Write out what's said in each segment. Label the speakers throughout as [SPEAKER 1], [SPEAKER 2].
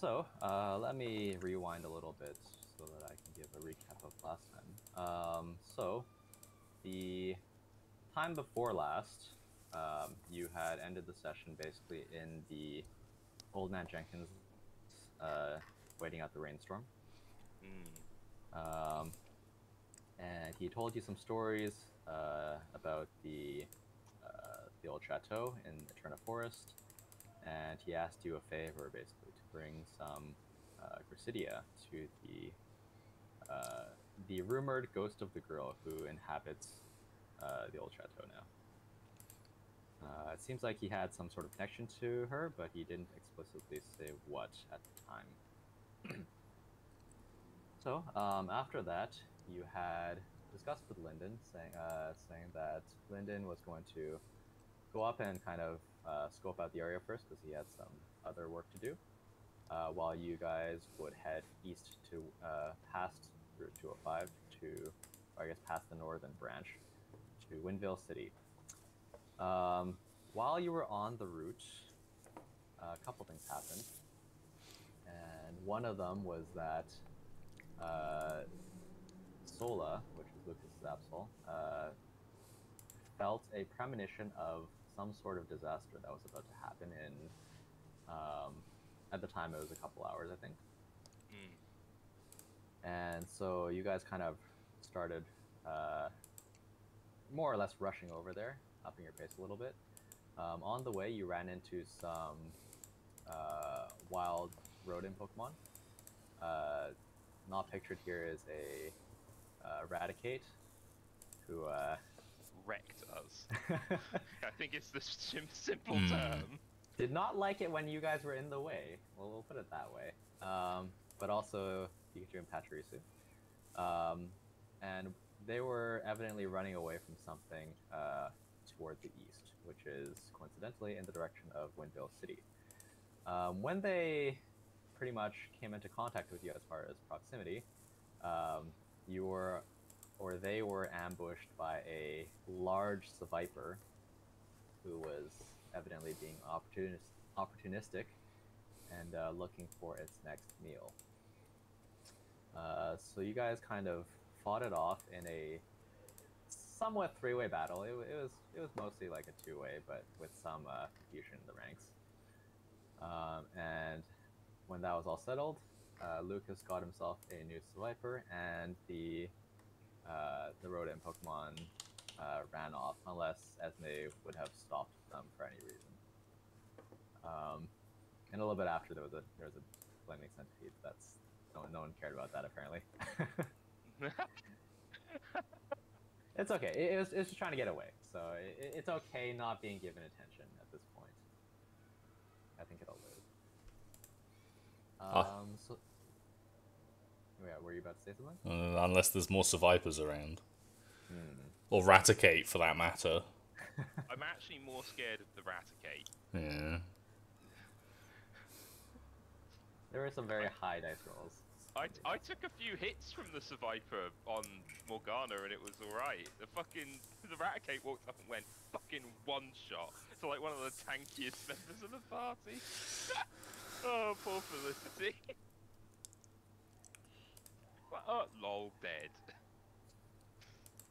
[SPEAKER 1] Let me rewind a little bit so that I can give a recap of last time. The time before last, you had ended the session basically in the Old Man Jenkins waiting out the rainstorm. And he told you some stories about the old chateau in Eterna Forest, and he asked you a favor, basically, to bring some Gracidia to the rumored ghost of the girl who inhabits the old chateau now. It seems like he had some sort of connection to her, but he didn't explicitly say what at the time. After that, you had discussed with Lyndon, saying that Lyndon was going to go up and kind of scope out the area first because he had some other work to do, while you guys would head east to past Route 205 or I guess past the northern branch to Windville City. While you were on the route, a couple things happened, and one of them was that Sola, which is Lucas's Absol, felt a premonition of some sort of disaster that was about to happen in, at the time it was a couple hours, I think. And so you guys kind of started more or less rushing over there, upping your pace a little bit. On the way, you ran into some wild rodent Pokemon. Not pictured here is a Raticate, who
[SPEAKER 2] wrecked us. I think it's the simple term.
[SPEAKER 1] Did not like it when you guys were in the way. Well, we'll put it that way. But also Pikachu and Pachirisu. And they were evidently running away from something toward the east, which is coincidentally in the direction of Windville City. When they pretty much came into contact with you as far as proximity, they were ambushed by a large Seviper who was evidently being opportunistic and looking for its next meal. So you guys kind of fought it off in a somewhat three-way battle. It was mostly like a two-way, but with some confusion in the ranks. And when that was all settled, Lucas got himself a new Seviper, and the rodent Pokemon ran off, unless Esme would have stopped them for any reason. And a little bit after, there was a flaming centipede. That's no one cared about that apparently. It's okay. It was just trying to get away, so it's okay not being given attention at this point. I think it'll live. So, yeah, were you about to say something?
[SPEAKER 3] Unless there's more Sevipers around. Or Raticate, for that matter.
[SPEAKER 2] I'm actually more scared of the Raticate.
[SPEAKER 3] Yeah.
[SPEAKER 1] There were some very high dice rolls.
[SPEAKER 2] I took a few hits from the Seviper on Morgana and it was alright. The Raticate walked up and went fucking one shot to like one of the tankiest members of the party. Oh, poor Felicity. Lol, dead.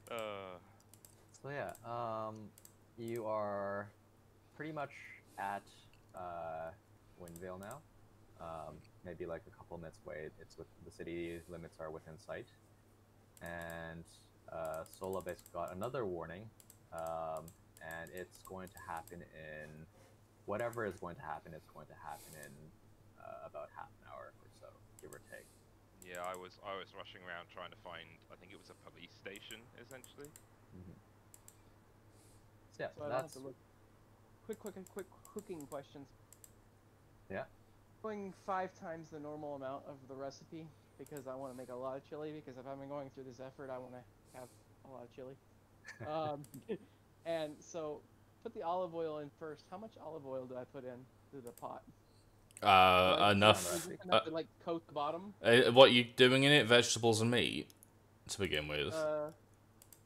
[SPEAKER 1] So yeah, you are pretty much at Windvale now. Maybe like a couple minutes away. It's with the city limits are within sight, and Sola basically got another warning, and it's going to happen in whatever is going to happen. It's going to happen in about half an hour or so, give or take.
[SPEAKER 2] Yeah, I was rushing around trying to find. I think it was a police station, essentially.
[SPEAKER 1] So yeah,
[SPEAKER 4] So I don't have to look. Quick cooking questions.
[SPEAKER 1] Yeah.
[SPEAKER 4] Going 5 times the normal amount of the recipe because I want to make a lot of chili. Because if I've been going through this effort, I want to have a lot of chili. And so, put the olive oil in first. How much olive oil do I put in to the pot?
[SPEAKER 3] Enough.
[SPEAKER 4] Enough to like coat the bottom.
[SPEAKER 3] What are you doing in it? Vegetables and meat, to begin with.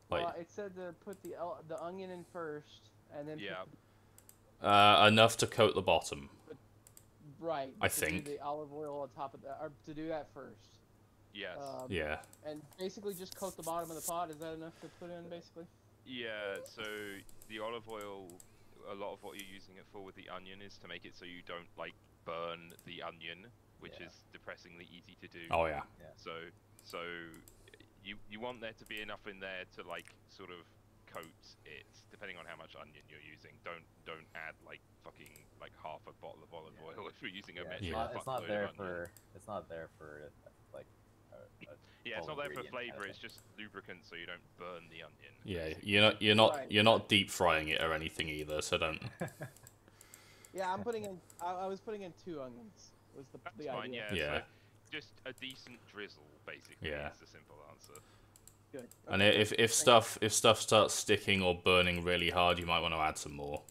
[SPEAKER 4] Well, it said to put the onion in first, and then
[SPEAKER 2] yeah.
[SPEAKER 3] Enough to coat the bottom.
[SPEAKER 4] Right.
[SPEAKER 3] I
[SPEAKER 4] to
[SPEAKER 3] think.
[SPEAKER 4] do the olive oil on top of that, or to do that first.
[SPEAKER 2] Yes.
[SPEAKER 3] Yeah.
[SPEAKER 4] And basically just coat the bottom of the pot. Is that enough to put in, basically?
[SPEAKER 2] Yeah, so the olive oil, a lot of what you're using it for with the onion is to make it so you don't, like, burn the onion, which
[SPEAKER 1] Yeah.
[SPEAKER 2] is depressingly easy to do.
[SPEAKER 3] Oh yeah.
[SPEAKER 2] So you want there to be enough in there to, like, sort of coat it, depending on how much onion you're using. Don't add, like, fucking, like, half a bottle of olive oil if you're using a
[SPEAKER 1] Yeah,
[SPEAKER 2] metric
[SPEAKER 1] it's not
[SPEAKER 2] fuckload
[SPEAKER 1] there
[SPEAKER 2] of onion.
[SPEAKER 1] it's not there for like
[SPEAKER 2] Yeah, it's
[SPEAKER 1] full
[SPEAKER 2] not there for
[SPEAKER 1] ingredient kind of
[SPEAKER 2] flavor. It's
[SPEAKER 1] thing.
[SPEAKER 2] just lubricant, so you don't burn the onion.
[SPEAKER 3] Yeah,
[SPEAKER 2] basically.
[SPEAKER 3] you're not
[SPEAKER 4] Right.
[SPEAKER 3] deep frying it or anything either, so don't.
[SPEAKER 4] Yeah, I'm putting in. I was putting in 2 onions. Was the
[SPEAKER 2] That's
[SPEAKER 4] the
[SPEAKER 2] fine.
[SPEAKER 4] idea?
[SPEAKER 2] Yeah.
[SPEAKER 3] Yeah.
[SPEAKER 2] So just a decent drizzle, basically,
[SPEAKER 3] Yeah.
[SPEAKER 2] is the simple answer.
[SPEAKER 4] Good.
[SPEAKER 3] And
[SPEAKER 4] Okay.
[SPEAKER 3] if stuff starts sticking or burning really hard, you might want to add some more.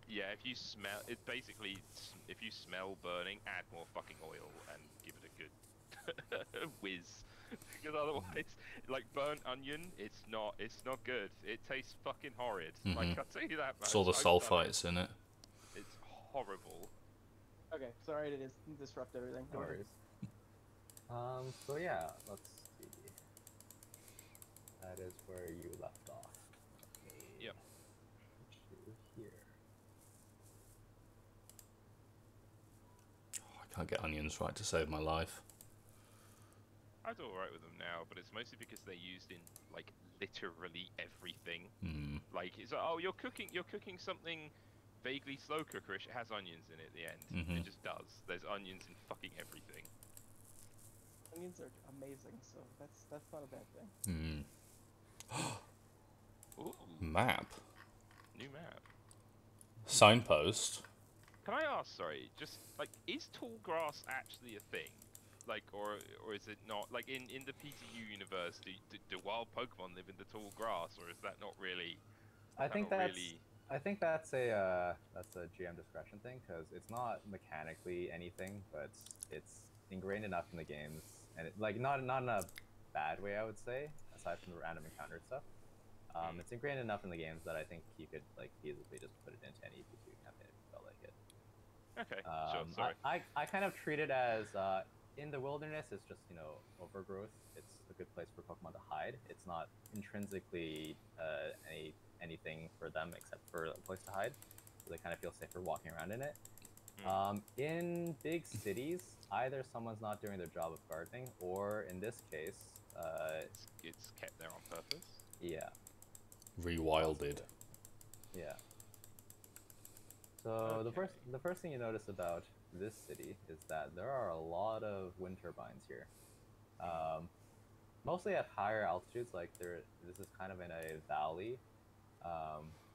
[SPEAKER 2] Yeah, if you smell it, basically, if you smell burning, add more fucking oil and give it a good whiz. Because otherwise, like burnt onion, it's not good. It tastes fucking horrid. Like I'll tell you that.
[SPEAKER 3] It's all the
[SPEAKER 2] I've done it.
[SPEAKER 3] sulfites in it.
[SPEAKER 2] It's horrible.
[SPEAKER 4] Okay. Sorry to disrupt everything.
[SPEAKER 1] No
[SPEAKER 4] Go ahead.
[SPEAKER 1] worries. So yeah, let's see. That is where you left off.
[SPEAKER 2] Yep.
[SPEAKER 1] Put you here.
[SPEAKER 3] I can't get onions right to save my life.
[SPEAKER 2] I do alright with them now, but it's mostly because they're used in like literally everything. Like it's oh you're cooking something vaguely slow cookerish. It has onions in it at the end. It just does. There's onions in fucking everything.
[SPEAKER 4] Onions are amazing, so that's not a bad thing.
[SPEAKER 2] Ooh,
[SPEAKER 3] Map.
[SPEAKER 2] new map.
[SPEAKER 3] Signpost.
[SPEAKER 2] Can I ask, sorry, just like is tall grass actually a thing? Like, or is it not? Like in the PTU universe, do wild Pokemon live in the tall grass, or is that not really?
[SPEAKER 1] I think
[SPEAKER 2] not
[SPEAKER 1] that's
[SPEAKER 2] really...
[SPEAKER 1] that's a GM discretion thing because it's not mechanically anything, but it's ingrained enough in the games, and like not in a bad way, I would say, aside from the random encounter stuff. It's ingrained enough in the games that I think you could like feasibly just put it into any PTU campaign if you felt like it.
[SPEAKER 2] Okay, sure. Sorry.
[SPEAKER 1] I kind of treat it as in the wilderness, it's just overgrowth. It's a good place for Pokemon to hide. It's not intrinsically anything for them except for a place to hide, so they kind of feel safer walking around in it. In big cities, either someone's not doing their job of gardening, or in this case,
[SPEAKER 2] It's kept there on purpose.
[SPEAKER 1] yeah,
[SPEAKER 3] Rewilded.
[SPEAKER 1] yeah. So the first thing you notice about this city is that there are a lot of wind turbines here. Mostly at higher altitudes, like this is kind of in a valley,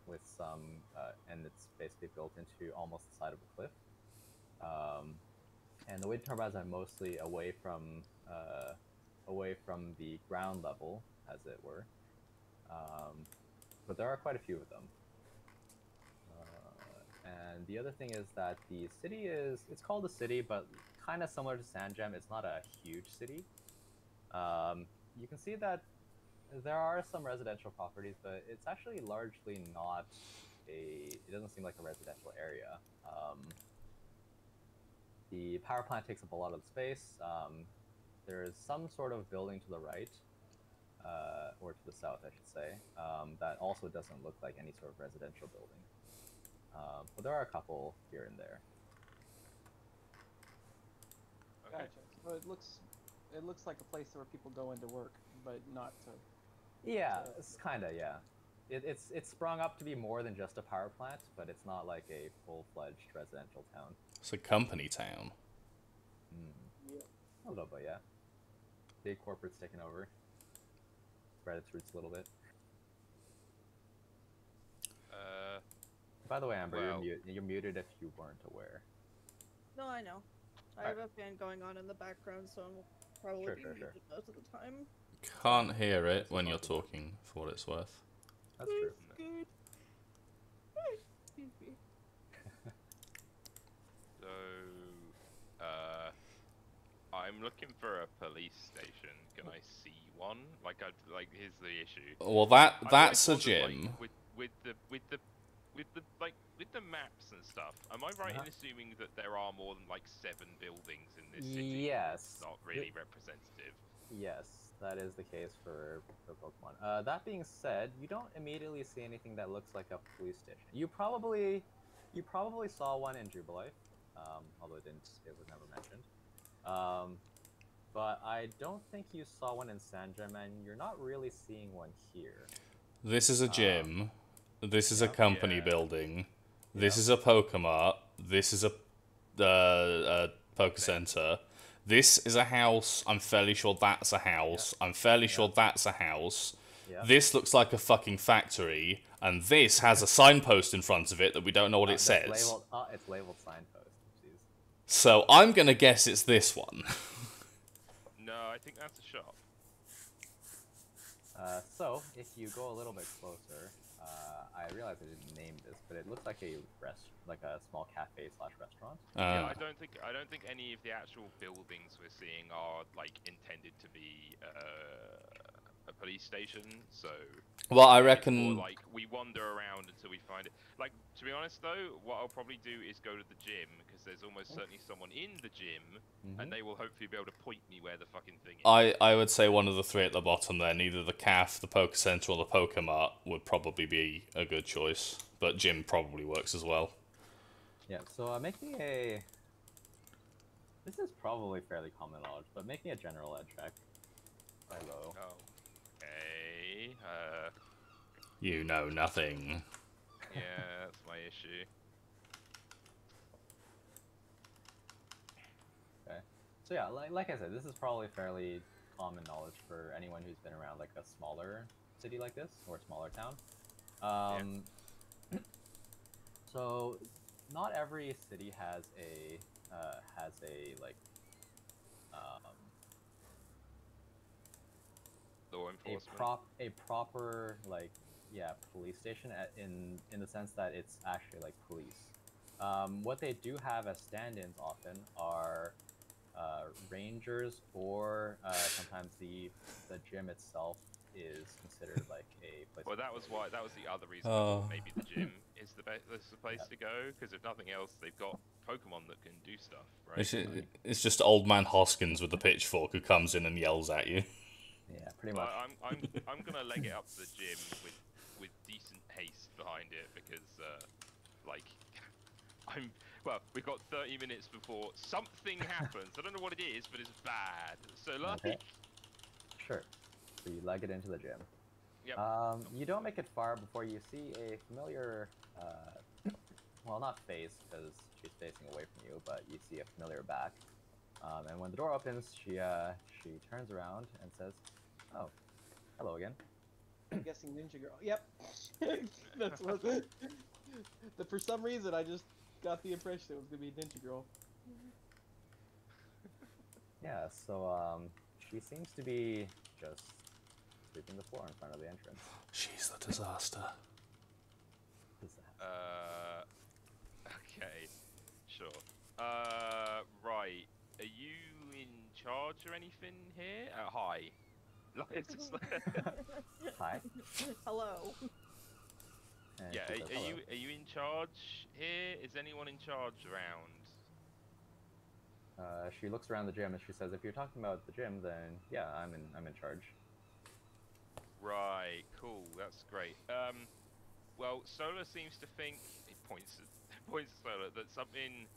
[SPEAKER 1] with some, and it's basically built into almost the side of a cliff. And the wind turbines are mostly away from the ground level, as it were. But there are quite a few of them. And the other thing is that the city it's called a city, but kind of similar to Sandgem, it's not a huge city. You can see that there are some residential properties, but it's actually largely not it doesn't seem like a residential area. The power plant takes up a lot of the space. There's some sort of building to the right, or to the south, I should say, that also doesn't look like any sort of residential building. But there are a couple here and there.
[SPEAKER 2] Okay.
[SPEAKER 4] Gotcha. So it looks like a place where people go into work, but not to.
[SPEAKER 1] Yeah, it's kinda, yeah. It's sprung up to be more than just a power plant, but it's not like a full-fledged residential town.
[SPEAKER 3] It's a company town.
[SPEAKER 4] Yeah.
[SPEAKER 1] A little bit, yeah. Big corporate's taken over. Spread its roots a little bit. By the way, Amber,
[SPEAKER 2] well-
[SPEAKER 1] you're muted if you weren't aware.
[SPEAKER 5] No, I know. I have a fan going on in the background, so I'm probably
[SPEAKER 1] Sure,
[SPEAKER 5] be
[SPEAKER 1] sure,
[SPEAKER 5] muted most of the time.
[SPEAKER 3] Can't hear it when you're talking, for what it's worth.
[SPEAKER 1] That's true.
[SPEAKER 5] Good. Excuse me.
[SPEAKER 2] So, I'm looking for a police station. Can I see one? Like, here's the issue.
[SPEAKER 3] Well,
[SPEAKER 2] I've
[SPEAKER 3] that's a
[SPEAKER 2] always wondered,
[SPEAKER 3] gym.
[SPEAKER 2] like, with with the maps and stuff, am I right in assuming that there are more than like 7 buildings in this city?
[SPEAKER 1] Yes.
[SPEAKER 2] It's not really representative.
[SPEAKER 1] Yes, that is the case for Pokemon. That being said, you don't immediately see anything that looks like a police station. You probably saw one in Jubilife, although it was never mentioned. But I don't think you saw one in Sanjam, and you're not really seeing one here.
[SPEAKER 3] This is a gym. This is a
[SPEAKER 1] yeah.
[SPEAKER 3] company
[SPEAKER 2] Yeah.
[SPEAKER 3] building. This is a Pokemart. This is a Poke Center. This is a house. I'm fairly sure that's a house. I'm fairly sure that's a house. This looks like a fucking factory, and this has a signpost in front of it that we don't know what it says.
[SPEAKER 1] It's labeled signpost. Jeez.
[SPEAKER 3] So I'm gonna guess it's this one.
[SPEAKER 2] No, I think that's a shop.
[SPEAKER 1] So if you go a little bit closer, I realize I didn't name this, but it looks like a small cafe / restaurant.
[SPEAKER 2] Yeah, I don't think any of the actual buildings we're seeing are like intended to be a police station. So
[SPEAKER 3] well, I reckon
[SPEAKER 2] more like we wander around until we find it. Like, to be honest though, what I'll probably do is go to the gym, because there's almost certainly someone in the gym, and they will hopefully be able to point me where the fucking thing is.
[SPEAKER 3] I would say one of the 3 at the bottom there, neither the CAF, the Poke Center, or the Pokemart would probably be a good choice. But gym probably works as well.
[SPEAKER 1] Yeah, so make me a... This is probably fairly common knowledge, but make me a general ed check. By low.
[SPEAKER 2] Oh. Okay.
[SPEAKER 3] You know nothing.
[SPEAKER 2] Yeah, that's my issue.
[SPEAKER 1] Okay. So yeah, like I said, this is probably fairly common knowledge for anyone who's been around like a smaller city like this, or smaller town. So not every city has a
[SPEAKER 2] Law enforcement.
[SPEAKER 1] a proper police station in the sense that it's actually like police. What they do have as stand-ins often are rangers, or sometimes the gym itself is considered like a place.
[SPEAKER 2] Well, that was the other reason I thought maybe the gym is the place to go, because if nothing else, they've got Pokemon that can do stuff, right?
[SPEAKER 3] It's just old man Hoskins with the pitchfork who comes in and yells at you.
[SPEAKER 1] Yeah, pretty much.
[SPEAKER 2] I'm gonna leg it up to the gym with decent haste behind it, because we've got 30 minutes before something happens. I don't know what it is, but it's bad. So
[SPEAKER 1] Okay. Sure. So you leg it into the gym.
[SPEAKER 2] Yep.
[SPEAKER 1] You don't make it far before you see a familiar, well, not face, because she's facing away from you, but you see a familiar back. And when the door opens, she turns around and says, "Oh, hello again."
[SPEAKER 4] I'm guessing Ninja Girl. Yep. That's what. For some reason, I just got the impression it was gonna be Ninja Girl.
[SPEAKER 1] Yeah. So she seems to be just sweeping the floor in front of the entrance.
[SPEAKER 3] She's the disaster.
[SPEAKER 2] Okay. Sure. Right. Are you in charge or anything here? Hi.
[SPEAKER 1] Hi.
[SPEAKER 5] Hello.
[SPEAKER 1] And
[SPEAKER 2] Yeah.
[SPEAKER 1] she says, "Hello."
[SPEAKER 2] Are you in charge here? Is anyone in charge around?
[SPEAKER 1] She looks around the gym and she says, "If you're talking about the gym, then yeah, I'm in charge."
[SPEAKER 2] Right. Cool. That's great. Well, Solar seems to think it points to Solar that something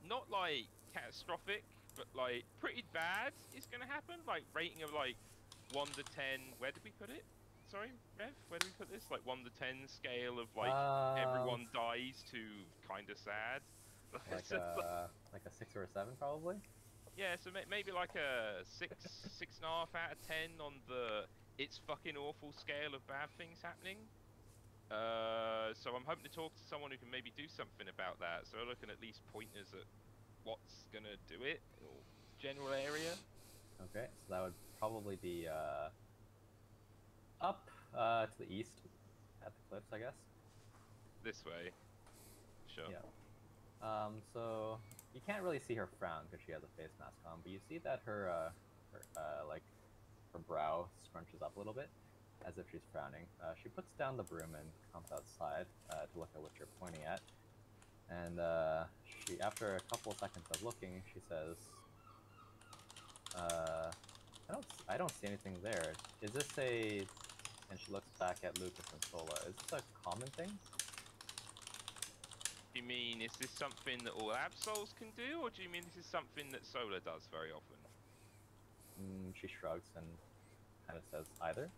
[SPEAKER 2] not like catastrophic, but like pretty bad is gonna happen. Like rating of like 1 to 10. Where did we put it? Sorry, Rev. Where did we put this? Like 1 to 10 scale of like everyone dies to kind of sad.
[SPEAKER 1] Like a 6 or a 7, probably.
[SPEAKER 2] Yeah, so maybe like a 6.5 out of 10 on the it's fucking awful scale of bad things happening. So I'm hoping to talk to someone who can maybe do something about that. So I'm looking at least pointers at what's gonna do it, or general area.
[SPEAKER 1] Okay, so that would probably be up to the east at the cliffs, I guess.
[SPEAKER 2] This way. Sure.
[SPEAKER 1] Yeah. So you can't really see her frown because she has a face mask on, but you see that her brow scrunches up a little bit, as if she's frowning. She puts down the broom and comes outside to look at what you're pointing at. And she, after a couple of seconds of looking, she says, I don't see anything there. Is this a..." And she looks back at Lucas and Sola. "Is this a common thing?"
[SPEAKER 2] Do you mean, is this something that all Absols can do, or do you mean this is something that Solar does very often?
[SPEAKER 1] She shrugs and kind of says, "Either."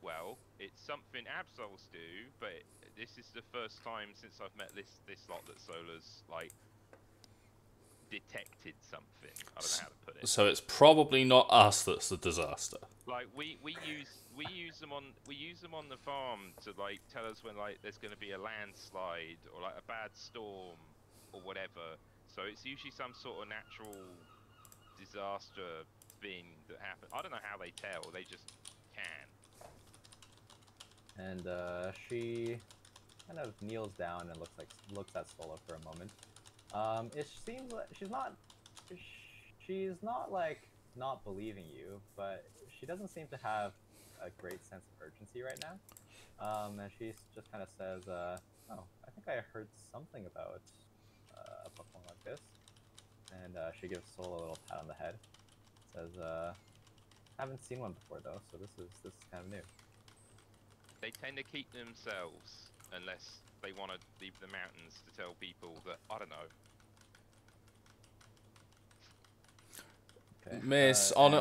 [SPEAKER 2] Well, it's something Absols do, but this is the first time since I've met this lot that Solar's, like, detected something. I don't know how to put it.
[SPEAKER 3] So it's probably not us that's the disaster.
[SPEAKER 2] Like, we use them on the farm to, like, tell us when, like, there's going to be a landslide or, like, a bad storm or whatever. So it's usually some sort of natural disaster thing that happens. I don't know how they tell. They just can.
[SPEAKER 1] And she kind of kneels down and looks at Sola for a moment. It seems like she's not like not believing you, but she doesn't seem to have a great sense of urgency right now. And she just kind of says, "Oh, I think I heard something about a Pokemon like this." And she gives Sola a little pat on the head. Says, "Haven't seen one before though, so this is kind of new."
[SPEAKER 2] They tend to keep themselves unless they want to leave the mountains to tell people that, I don't know.
[SPEAKER 1] Okay.
[SPEAKER 3] Miss, on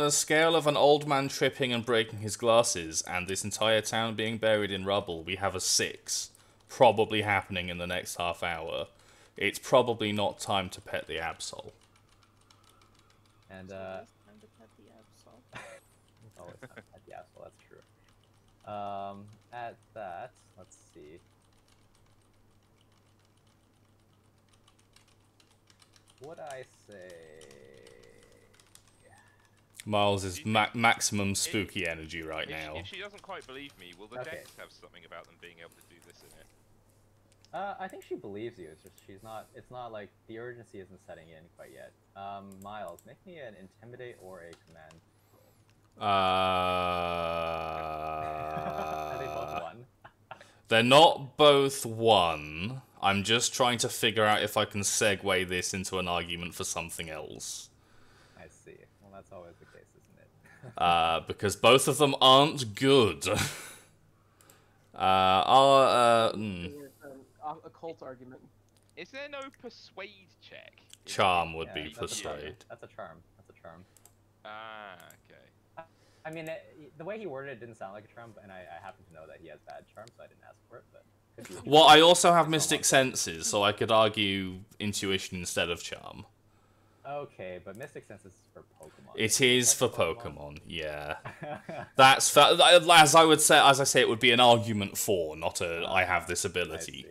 [SPEAKER 3] a scale of an old man tripping and breaking his glasses and this entire town being buried in rubble, we have a 6, probably happening in the next half hour. It's probably not time to pet the Absol.
[SPEAKER 1] And
[SPEAKER 5] It's always time to pet the Absol.
[SPEAKER 1] it's always time to pet the Absol, that's true. At that, let's see. What I say?
[SPEAKER 3] Miles is maximum spooky energy right now.
[SPEAKER 2] If she doesn't quite believe me, will the
[SPEAKER 1] Okay.
[SPEAKER 2] decks have something about them being able to do this in it?
[SPEAKER 1] I think she believes you. It's just she's not. It's not like the urgency isn't setting in quite yet. Miles, make me an intimidate or a command. Are they both 1?
[SPEAKER 3] They're not both 1. I'm just trying to figure out if I can segue this into an argument for something else.
[SPEAKER 1] I see. Well, that's always the case, isn't it?
[SPEAKER 3] Because both of them aren't good.
[SPEAKER 4] Occult argument.
[SPEAKER 2] Is there no persuade check?
[SPEAKER 3] Charm would be
[SPEAKER 1] that's a
[SPEAKER 3] persuade.
[SPEAKER 1] charm. That's a charm. That's a charm.
[SPEAKER 2] Ah, okay.
[SPEAKER 1] I mean, the way he worded it didn't sound like a charm, and I happen to know that he has bad charms, so I didn't ask for it. But could be
[SPEAKER 3] Well, I also have mystic senses, so I could argue intuition instead of charm.
[SPEAKER 1] Okay, but Mystic Senses is for Pokemon.
[SPEAKER 3] It is for Pokemon, yeah. That's as I say, it would be an argument for, not a I have this ability.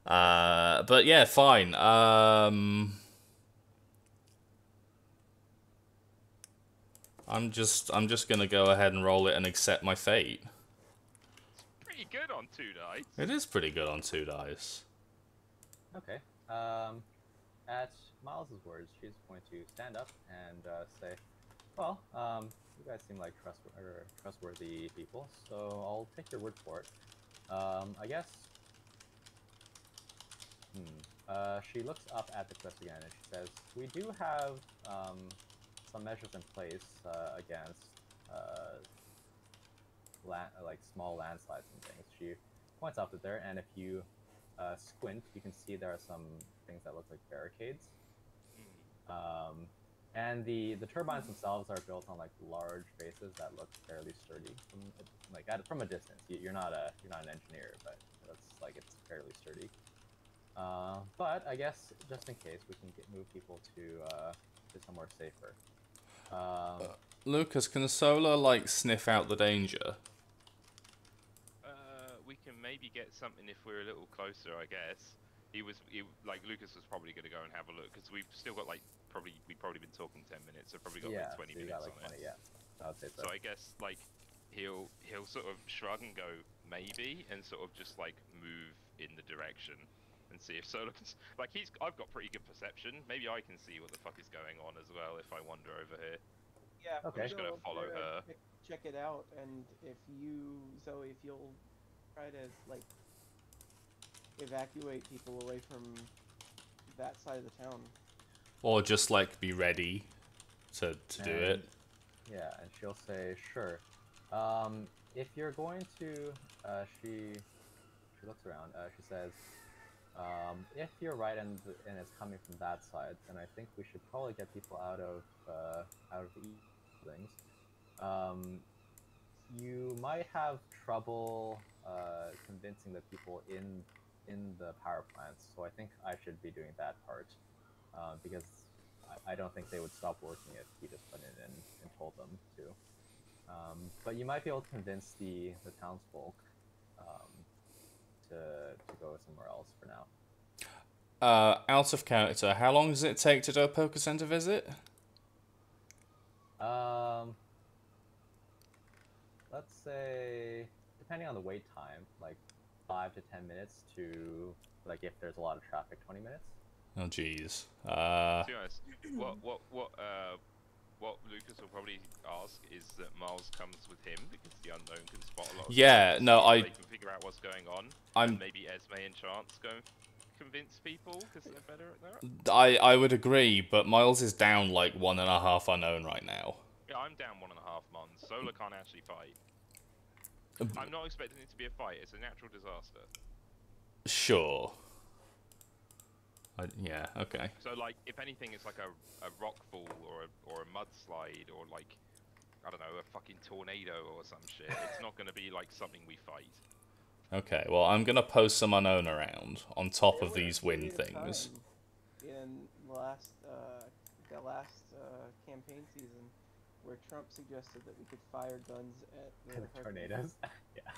[SPEAKER 3] But yeah, fine. I'm just gonna go ahead and roll it and accept my fate.
[SPEAKER 2] It's pretty good on 2 dice.
[SPEAKER 3] It is pretty good on 2 dice.
[SPEAKER 1] Okay. At Miles's words, she's going to stand up and say, "Well, you guys seem like trustworthy people, so I'll take your word for it. I guess." She looks up at the cliff again and she says, "We do have some measures in place against like small landslides and things." She points out that there, and if you squint, you can see there are some things that look like barricades. And the turbines themselves are built on like large bases that look fairly sturdy from a distance. You're not an engineer, but it's fairly sturdy. But I guess just in case, we can move people to somewhere safer.
[SPEAKER 3] Lucas, can Solar like sniff out the danger?
[SPEAKER 2] We can maybe get something if we're a little closer, I guess. Lucas was probably going to go and have a look because we've still got we've probably been talking 10 minutes, so probably got like 20
[SPEAKER 1] so you
[SPEAKER 2] minutes
[SPEAKER 1] got,
[SPEAKER 2] on
[SPEAKER 1] like, 20,
[SPEAKER 2] it.
[SPEAKER 1] yeah. I'd say so.
[SPEAKER 2] So I guess like he'll sort of shrug and go maybe, and sort of just like move in the direction and see if Solar can. Like I've got pretty good perception. Maybe I can see what the fuck is going on as well if I wander over here.
[SPEAKER 4] Yeah.
[SPEAKER 1] Okay.
[SPEAKER 2] I'm just gonna follow her.
[SPEAKER 4] check it out, and if you, Zoe, if you'll try to like evacuate people away from that side of the town.
[SPEAKER 3] Or just like be ready to do it.
[SPEAKER 1] Yeah, and she'll say, sure. If you're going to, she looks around. She says, if you're right and it's coming from that side, then I think we should probably get people out of the buildings. You might have trouble convincing the people in the power plants, so I think I should be doing that part because I don't think they would stop working if he just went in and told them to. But you might be able to convince the townsfolk to go somewhere else for now.
[SPEAKER 3] Out of character, how long does it take to do a poker center visit?
[SPEAKER 1] Let's say, depending on the wait time, like 5 to 10 minutes to, like, if there's a lot of traffic, 20 minutes.
[SPEAKER 3] Oh, jeez.
[SPEAKER 2] To be honest, what Lucas will probably ask is that Miles comes with him because the unknown can spot a lot of
[SPEAKER 3] Yeah,
[SPEAKER 2] things,
[SPEAKER 3] no,
[SPEAKER 2] so
[SPEAKER 3] I...
[SPEAKER 2] they can figure out what's going on.
[SPEAKER 3] I'm...
[SPEAKER 2] And maybe Esme and Chance go convince people because they're better at that.
[SPEAKER 3] I would agree, but Miles is down like 1.5 unknown right now.
[SPEAKER 2] Yeah, I'm down 1.5 months. Solar can't actually fight. I'm not expecting it to be a fight. It's a natural disaster.
[SPEAKER 3] Sure. Yeah, okay.
[SPEAKER 2] So, like, if anything, it's like a rock fall or a mudslide or, like, I don't know, a fucking tornado or some shit. It's not going to be, like, something we fight.
[SPEAKER 3] Okay, well, I'm going to post some unknown around on top of these wind things.
[SPEAKER 4] In the last campaign season, where Trump suggested that we could fire guns at the
[SPEAKER 1] tornadoes. Yeah.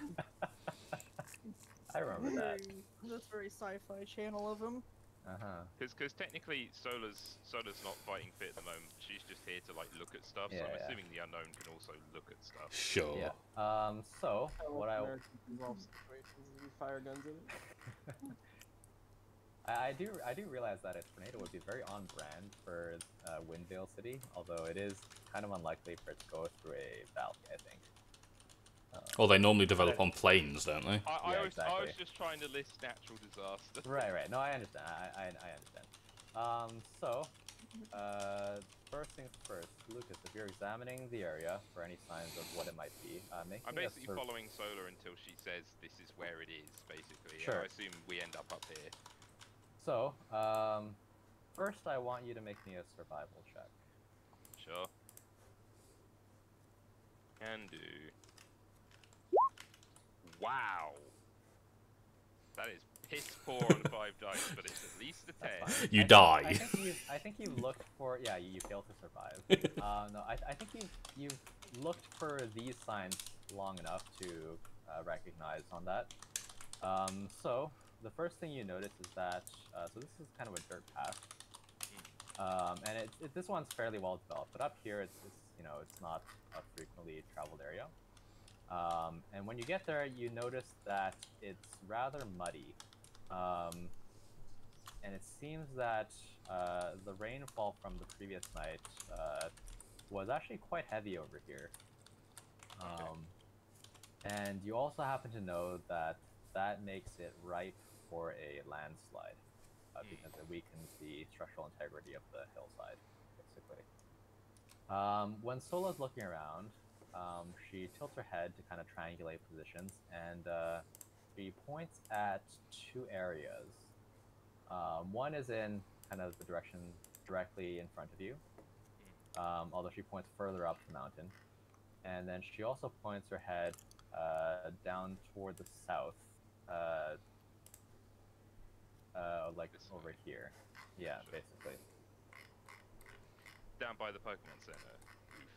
[SPEAKER 1] I remember that.
[SPEAKER 5] That's very sci-fi channel of him.
[SPEAKER 2] Because technically Solar's not fighting fit at the moment. She's just here to like look at stuff. So I'm assuming the unknown can also look at stuff.
[SPEAKER 3] Sure.
[SPEAKER 1] Yeah. So what I
[SPEAKER 4] involve situations we fire guns at it.
[SPEAKER 1] I do realize that a tornado would be very on brand for Windvale City, although it is kind of unlikely for it to go through a valley, I think.
[SPEAKER 3] Well, they normally develop on planes, don't they?
[SPEAKER 2] I
[SPEAKER 1] Exactly.
[SPEAKER 2] was just trying to list natural disasters.
[SPEAKER 1] Right. No, I understand. I understand. First things first, Lucas, if you're examining the area for any signs of what it might be,
[SPEAKER 2] I'm basically following Solar until she says this is where it is, basically.
[SPEAKER 1] Sure.
[SPEAKER 2] I assume we end up here.
[SPEAKER 1] So, first I want you to make me a survival check.
[SPEAKER 2] Sure. Can do. Wow. That is piss poor on 5 dice, but it's at least a 10.
[SPEAKER 3] You die.
[SPEAKER 1] I think you looked for you failed to survive. No, I think you've looked for these signs long enough to recognize on that. So the first thing you notice is that so this is kind of a dirt path, and this one's fairly well developed, but up here it's not a frequently traveled area. And when you get there, you notice that it's rather muddy. And it seems that the rainfall from the previous night was actually quite heavy over here. And you also happen to know that makes it ripe for a landslide because it weakens the structural integrity of the hillside, basically. When Sola's looking around, she tilts her head to kind of triangulate positions, and she points at 2 areas. One is in kind of the direction directly in front of you, although she points further up the mountain. And then she also points her head down toward the south, like over here. Yeah, basically.
[SPEAKER 2] Down by the Pokemon Center.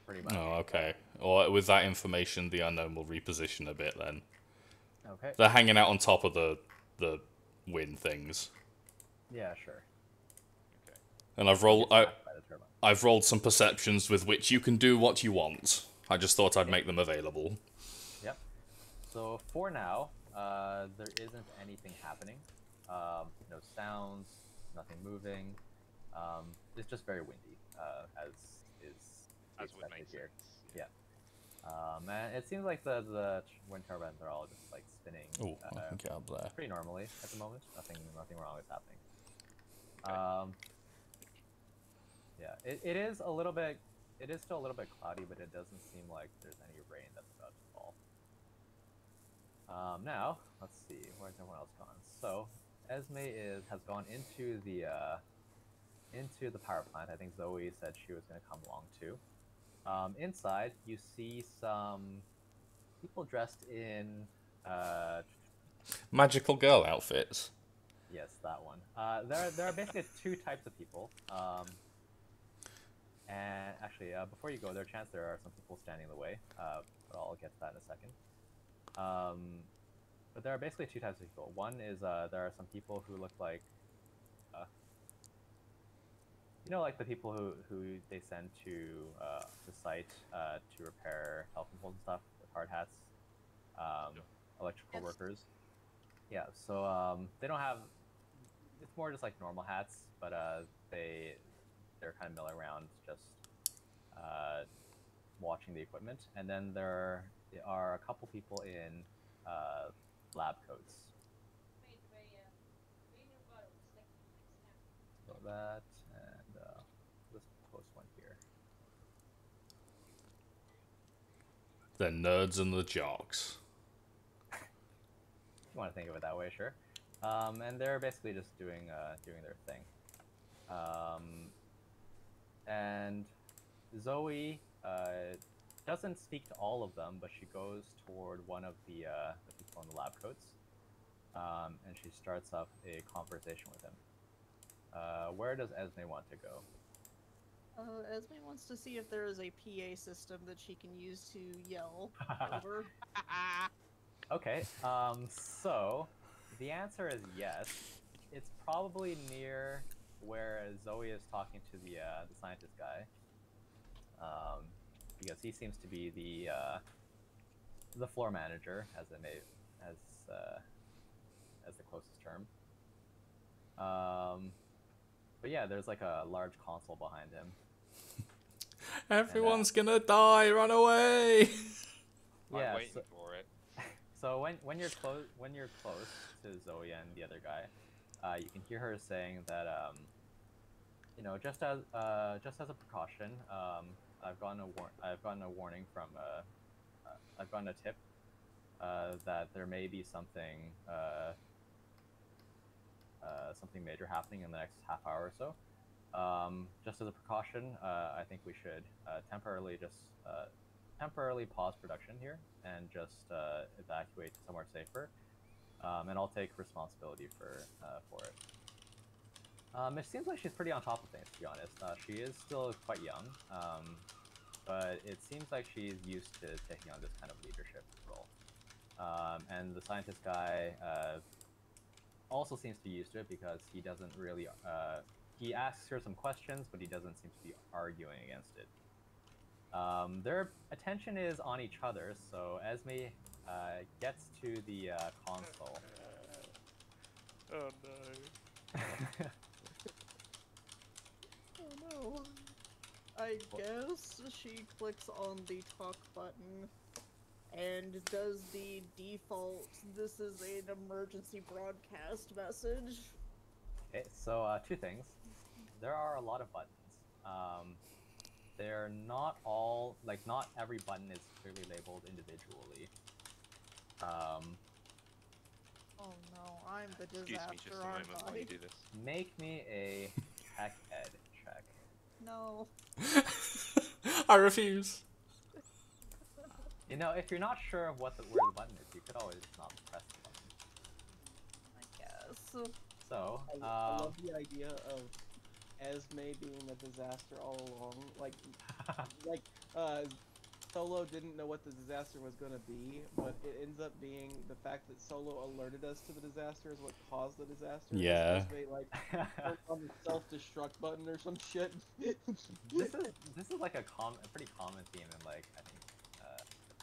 [SPEAKER 1] Pretty much.
[SPEAKER 3] Oh, okay. Or with that information, the unknown will reposition a bit then.
[SPEAKER 1] Okay.
[SPEAKER 3] They're hanging out on top of the wind things.
[SPEAKER 1] Yeah, sure.
[SPEAKER 2] Okay.
[SPEAKER 3] And I've rolled some perceptions with which you can do what you want. I just thought I'd make them available.
[SPEAKER 1] Yep. So for now, there isn't anything happening. No sounds, nothing moving. It's just very windy, as is
[SPEAKER 2] As would
[SPEAKER 1] expected
[SPEAKER 2] make
[SPEAKER 1] here.
[SPEAKER 2] sense.
[SPEAKER 1] Yeah. And it seems like the wind turbines are all just like spinning.
[SPEAKER 3] Oh, I can get up there.
[SPEAKER 1] Pretty normally at the moment. Nothing wrong is happening.
[SPEAKER 2] Okay.
[SPEAKER 1] Yeah, it is a little bit. It is still a little bit cloudy, but it doesn't seem like there's any rain that's about to fall. Now let's see, where's everyone else gone? So Esme has gone into the power plant. I think Zoe said she was going to come along too. Inside, you see some people dressed in
[SPEAKER 3] Magical girl outfits.
[SPEAKER 1] yes, that one. There are basically two types of people. And actually, before you go, there are some people standing in the way. But I'll get to that in a second. But there are basically two types of people. One is there are some people who look like, like the people who they send to the site to repair telephone poles and stuff with hard hats, electrical
[SPEAKER 5] Yes.
[SPEAKER 1] workers. Yeah, so they don't have. It's more just like normal hats, but they're kind of milling around just watching the equipment. And then there are a couple people in lab coats. So that and this close one here.
[SPEAKER 3] The nerds and the jocks.
[SPEAKER 1] If you want to think of it that way, sure. And they're basically just doing their thing. And Zoe doesn't speak to all of them, but she goes toward one of the people in the lab coats, and she starts up a conversation with him. Where does Esme want to go?
[SPEAKER 5] Esme wants to see if there is a PA system that she can use to yell over.
[SPEAKER 1] Okay, so the answer is yes. It's probably near where Zoe is talking to the scientist guy, because he seems to be the floor manager, as the closest term. But yeah, there's like a large console behind him.
[SPEAKER 3] Everyone's gonna die. Run away.
[SPEAKER 1] Yeah,
[SPEAKER 2] I'm waiting for it.
[SPEAKER 1] So when you're close to Zoe and the other guy, you can hear her saying that just as a precaution, I've gotten a warning from I've gotten a tip that there may be something major happening in the next half hour or so. Just as a precaution, I think we should temporarily pause production here and just evacuate to somewhere safer, and I'll take responsibility for it. It seems like she's pretty on top of things, to be honest. She is still quite young, but it seems like she's used to taking on this kind of leadership role. And the scientist guy also seems to be used to it because he doesn't really. He asks her some questions, but he doesn't seem to be arguing against it. Their attention is on each other, so Esme gets to the console.
[SPEAKER 2] Oh no.
[SPEAKER 5] Oh no. I guess she clicks on the talk button and does the default, this is an emergency broadcast message.
[SPEAKER 1] Okay, so two things. There are a lot of buttons. They're not all, not every button is clearly labeled individually.
[SPEAKER 5] Oh no, I'm the
[SPEAKER 2] Excuse
[SPEAKER 5] disaster,
[SPEAKER 2] me just a moment
[SPEAKER 5] aren't
[SPEAKER 2] while
[SPEAKER 5] I?
[SPEAKER 2] you do this.
[SPEAKER 1] Make me a tech ed check.
[SPEAKER 5] No.
[SPEAKER 3] I refuse.
[SPEAKER 1] If you're not sure of where the button is, you could always not press the button.
[SPEAKER 5] I guess.
[SPEAKER 1] So,
[SPEAKER 4] I love the idea of Esme being a disaster all along. Solo didn't know what the disaster was going to be, but it ends up being the fact that Solo alerted us to the disaster is what caused the disaster.
[SPEAKER 3] Yeah.
[SPEAKER 4] Esme, turned on the self-destruct button or some shit.
[SPEAKER 1] this is like a pretty common theme in I think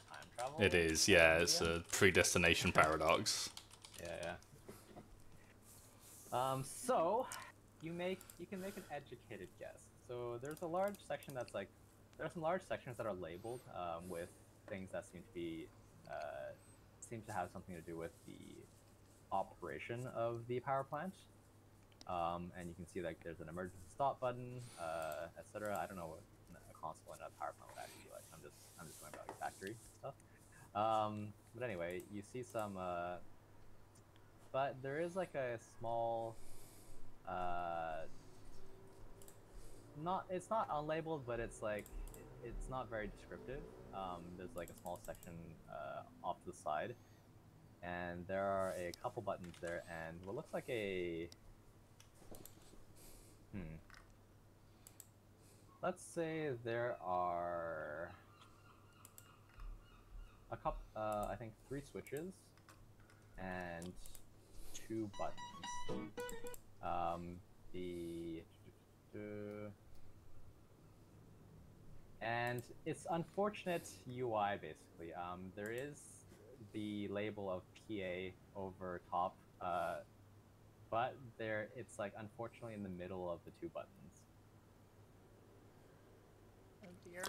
[SPEAKER 1] time travel.
[SPEAKER 3] It is, yeah. It's a predestination paradox.
[SPEAKER 1] Yeah. So you can make an educated guess. So there's a large section there's some large sections that are labeled with things that seem to have something to do with the operation of the power plant. And you can see like there's an emergency stop button, etc. I don't know what a console in a power plant would actually be like. I'm just going about like factory stuff. But anyway, you see some, but there is like a small, it's not unlabeled, but it's like it's not very descriptive. There's like a small section off to the side, and there are a couple buttons there, and what looks like a let's say there are a couple, I think 3 switches and 2 buttons. And it's unfortunate UI basically. There is the label of PA over top, but it's like unfortunately in the middle of the 2 buttons.
[SPEAKER 5] Oh dear.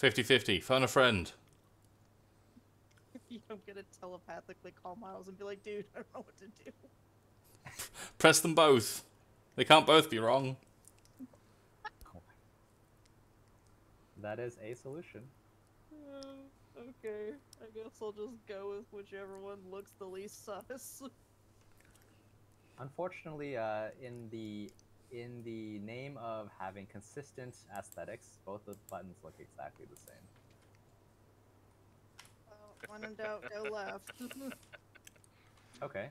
[SPEAKER 3] 50-50. Phone a friend.
[SPEAKER 5] You don't get to telepathically call Miles and be like, dude, I don't know what to do.
[SPEAKER 3] Press them both. They can't both be wrong.
[SPEAKER 1] That is a solution.
[SPEAKER 5] Okay, I guess I'll just go with whichever one looks the least sus.
[SPEAKER 1] Unfortunately, in the name of having consistent aesthetics, both the buttons look exactly the same.
[SPEAKER 5] Well, when in doubt, go left.
[SPEAKER 1] Okay.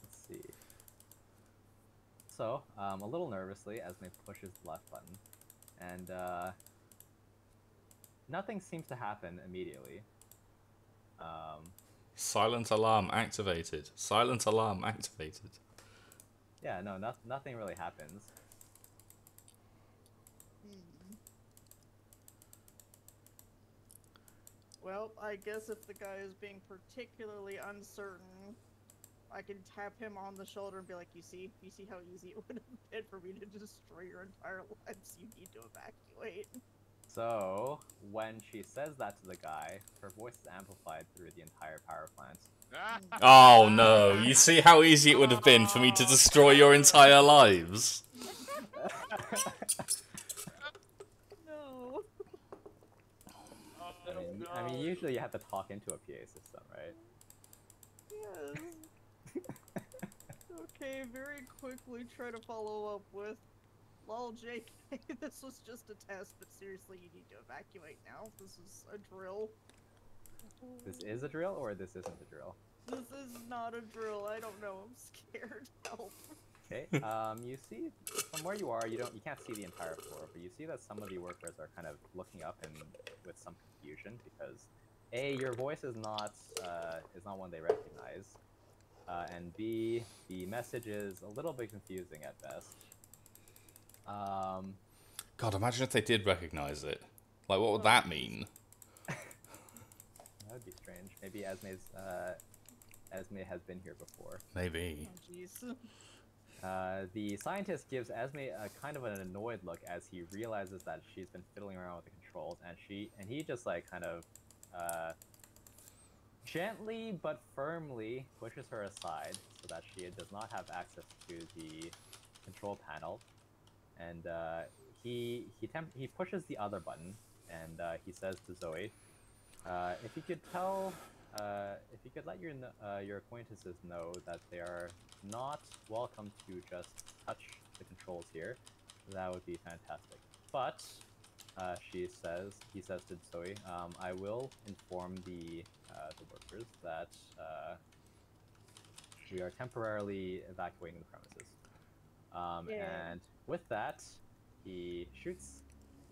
[SPEAKER 1] Let's see. So, a little nervously, Esme pushes the left button, and nothing seems to happen immediately.
[SPEAKER 3] Silent alarm activated. Silent alarm activated.
[SPEAKER 1] Yeah, no, nothing really happens.
[SPEAKER 5] Well, I guess if the guy is being particularly uncertain, I can tap him on the shoulder and be like, you see how easy it would have been for me to destroy your entire lives? You need to evacuate.
[SPEAKER 1] So, when she says that to the guy, her voice is amplified through the entire power plant.
[SPEAKER 3] Oh no, you see how easy it would have been for me to destroy your entire lives?
[SPEAKER 5] No.
[SPEAKER 1] I mean, usually you have to talk into a PA system, right?
[SPEAKER 5] Yes. Okay, very quickly try to follow up with, lol, JK, this was just a test, but seriously, you need to evacuate now. This is a drill.
[SPEAKER 1] This is a drill, or this isn't a drill?
[SPEAKER 5] This is not a drill. I don't know. I'm scared. Help.
[SPEAKER 1] Okay. You see from where you are, you can't see the entire floor, but you see that some of the workers are kind of looking up and with some confusion because A, your voice is not one they recognize, and B, the message is a little bit confusing at best.
[SPEAKER 3] God, imagine if they did recognize it. Like, what would that mean?
[SPEAKER 1] That would be strange. Maybe Esme has been here before.
[SPEAKER 3] Maybe.
[SPEAKER 5] Oh, jeez.
[SPEAKER 1] The scientist gives Esme a kind of an annoyed look as he realizes that she's been fiddling around with the controls, and he just like kind of gently but firmly pushes her aside so that she does not have access to the control panel, and he pushes the other button, and he says to Zoe, if you could let your acquaintances know that they are not welcome to just touch the controls here, that would be fantastic. But he says to Zoe, I will inform the workers that we are temporarily evacuating the premises.
[SPEAKER 5] Yeah.
[SPEAKER 1] And with that, he shoots.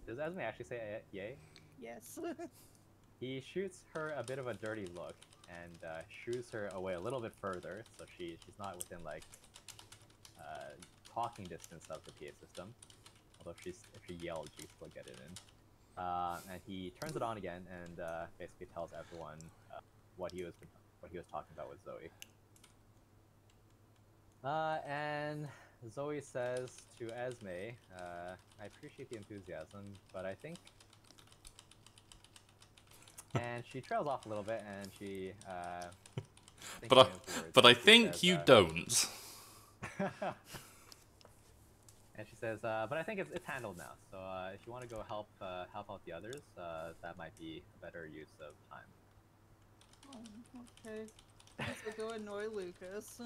[SPEAKER 1] Does Esme actually say yay?
[SPEAKER 5] Yes.
[SPEAKER 1] He shoots her a bit of a dirty look and shoos her away a little bit further, so she's not within like talking distance of the PA system. Although if she yelled, she could still get it in. And he turns it on again and basically tells everyone what he was talking about with Zoe. And Zoe says to Esme, I appreciate the enthusiasm, but I think... And she trails off a little bit, and she,
[SPEAKER 3] But I,
[SPEAKER 1] thinking of words,
[SPEAKER 3] but I
[SPEAKER 1] she
[SPEAKER 3] think
[SPEAKER 1] says,
[SPEAKER 3] you don't.
[SPEAKER 1] And she says, but I think it's handled now. So if you want to go help out the others, that might be a better use of time.
[SPEAKER 5] Oh, okay. Guess I'll go annoy Lucas.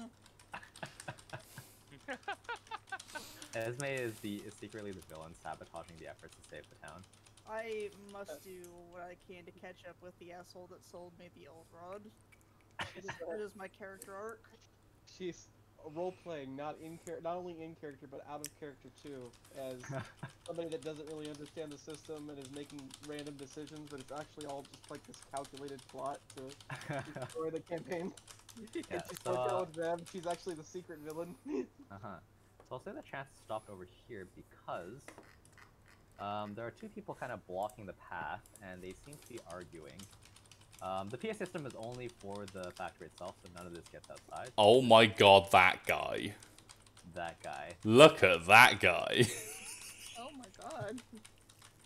[SPEAKER 1] Esme is secretly the villain, sabotaging the efforts to save the town.
[SPEAKER 5] I must do what I can to catch up with the asshole that sold me the old rod. That is my character arc.
[SPEAKER 4] She's role playing, not only in character but out of character too, as somebody that doesn't really understand the system and is making random decisions, but it's actually all just like this calculated plot to destroy the campaign.
[SPEAKER 1] Yeah,
[SPEAKER 4] She's
[SPEAKER 1] so,
[SPEAKER 4] working with them. She's actually the secret villain.
[SPEAKER 1] So I'll say the chance stopped over here because there are two people kind of blocking the path, and they seem to be arguing. The PA system is only for the factory itself, so none of this gets outside.
[SPEAKER 3] Oh my god, that guy.
[SPEAKER 1] That guy.
[SPEAKER 3] Look at that guy.
[SPEAKER 5] Oh my god.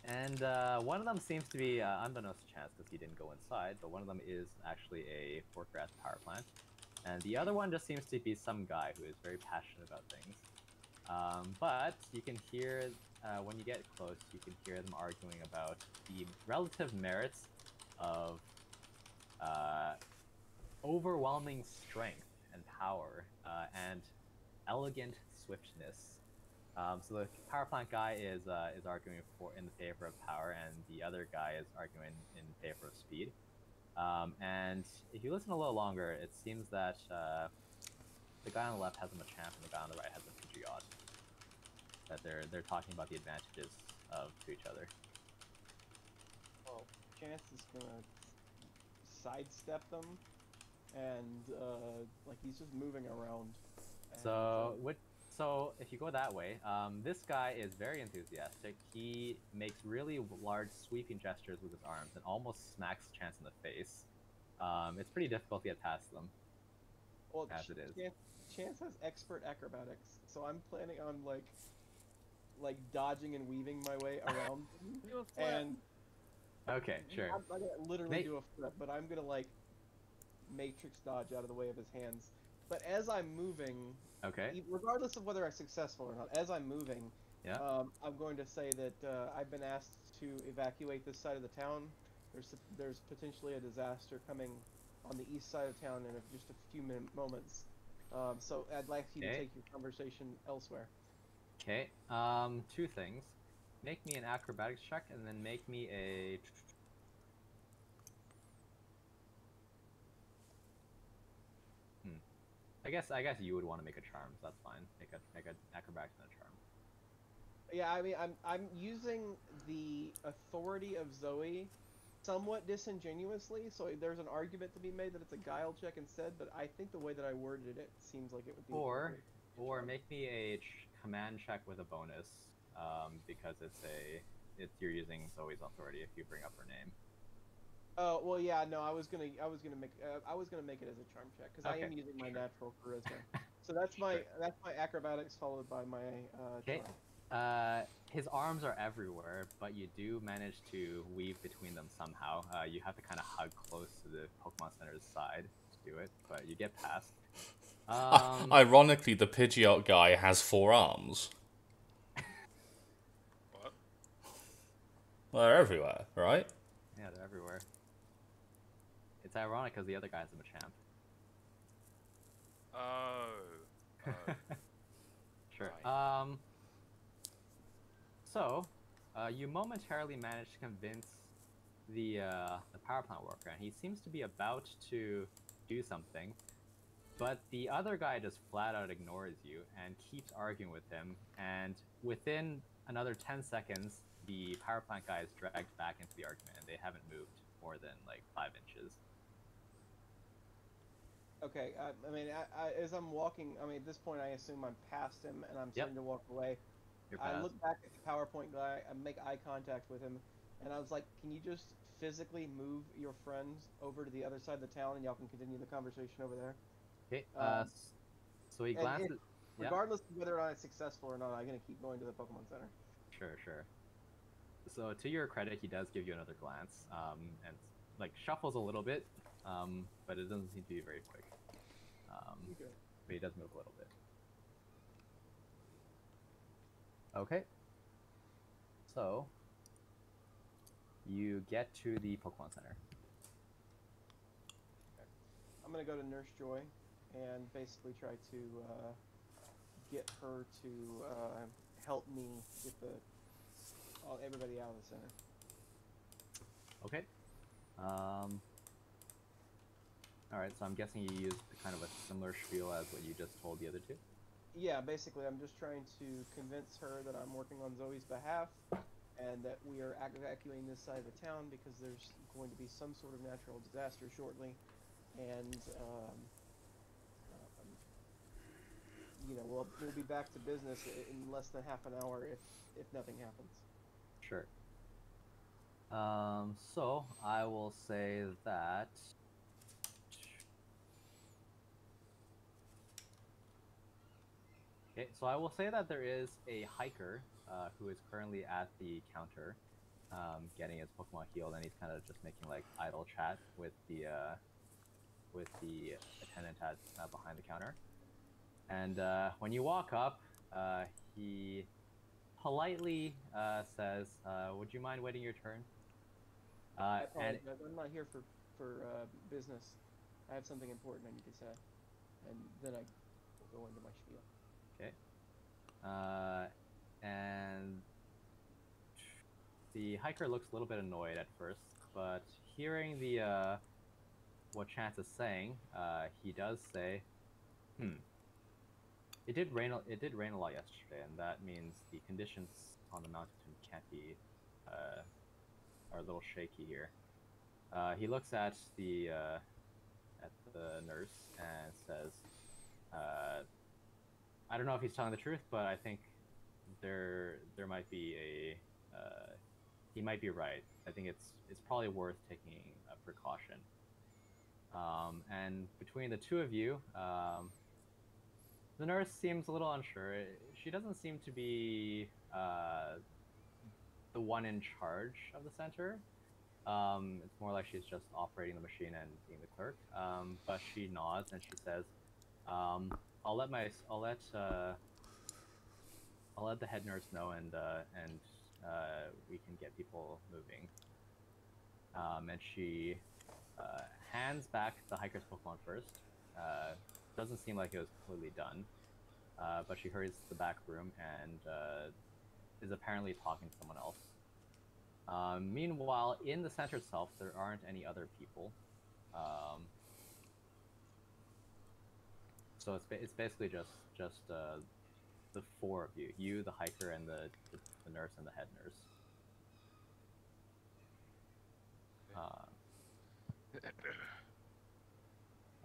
[SPEAKER 1] And one of them seems to be, unbeknownst to Chance because he didn't go inside, but one of them is actually a worker at the power plant. And the other one just seems to be some guy who is very passionate about things. But you can hear, when you get close, you can hear them arguing about the relative merits of overwhelming strength and power, and elegant swiftness. So the power plant guy is arguing in favor of power, and the other guy is arguing in favor of speed. And if you listen a little longer, it seems that the guy on the left has a Machamp, and the guy on the right has a Pidgeot. That they're talking about the advantages of to each other.
[SPEAKER 4] Well, Chance is gonna sidestep them, and like he's just moving around. And,
[SPEAKER 1] So if you go that way, this guy is very enthusiastic. He makes really large sweeping gestures with his arms and almost smacks Chance in the face. It's pretty difficult to get past them,
[SPEAKER 4] well,
[SPEAKER 1] as it is.
[SPEAKER 4] Chance has expert acrobatics, so I'm planning on like dodging and weaving my way around them.
[SPEAKER 5] Do a flip.
[SPEAKER 4] And
[SPEAKER 1] Okay, sure.
[SPEAKER 4] I'm gonna literally do a flip, but I'm gonna like matrix dodge out of the way of his hands. But as I'm moving,
[SPEAKER 1] Okay.
[SPEAKER 4] regardless of whether I'm successful or not, as I'm moving,
[SPEAKER 1] Yeah.
[SPEAKER 4] I'm going to say that I've been asked to evacuate this side of the town. There's potentially a disaster coming on the east side of town in just a few moments. So I'd like you to take your conversation elsewhere.
[SPEAKER 1] Okay. Two things. Make me an acrobatics check, and then make me a. I guess you would want to make a charm. So that's fine. Make an acrobatics and a charm.
[SPEAKER 4] Yeah, I mean, I'm using the authority of Zoe somewhat disingenuously, so there's an argument to be made that it's a guile check instead, but I think the way that I worded it seems like it would be
[SPEAKER 1] Or make me a command check with a bonus, because you're using Zoe's authority if you bring up her name.
[SPEAKER 4] Oh well, yeah, no, I was gonna make it as a charm check because I am using my natural charisma. So that's my acrobatics followed by my charm.
[SPEAKER 1] His arms are everywhere, but you do manage to weave between them somehow. You have to kind of hug close to the Pokemon Center's side to do it, but you get past.
[SPEAKER 3] Ironically, the Pidgeot guy has 4 arms.
[SPEAKER 2] What?
[SPEAKER 3] Well, they're everywhere, right?
[SPEAKER 1] Yeah, they're everywhere. It's ironic because the other guy's a Machamp.
[SPEAKER 2] Oh.
[SPEAKER 1] Sure.
[SPEAKER 2] Right.
[SPEAKER 1] So, you momentarily manage to convince the power plant worker, and he seems to be about to do something, but the other guy just flat out ignores you and keeps arguing with him, and within another 10 seconds, the power plant guy is dragged back into the argument, and they haven't moved more than like 5 inches.
[SPEAKER 4] Okay, I mean, as I'm walking, I mean, at this point, I assume I'm past him, and I'm starting to walk away. I look back at the PowerPoint guy, I make eye contact with him, and I was like, can you just physically move your friends over to the other side of the town, and y'all can continue the conversation over there?
[SPEAKER 1] Okay, so he glances... Yeah.
[SPEAKER 4] Regardless of whether or not it's successful or not, I'm gonna keep going to the Pokemon Center.
[SPEAKER 1] Sure, sure. So to your credit, he does give you another glance, and like shuffles a little bit, but it doesn't seem to be very quick.
[SPEAKER 4] Okay.
[SPEAKER 1] But he does move a little bit. Okay. So you get to the Pokemon Center.
[SPEAKER 4] I'm gonna go to Nurse Joy and basically try to get her to help me get everybody out of the center.
[SPEAKER 1] Okay. All right. So I'm guessing you used kind of a similar spiel as what you just told the other two.
[SPEAKER 4] Yeah, basically, I'm just trying to convince her that I'm working on Zoe's behalf and that we are evacuating this side of the town because there's going to be some sort of natural disaster shortly, and you know, we'll be back to business in less than half an hour if nothing happens.
[SPEAKER 1] Sure. So I will say that. Okay, so I will say that there is a hiker who is currently at the counter, getting his Pokemon healed, and he's kind of just making like idle chat with the attendant at behind the counter. And when you walk up, he politely says, "Would you mind waiting your turn?"
[SPEAKER 4] I
[SPEAKER 1] And
[SPEAKER 4] apologize. I'm not here for business. I have something important I need to say, and then I will go into my spiel.
[SPEAKER 1] okay, and the hiker looks a little bit annoyed at first, but hearing the what Chance is saying, he does say, "Hmm. It did rain. It did rain a lot yesterday, and that means the conditions on the mountain can't be are a little shaky here." He looks at the nurse and says, "I don't know if he's telling the truth, but I think there might be a he might be right. I think it's probably worth taking a precaution." And between the two of you, the nurse seems a little unsure. She doesn't seem to be the one in charge of the center. It's more like she's just operating the machine and being the clerk. But she nods and she says, I'll let the head nurse know, and we can get people moving." And she hands back the hiker's Pokemon first. Doesn't seem like it was completely done, but she hurries to the back room and is apparently talking to someone else. Meanwhile, in the center itself, there aren't any other people. So it's basically just the four of you, the hiker, and the nurse and the head nurse.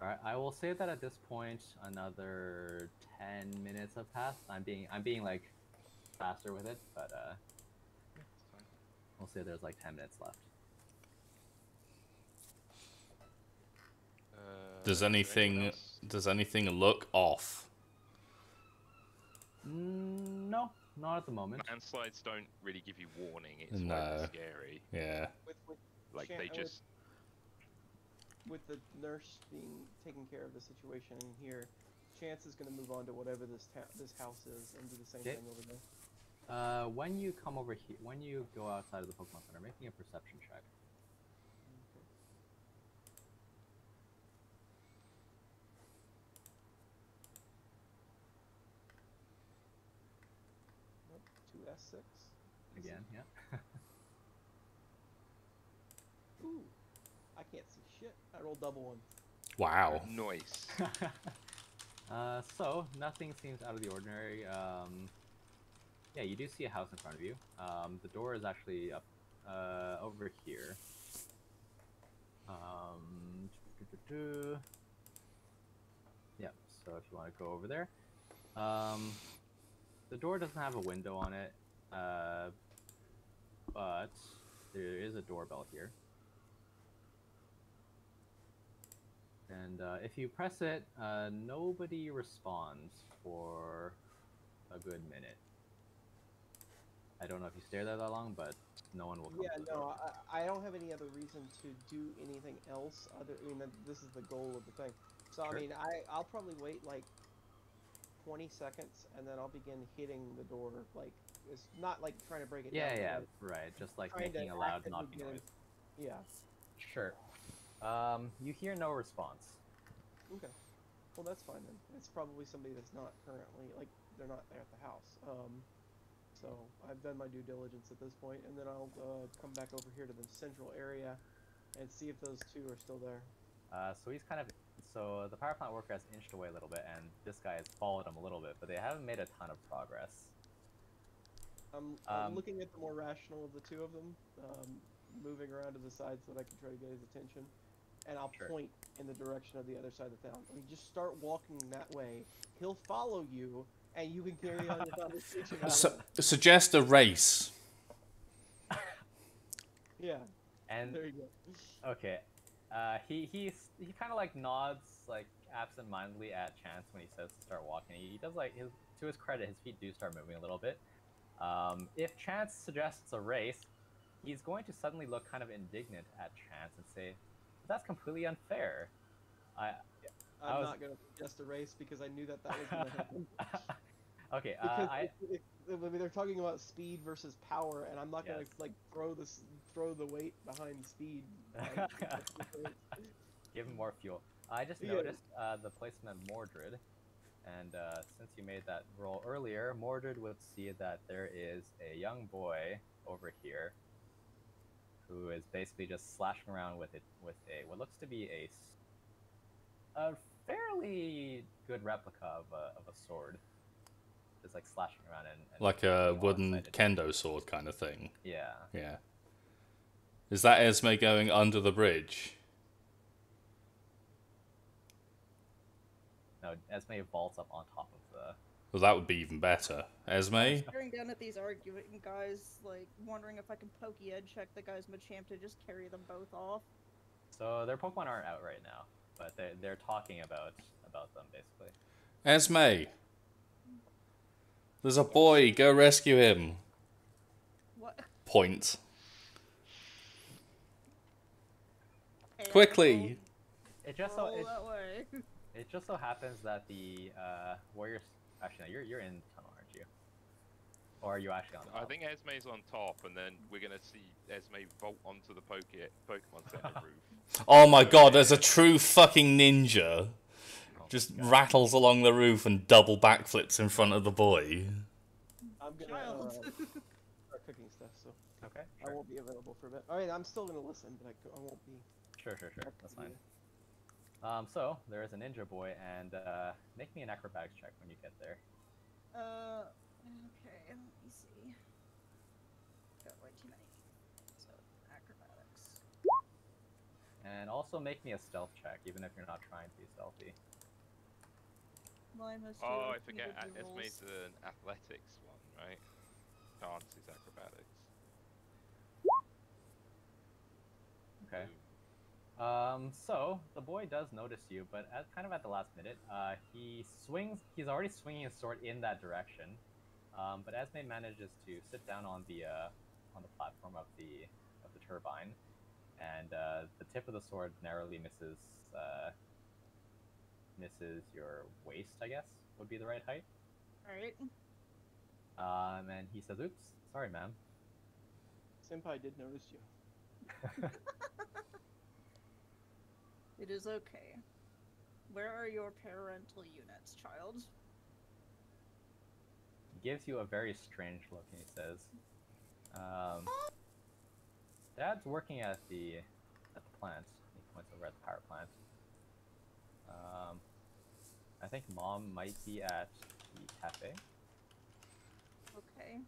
[SPEAKER 1] All right, I will say that at this point, another 10 minutes have passed. I'm being like faster with it, but we'll say there's like 10 minutes left.
[SPEAKER 3] Does anything look off?
[SPEAKER 1] No, not at the moment.
[SPEAKER 2] Landslides don't really give you warning. It's
[SPEAKER 3] No.
[SPEAKER 2] quite scary.
[SPEAKER 3] Yeah.
[SPEAKER 2] Like they just.
[SPEAKER 4] With the nurse taking care of the situation in here, Chance is going to move on to whatever this house is and do the same
[SPEAKER 1] Okay.
[SPEAKER 4] thing over there.
[SPEAKER 1] When you come over here, when you go outside of the Pokemon Center, make me a perception check.
[SPEAKER 4] Okay. Nope, 2s6.
[SPEAKER 1] Again, yeah.
[SPEAKER 4] Ooh, I can't see shit. I rolled double ones.
[SPEAKER 3] Wow.
[SPEAKER 2] Noise.
[SPEAKER 1] So nothing seems out of the ordinary. Yeah, you do see a house in front of you. The door is actually up over here. Yeah, so if you want to go over there. The door doesn't have a window on it, but there is a doorbell here. And if you press it, nobody responds for a good minute. I don't know if you stay there that long, but no one will come
[SPEAKER 4] Yeah,
[SPEAKER 1] to the door.
[SPEAKER 4] no, I don't have any other reason to do anything else. This is the goal of the thing. So
[SPEAKER 1] Sure.
[SPEAKER 4] I mean, I'll probably wait like 20 seconds, and then I'll begin hitting the door. Like it's not like trying to break it
[SPEAKER 1] Yeah,
[SPEAKER 4] down.
[SPEAKER 1] yeah,
[SPEAKER 4] But
[SPEAKER 1] right. Just like
[SPEAKER 4] trying to
[SPEAKER 1] making a loud
[SPEAKER 4] actively
[SPEAKER 1] knocking
[SPEAKER 4] get in.
[SPEAKER 1] noise.
[SPEAKER 4] Yeah.
[SPEAKER 1] Sure. You hear no response.
[SPEAKER 4] Okay. Well, that's fine then. It's probably somebody that's not currently like they're not there at the house. So I've done my due diligence at this point, and then I'll come back over here to the central area and see if those two are still there.
[SPEAKER 1] So he's kind of. So the power plant worker has inched away a little bit, and this guy has followed him a little bit, but they haven't made a ton of progress.
[SPEAKER 4] I'm looking at the more rational of the two of them, moving around to the side so that I can try to get his attention, and I'll
[SPEAKER 1] Sure.
[SPEAKER 4] point in the direction of the other side of the town. I mean, just start walking that way. He'll follow you, and you can carry on your conversation.
[SPEAKER 3] Suggest a race.
[SPEAKER 4] Yeah,
[SPEAKER 1] And
[SPEAKER 4] there you go.
[SPEAKER 1] okay, he kind of like nods like absent-mindedly at Chance when he says to start walking. He does like to his credit, his feet do start moving a little bit. If Chance suggests a race, he's going to suddenly look kind of indignant at Chance and say, "That's completely unfair." I
[SPEAKER 4] I'm
[SPEAKER 1] was-
[SPEAKER 4] not gonna suggest a race because I knew that was gonna happen.
[SPEAKER 1] Okay,
[SPEAKER 4] Because
[SPEAKER 1] I
[SPEAKER 4] they're talking about speed versus power, and I'm not gonna
[SPEAKER 1] Yes.
[SPEAKER 4] like throw the weight behind speed.
[SPEAKER 1] give him more fuel. I just
[SPEAKER 4] Yeah.
[SPEAKER 1] noticed the placement of Mordred, and since you made that roll earlier, Mordred would see that there is a young boy over here who is basically just slashing around with a what looks to be a fairly good replica of a sword. Just like slashing around and
[SPEAKER 3] Like a
[SPEAKER 1] getting all
[SPEAKER 3] wooden
[SPEAKER 1] excited.
[SPEAKER 3] kendo sword kind of thing.
[SPEAKER 1] Yeah.
[SPEAKER 3] Yeah. Is that Esme going under the bridge?
[SPEAKER 1] No, Esme vaults up on top of the.
[SPEAKER 3] Well, that would be even better. Esme?
[SPEAKER 5] Staring down at these arguing guys, like wondering if I can pokey edge check the guy's Machamp to just carry them both off.
[SPEAKER 1] So their Pokemon aren't out right now, but they're talking about them basically.
[SPEAKER 3] Esme! There's a boy, go rescue him.
[SPEAKER 5] What?
[SPEAKER 3] Point.
[SPEAKER 5] Hey,
[SPEAKER 3] Quickly!
[SPEAKER 1] It just
[SPEAKER 5] roll
[SPEAKER 1] so
[SPEAKER 5] that way.
[SPEAKER 1] it just so happens that the warriors. Actually, no, you're in tunnel, aren't you? Or are you actually on top?
[SPEAKER 2] I think Esme's on top, and then we're gonna see Esme vault onto the Pokemon Center roof.
[SPEAKER 3] Oh my god, there's a true fucking ninja. Just
[SPEAKER 1] God.
[SPEAKER 3] rattles along the roof and double backflips in front of the boy.
[SPEAKER 4] I'm gonna
[SPEAKER 5] Child.
[SPEAKER 4] start cooking stuff, so
[SPEAKER 1] Okay.
[SPEAKER 4] I
[SPEAKER 1] Sure.
[SPEAKER 4] won't be available for a bit. I mean, I'm still gonna listen, but I won't be.
[SPEAKER 1] Sure. That's fine. So there is a ninja boy, and make me an acrobatics check when you get there.
[SPEAKER 5] Okay, let me see. Got way too many. So, acrobatics.
[SPEAKER 1] And also make me a stealth check, even if you're not trying to be stealthy.
[SPEAKER 5] Mine has
[SPEAKER 2] Oh,
[SPEAKER 5] two
[SPEAKER 2] I forget.
[SPEAKER 5] individuals.
[SPEAKER 2] Esme's an athletics one, right? Chance is acrobatics.
[SPEAKER 1] Okay.
[SPEAKER 2] Ooh.
[SPEAKER 1] So the boy does notice you, but at the last minute, he swings. He's already swinging his sword in that direction, but Esme manages to sit down on the platform of the turbine, and the tip of the sword narrowly misses your waist. I guess would be the right height.
[SPEAKER 5] Alright.
[SPEAKER 1] And he says, "Oops, sorry, ma'am."
[SPEAKER 4] Senpai did notice you.
[SPEAKER 5] It is okay. Where are your parental units, child?
[SPEAKER 1] He gives you a very strange look, and he says, "Dad's working at the plant." He points over at the power plant. I think Mom might be at the cafe.
[SPEAKER 5] Okay.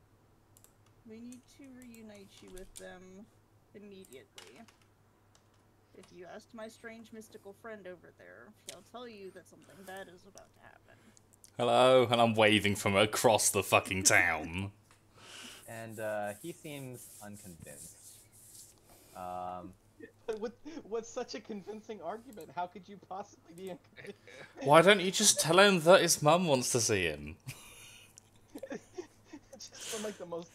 [SPEAKER 5] We need to reunite you with them immediately. If you ask my strange mystical friend over there, he'll tell you that something bad is about to happen.
[SPEAKER 3] Hello, and I'm waving from across the fucking town.
[SPEAKER 1] And he seems unconvinced.
[SPEAKER 4] What's such a convincing argument? How could you possibly be inconvinced?
[SPEAKER 3] Why don't you just tell him that his mum wants to see him?
[SPEAKER 4] It's just from like the most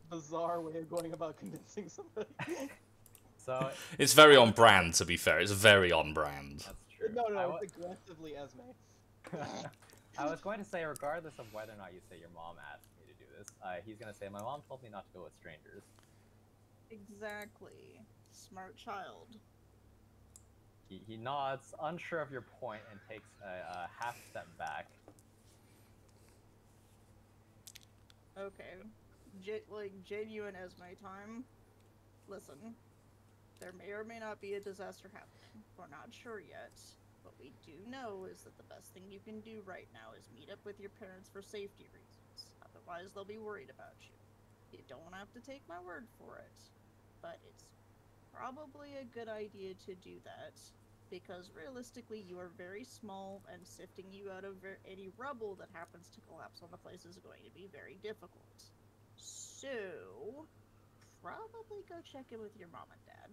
[SPEAKER 4] bizarre way of going about convincing somebody.
[SPEAKER 1] So
[SPEAKER 3] It's very on brand, to be fair. It's very on brand.
[SPEAKER 1] that's true.
[SPEAKER 4] No, it's aggressively Esme.
[SPEAKER 1] I was going to say, regardless of whether or not you say your mom asked me to do this, he's going to say, my mom told me not to go with strangers.
[SPEAKER 5] Exactly. Smart child.
[SPEAKER 1] He nods, unsure of your point, and takes a half step back.
[SPEAKER 5] Okay. Genuine Esme time. Listen. There may or may not be a disaster happening. We're not sure yet. What we do know is that the best thing you can do right now is meet up with your parents for safety reasons. Otherwise, they'll be worried about you. You don't have to take my word for it. But it's probably a good idea to do that. Because realistically, you are very small, and sifting you out of any rubble that happens to collapse on the place is going to be very difficult. So, probably go check in with your mom and dad.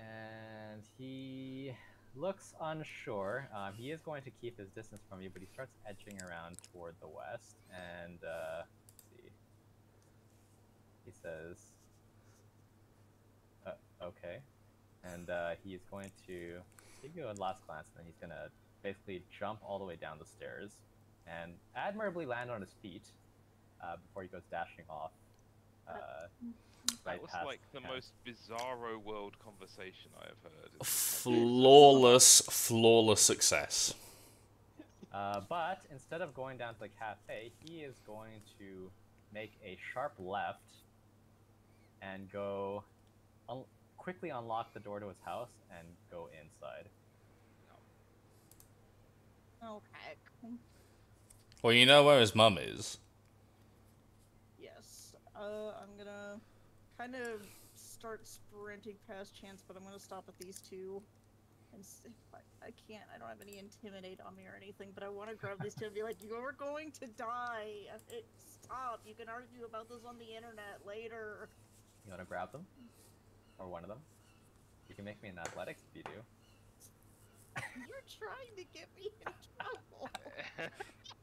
[SPEAKER 1] And he looks unsure. He is going to keep his distance from you, but he starts edging around toward the west. And let's see. He says, "Okay." And he's going to give you a last glance, and then he's going to basically jump all the way down the stairs and admirably land on his feet before he goes dashing off.
[SPEAKER 2] That was like the most bizarro world conversation I have heard.
[SPEAKER 3] Flawless success.
[SPEAKER 1] But instead of going down to the cafe, he is going to make a sharp left and go quickly unlock the door to his house and go inside.
[SPEAKER 5] Okay.
[SPEAKER 3] Well, you know where his mum is.
[SPEAKER 5] Yes. I'm gonna kind of start sprinting past Chance, but I'm gonna stop at these two. And I can't. I don't have any intimidate on me or anything, but I want to grab these two and be like, "You're going to die. Stop. You can argue about this on the internet later."
[SPEAKER 1] You want to grab them? Or one of them? You can make me an athletics if you do.
[SPEAKER 5] You're trying to get me in trouble.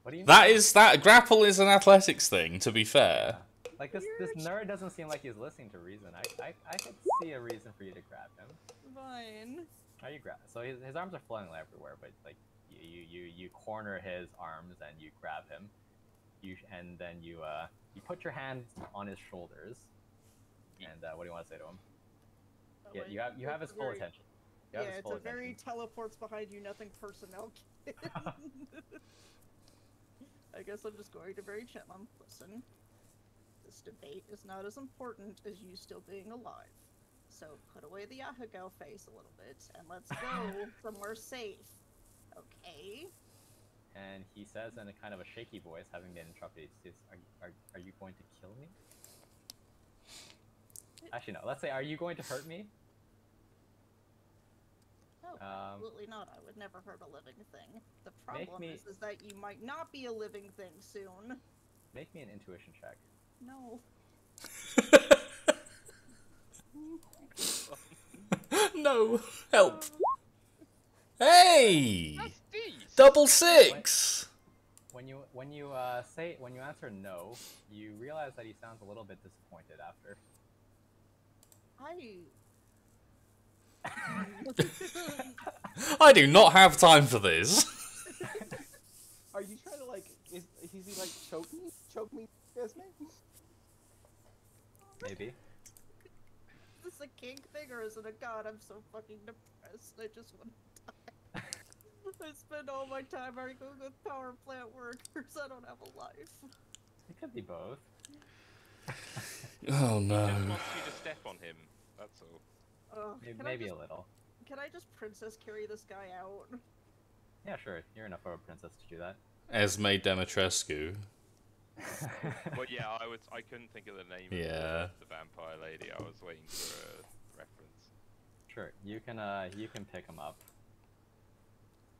[SPEAKER 1] What do you mean?
[SPEAKER 3] That grapple is an athletics thing, to be fair.
[SPEAKER 1] Like this nerd doesn't seem like he's listening to reason. I could see a reason for you to grab him.
[SPEAKER 5] Fine.
[SPEAKER 1] How you grab? So his arms are flailing everywhere, but like you corner his arms and you grab him. And then you put your hands on his shoulders. And what do you want to say to him? Yeah, you have his full attention.
[SPEAKER 5] Yeah, it's a very teleports behind you, nothing personnel kid. I guess I'm just going to very gently. Listen, this debate is not as important as you still being alive. So put away the Ahagao face a little bit, and let's go somewhere safe. Okay?
[SPEAKER 1] And he says in a kind of a shaky voice, having been interrupted, he says, are you going to kill me? Actually, no. Let's say, are you going to hurt me?
[SPEAKER 5] No, absolutely not. I would never hurt a living thing. The problem is that you might not be a living thing soon.
[SPEAKER 1] Make me an intuition check.
[SPEAKER 5] No.
[SPEAKER 3] No, help. Hey!
[SPEAKER 2] That's decent.
[SPEAKER 3] Double six!
[SPEAKER 1] When you answer no, you realize that he sounds a little bit disappointed after.
[SPEAKER 3] I do not have time for this.
[SPEAKER 4] Are you trying to like? Is he like choke me, Esme?
[SPEAKER 1] Maybe.
[SPEAKER 5] Is this a kink thing or is it a god? I'm so fucking depressed. I just want to die. I spend all my time arguing with power plant workers. I don't have a life.
[SPEAKER 1] It could be both.
[SPEAKER 3] Oh
[SPEAKER 2] He
[SPEAKER 3] no.
[SPEAKER 2] just wants you to step on him. That's all.
[SPEAKER 1] Maybe a little.
[SPEAKER 5] Can I just princess carry this guy out?
[SPEAKER 1] Yeah, sure. You're enough of a princess to do that.
[SPEAKER 3] Esme Demetrescu.
[SPEAKER 2] Well, yeah, I couldn't think of the name of the vampire lady. I was waiting for a reference.
[SPEAKER 1] Sure. You can pick him up.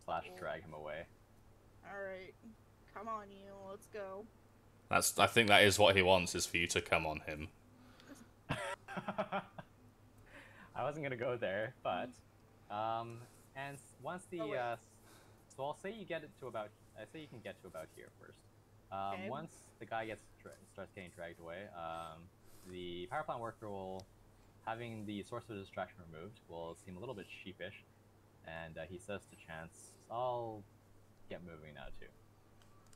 [SPEAKER 1] / drag him away.
[SPEAKER 5] Alright. Come on, you. Let's go.
[SPEAKER 3] I think that is what he wants, is for you to come on him.
[SPEAKER 1] I wasn't gonna go there, but and once the
[SPEAKER 5] Oh, wait.
[SPEAKER 1] so I'll say you get it to about I say you can get to about here first.
[SPEAKER 5] Okay.
[SPEAKER 1] Once the guy starts getting dragged away, the power plant worker will, having the source of distraction removed, will seem a little bit sheepish, and he says to Chance, "I'll get moving now too."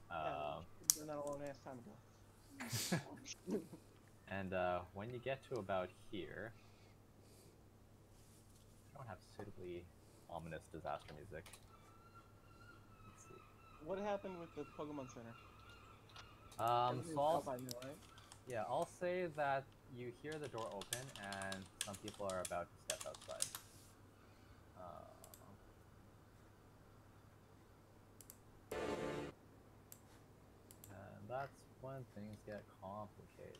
[SPEAKER 4] Done that a long ass time ago.
[SPEAKER 1] And when you get to about here, I don't have suitably ominous disaster music. Let's see.
[SPEAKER 4] What happened with the Pokemon Center? Everything's
[SPEAKER 1] So
[SPEAKER 4] out by now, right?
[SPEAKER 1] yeah, I'll say that you hear the door open and some people are about to step outside. And that's when things get complicated.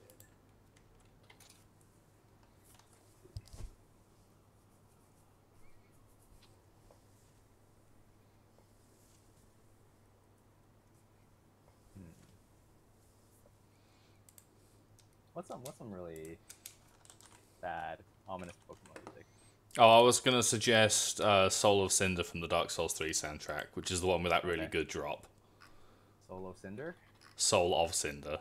[SPEAKER 1] What's some really bad, ominous Pokemon music?
[SPEAKER 3] Oh, I was gonna suggest Soul of Cinder from the Dark Souls 3 soundtrack, which is the one with that really
[SPEAKER 1] Okay.
[SPEAKER 3] good drop.
[SPEAKER 1] Soul of Cinder?
[SPEAKER 3] Soul of Cinder.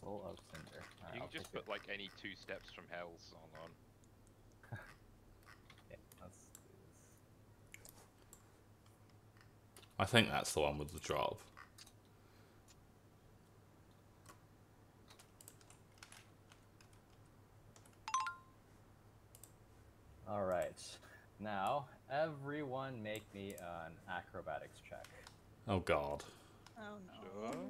[SPEAKER 1] Soul of Cinder. Alright,
[SPEAKER 2] You
[SPEAKER 1] I'll
[SPEAKER 2] can just
[SPEAKER 1] take
[SPEAKER 2] put like any 2 steps from hell song on.
[SPEAKER 1] Okay, let's do this.
[SPEAKER 3] I think that's the one with the drop.
[SPEAKER 1] Alright. Now, everyone make me an acrobatics check.
[SPEAKER 3] Oh god.
[SPEAKER 5] Oh no.
[SPEAKER 2] Sure.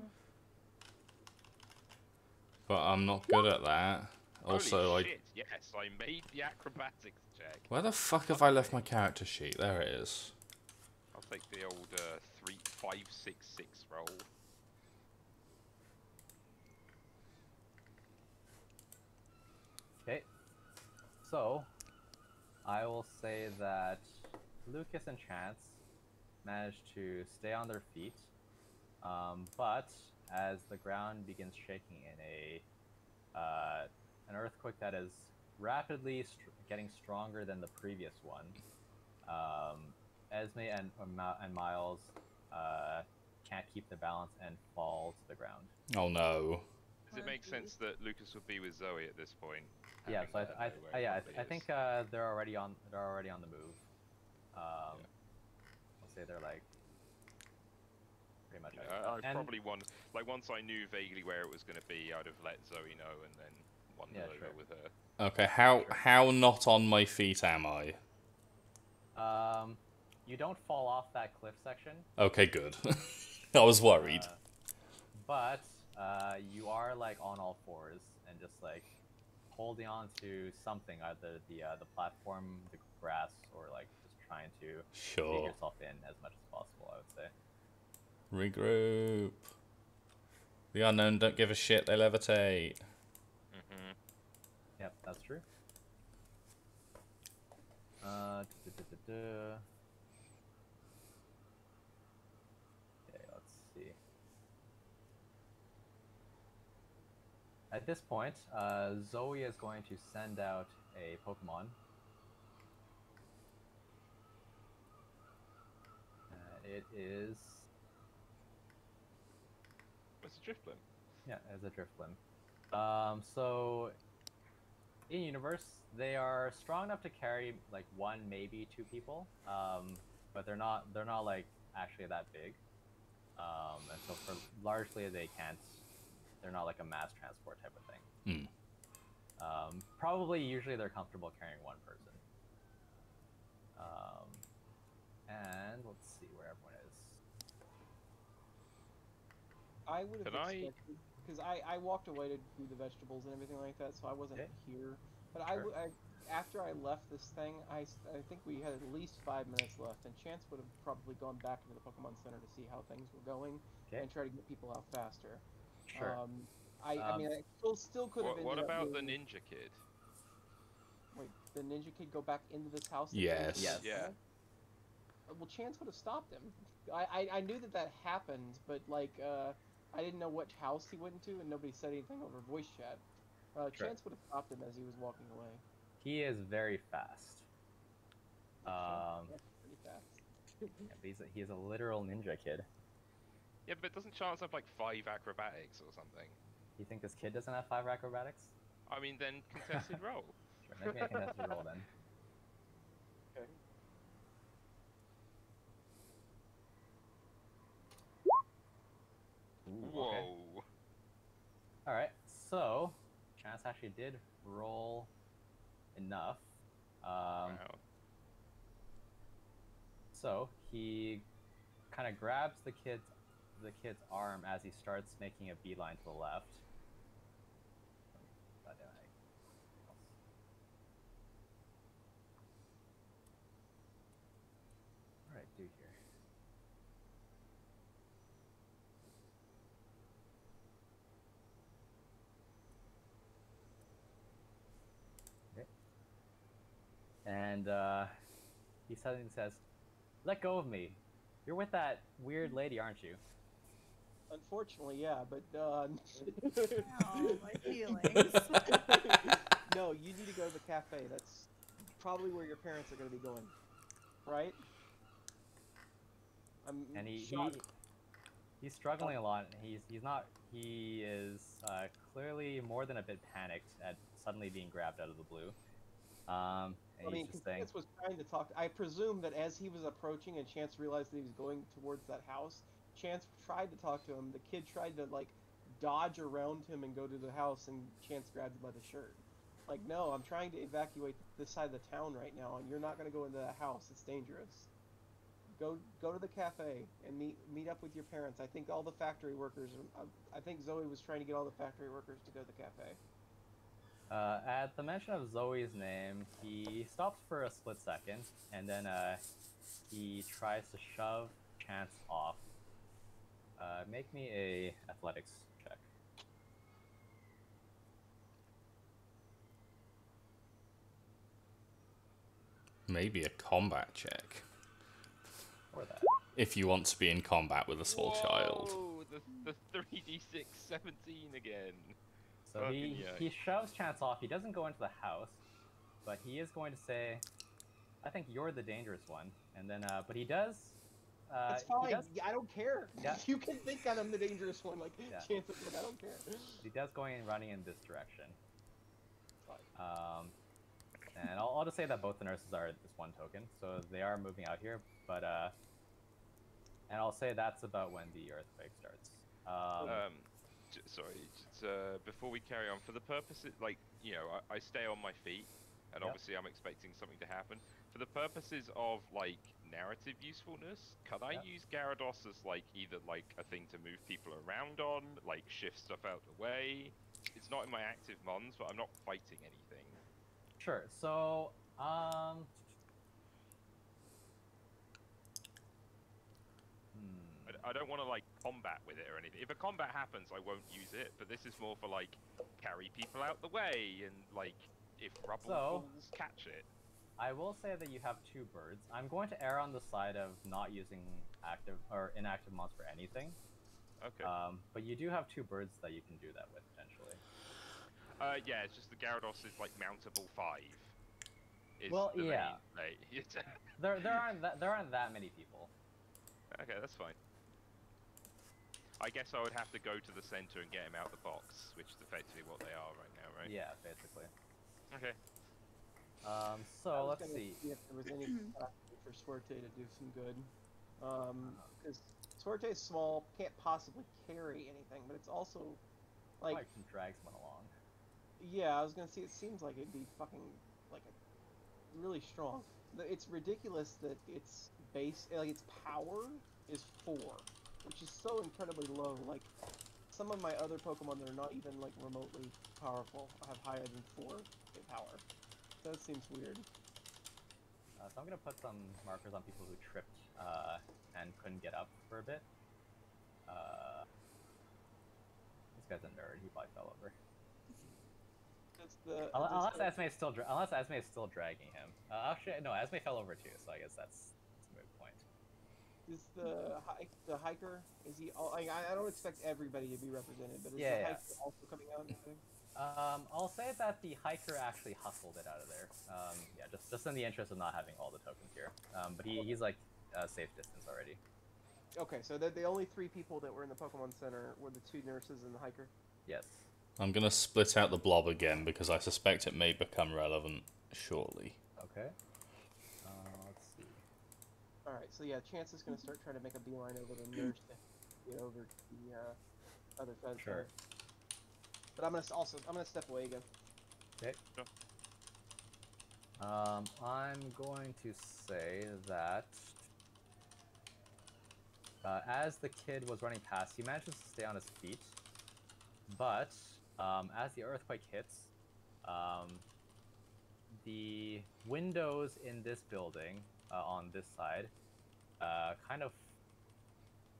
[SPEAKER 3] But I'm not good at that. Also,
[SPEAKER 2] Holy
[SPEAKER 3] I...
[SPEAKER 2] shit, yes, I made the acrobatics check.
[SPEAKER 3] Where the fuck have I left my character sheet? There it is.
[SPEAKER 2] I'll take the old 3, 5, 6, 6 roll.
[SPEAKER 1] Okay. So, I will say that Lucas and Chance managed to stay on their feet, but as the ground begins shaking in an earthquake that is rapidly getting stronger than the previous one, Esme and Miles can't keep the balance and fall to the ground.
[SPEAKER 3] Oh no.
[SPEAKER 2] Does it make sense that Lucas would be with Zoe at this point?
[SPEAKER 1] Yeah,
[SPEAKER 2] having
[SPEAKER 1] so
[SPEAKER 2] let her know where
[SPEAKER 1] I
[SPEAKER 2] everybody
[SPEAKER 1] think
[SPEAKER 2] is?
[SPEAKER 1] they're already on the move. I'll say they're like pretty much.
[SPEAKER 2] Yeah,
[SPEAKER 1] And
[SPEAKER 2] probably once I knew vaguely where it was going to be, I'd have let Zoe know and then wandered over
[SPEAKER 1] sure.
[SPEAKER 2] with her.
[SPEAKER 3] Okay, how not on my feet am I?
[SPEAKER 1] you don't fall off that cliff section.
[SPEAKER 3] Okay, good. I was worried.
[SPEAKER 1] But you are like on all fours and just like holding on to something, either the platform, the grass, or like just trying to dig
[SPEAKER 3] Sure.
[SPEAKER 1] yourself in as much as possible, I would say.
[SPEAKER 3] Regroup. The unknown don't give a shit, they levitate.
[SPEAKER 2] Mm-hmm.
[SPEAKER 1] Yep, that's true. Okay, let's see. At this point, Zoe is going to send out a Pokemon. It is...
[SPEAKER 2] It's a Drifblim.
[SPEAKER 1] Yeah, it's a Drifblim. So, in universe, they are strong enough to carry like 1, maybe 2 people, but they're not like actually that big. And so for largely they can't. They're not like a mass transport type of thing. Probably usually they're comfortable carrying 1 person. And let's see where everyone is.
[SPEAKER 4] I would have
[SPEAKER 2] Can I-
[SPEAKER 4] expected, because I walked away to do the vegetables and everything like that, so I wasn't
[SPEAKER 1] Okay.
[SPEAKER 4] here. But
[SPEAKER 1] Sure.
[SPEAKER 4] after I left this thing, I think we had at least 5 minutes left, and Chance would have probably gone back into the Pokemon Center to see how things were going
[SPEAKER 1] Okay.
[SPEAKER 4] and try to get people out faster.
[SPEAKER 1] Sure.
[SPEAKER 4] I mean, I still could have.
[SPEAKER 2] What
[SPEAKER 4] ended up
[SPEAKER 2] about the
[SPEAKER 4] doing-
[SPEAKER 2] Ninja Kid?
[SPEAKER 4] Wait, the Ninja Kid go back into this house? that
[SPEAKER 3] Yes.
[SPEAKER 4] they-
[SPEAKER 1] Yes.
[SPEAKER 2] Yeah.
[SPEAKER 4] Well, Chance would have stopped him. I knew that happened, but like I didn't know which house he went into, and nobody said anything over voice chat.
[SPEAKER 1] Sure.
[SPEAKER 4] Chance would have stopped him as he was walking away.
[SPEAKER 1] He is very fast.
[SPEAKER 4] That's pretty fast.
[SPEAKER 1] Yeah, but he's a literal ninja kid.
[SPEAKER 2] Yeah, but doesn't Chance have like 5 acrobatics or something?
[SPEAKER 1] You think this kid doesn't have 5 acrobatics?
[SPEAKER 2] I mean, then contested roll.
[SPEAKER 1] Sure, make me a contested roll then.
[SPEAKER 4] Okay.
[SPEAKER 1] Ooh,
[SPEAKER 2] Whoa.
[SPEAKER 1] okay. All right, so Chance actually did roll enough.
[SPEAKER 2] Wow.
[SPEAKER 1] So he kind of grabs the kid's arm as he starts making a beeline to the left. All right, do here. Okay. And he suddenly says, "Let go of me. You're with that weird lady, aren't you?"
[SPEAKER 4] Unfortunately, yeah, but
[SPEAKER 5] Oh, my feelings.
[SPEAKER 4] no, you need to go to the cafe. That's probably where your parents are going to be going, right?
[SPEAKER 1] And
[SPEAKER 4] shocked.
[SPEAKER 1] he's struggling a lot. He's not. He is clearly more than a bit panicked at suddenly being grabbed out of the blue. And
[SPEAKER 4] I mean,
[SPEAKER 1] he's just saying,
[SPEAKER 4] Chance was trying to talk. I presume that as he was approaching and Chance realized that he was going towards that house, Chance tried to talk to him. The kid tried to like dodge around him and go to the house, and Chance grabbed him by the shirt. Like, no, I'm trying to evacuate this side of the town right now, and you're not going to go into that house. It's dangerous. Go to the cafe and meet up with your parents. I think all the factory workers. I think Zoe was trying to get all the factory workers to go to the cafe.
[SPEAKER 1] at the mention of Zoe's name, he stops for a split second, and then he tries to shove Chance off. Make me a athletics check.
[SPEAKER 3] Maybe a combat check.
[SPEAKER 1] Or that.
[SPEAKER 3] If you want to be in combat with a small child.
[SPEAKER 2] Whoa, the 3d6 17 again.
[SPEAKER 1] So
[SPEAKER 2] Fucking
[SPEAKER 1] he shoves Chance off. He doesn't go into the house, but he is going to say, "I think you're the dangerous one." And then, but he does.
[SPEAKER 4] It's fine.
[SPEAKER 1] He does,
[SPEAKER 4] I don't care.
[SPEAKER 1] Yeah.
[SPEAKER 4] You can think I'm the dangerous one. Like,
[SPEAKER 1] Yeah.
[SPEAKER 4] Chance is like, I don't care.
[SPEAKER 1] he does going and running in this direction.
[SPEAKER 4] Fine.
[SPEAKER 1] And I'll just say that both the nurses are this one token, so they are moving out here. But and I'll say that's about when the earthquake starts.
[SPEAKER 2] Sorry, just, before we carry on, for the purpose, like, you know, I stay on my feet, and
[SPEAKER 1] Yep.
[SPEAKER 2] obviously I'm expecting something to happen. For the purposes of, like, narrative usefulness, can I
[SPEAKER 1] Yep.
[SPEAKER 2] use Gyarados as, like, either, like, a thing to move people around on, like, shift stuff out the way? It's not in my active mons, but I'm not fighting anything.
[SPEAKER 1] Sure. So
[SPEAKER 2] I don't want to, like, combat with it or anything. If a combat happens, I won't use it, but this is more for, like, carry people out the way and, like, if rubble falls, catch it.
[SPEAKER 1] I will say that you have 2 birds. I'm going to err on the side of not using active or inactive mons for anything.
[SPEAKER 2] Okay.
[SPEAKER 1] But you do have 2 birds that you can do that with potentially.
[SPEAKER 2] Yeah, it's just the Gyarados is, like, mountable 5.
[SPEAKER 1] Well, yeah.
[SPEAKER 2] Main,
[SPEAKER 1] There aren't that many people.
[SPEAKER 2] Okay, that's fine. I guess I would have to go to the center and get him out of the box, which is effectively what they are right now, right?
[SPEAKER 1] Yeah, basically.
[SPEAKER 2] Okay.
[SPEAKER 1] So let's see.
[SPEAKER 4] If there was any capacity for Suerte to do some good, because Suerte is small, can't possibly carry anything, but it's also like
[SPEAKER 1] I can drag someone along.
[SPEAKER 4] Yeah, I was gonna say it seems like it'd be fucking like really strong. It's ridiculous that its base, like its power, is 4, which is so incredibly low. Like some of my other Pokemon that are not even like remotely powerful have higher than 4 in power. That seems weird.
[SPEAKER 1] So I'm gonna put some markers on people who tripped and couldn't get up for a bit. This guy's a nerd. He probably fell over. Unless Esme is still dragging him. Actually, no, Esme fell over too, so I guess that's a moot point.
[SPEAKER 4] Is the hiker? Is he? I don't expect everybody to be represented, but is
[SPEAKER 1] Yeah,
[SPEAKER 4] the
[SPEAKER 1] yeah.
[SPEAKER 4] hiker also coming out?
[SPEAKER 1] I'll say that the hiker actually hustled it out of there. Yeah, just in the interest of not having all the tokens here. But he's like safe distance already.
[SPEAKER 4] Okay, so the only 3 people that were in the Pokemon Center were the 2 nurses and the hiker.
[SPEAKER 1] Yes.
[SPEAKER 3] I'm gonna split out the blob again because I suspect it may become relevant shortly.
[SPEAKER 1] Okay. Let's see.
[SPEAKER 4] All right, so yeah, Chance is gonna start trying to make a beeline over the nurse to get over to the other fence.
[SPEAKER 1] Sure.
[SPEAKER 4] But I'm gonna step away again.
[SPEAKER 1] Okay.
[SPEAKER 2] Sure.
[SPEAKER 1] I'm going to say that as the kid was running past, he manages to stay on his feet, but as the earthquake hits, the windows in this building on this side kind of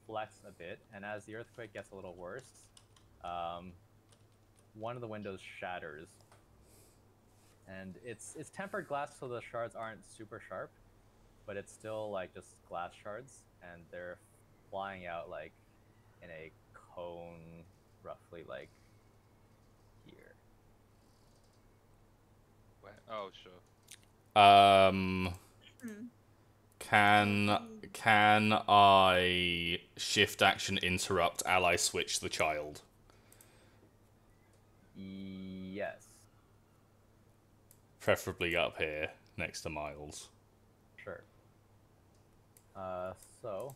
[SPEAKER 1] flex a bit, and as the earthquake gets a little worse, one of the windows shatters. And it's tempered glass, so the shards aren't super sharp, but it's still like just glass shards, and they're flying out like in a cone, roughly like here.
[SPEAKER 2] Where? Oh, sure.
[SPEAKER 3] Can I shift action interrupt ally switch the child?
[SPEAKER 1] Yes.
[SPEAKER 3] Preferably up here, next to Miles.
[SPEAKER 1] Sure. So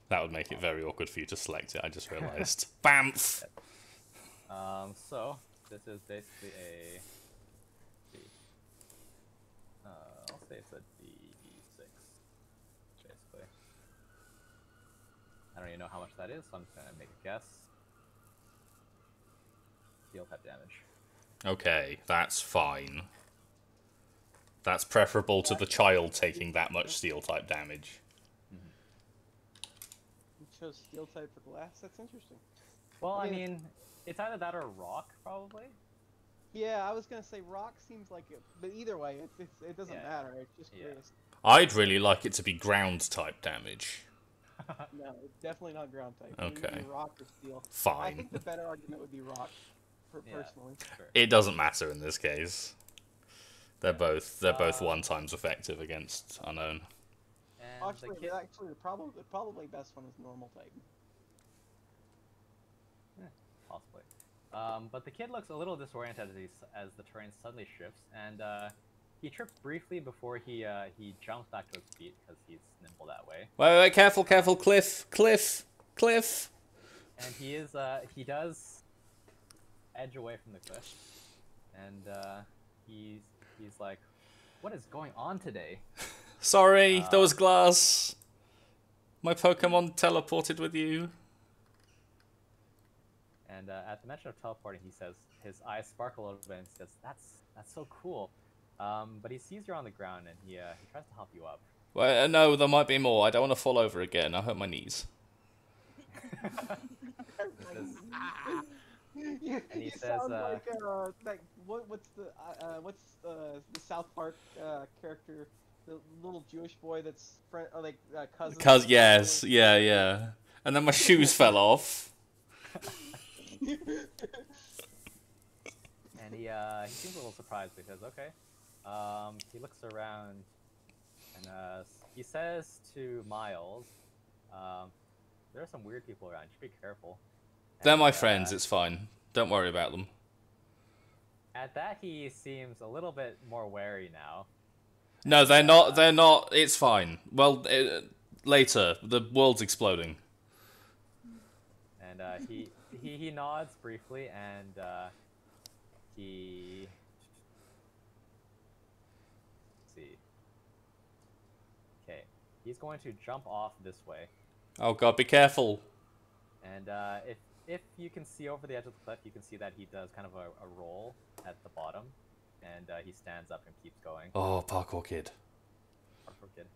[SPEAKER 3] That would make it very awkward for you to select it, I just realised. Bamf!
[SPEAKER 1] so this is basically a I'll say it's a D6, basically. I don't even know how much that is, so I'm just gonna make a guess. Deal type damage.
[SPEAKER 3] Okay, that's fine. That's preferable to the child taking that much steel type damage.
[SPEAKER 4] You chose steel type for glass. That's interesting.
[SPEAKER 1] Well, I
[SPEAKER 4] I mean,
[SPEAKER 1] mean, it's either that or rock, probably.
[SPEAKER 4] Yeah, I was gonna say rock seems like it, but either way, it doesn't
[SPEAKER 1] Yeah.
[SPEAKER 4] matter. It's just
[SPEAKER 1] Yeah.
[SPEAKER 4] curious.
[SPEAKER 3] I'd really like it to be ground type damage.
[SPEAKER 4] No, it's definitely not ground type. It would
[SPEAKER 3] Okay.
[SPEAKER 4] be rock or steel. I
[SPEAKER 3] Fine.
[SPEAKER 4] think the better argument would be rock,
[SPEAKER 1] Yeah.
[SPEAKER 4] personally.
[SPEAKER 1] Sure.
[SPEAKER 3] It doesn't matter in this case. They're both one times effective against unknown.
[SPEAKER 1] And
[SPEAKER 4] Actually,
[SPEAKER 1] the kid,
[SPEAKER 4] the probably best one is normal type.
[SPEAKER 1] possibly. But the kid looks a little disoriented as the terrain suddenly shifts, and he tripped briefly before he jumps back to his feet because he's nimble that way.
[SPEAKER 3] Wait, careful, cliff.
[SPEAKER 1] And he does edge away from the cliff, and he's like, "What is going on today?"
[SPEAKER 3] Sorry, there was glass. My Pokemon teleported with you.
[SPEAKER 1] And at the mention of teleporting, he says, his eyes sparkle a little bit, and he says, "That's so cool." But he sees you're on the ground, and he tries to help you up.
[SPEAKER 3] Well, no, there might be more. I don't want to fall over again. I hurt my knees.
[SPEAKER 1] And he
[SPEAKER 4] You
[SPEAKER 1] says,
[SPEAKER 4] sound like what's the South Park character, the little Jewish boy that's cousin.
[SPEAKER 3] Cause yes, yeah. And then my shoes fell off.
[SPEAKER 1] And he seems a little surprised because he looks around, and he says to Miles, "There are some weird people around. You should be careful."
[SPEAKER 3] They're
[SPEAKER 1] And,
[SPEAKER 3] my friends. It's fine. Don't worry about them.
[SPEAKER 1] At that, he seems a little bit more wary now.
[SPEAKER 3] No, they're not. They're not. It's fine. Well, later. The world's exploding.
[SPEAKER 1] And he nods briefly, and he... Let's see. Okay, he's going to jump off this way.
[SPEAKER 3] Oh god, be careful.
[SPEAKER 1] And if you can see over the edge of the cliff, you can see that he does kind of a roll at the bottom, and he stands up and keeps going.
[SPEAKER 3] Oh, parkour kid.
[SPEAKER 1] Parkour kid.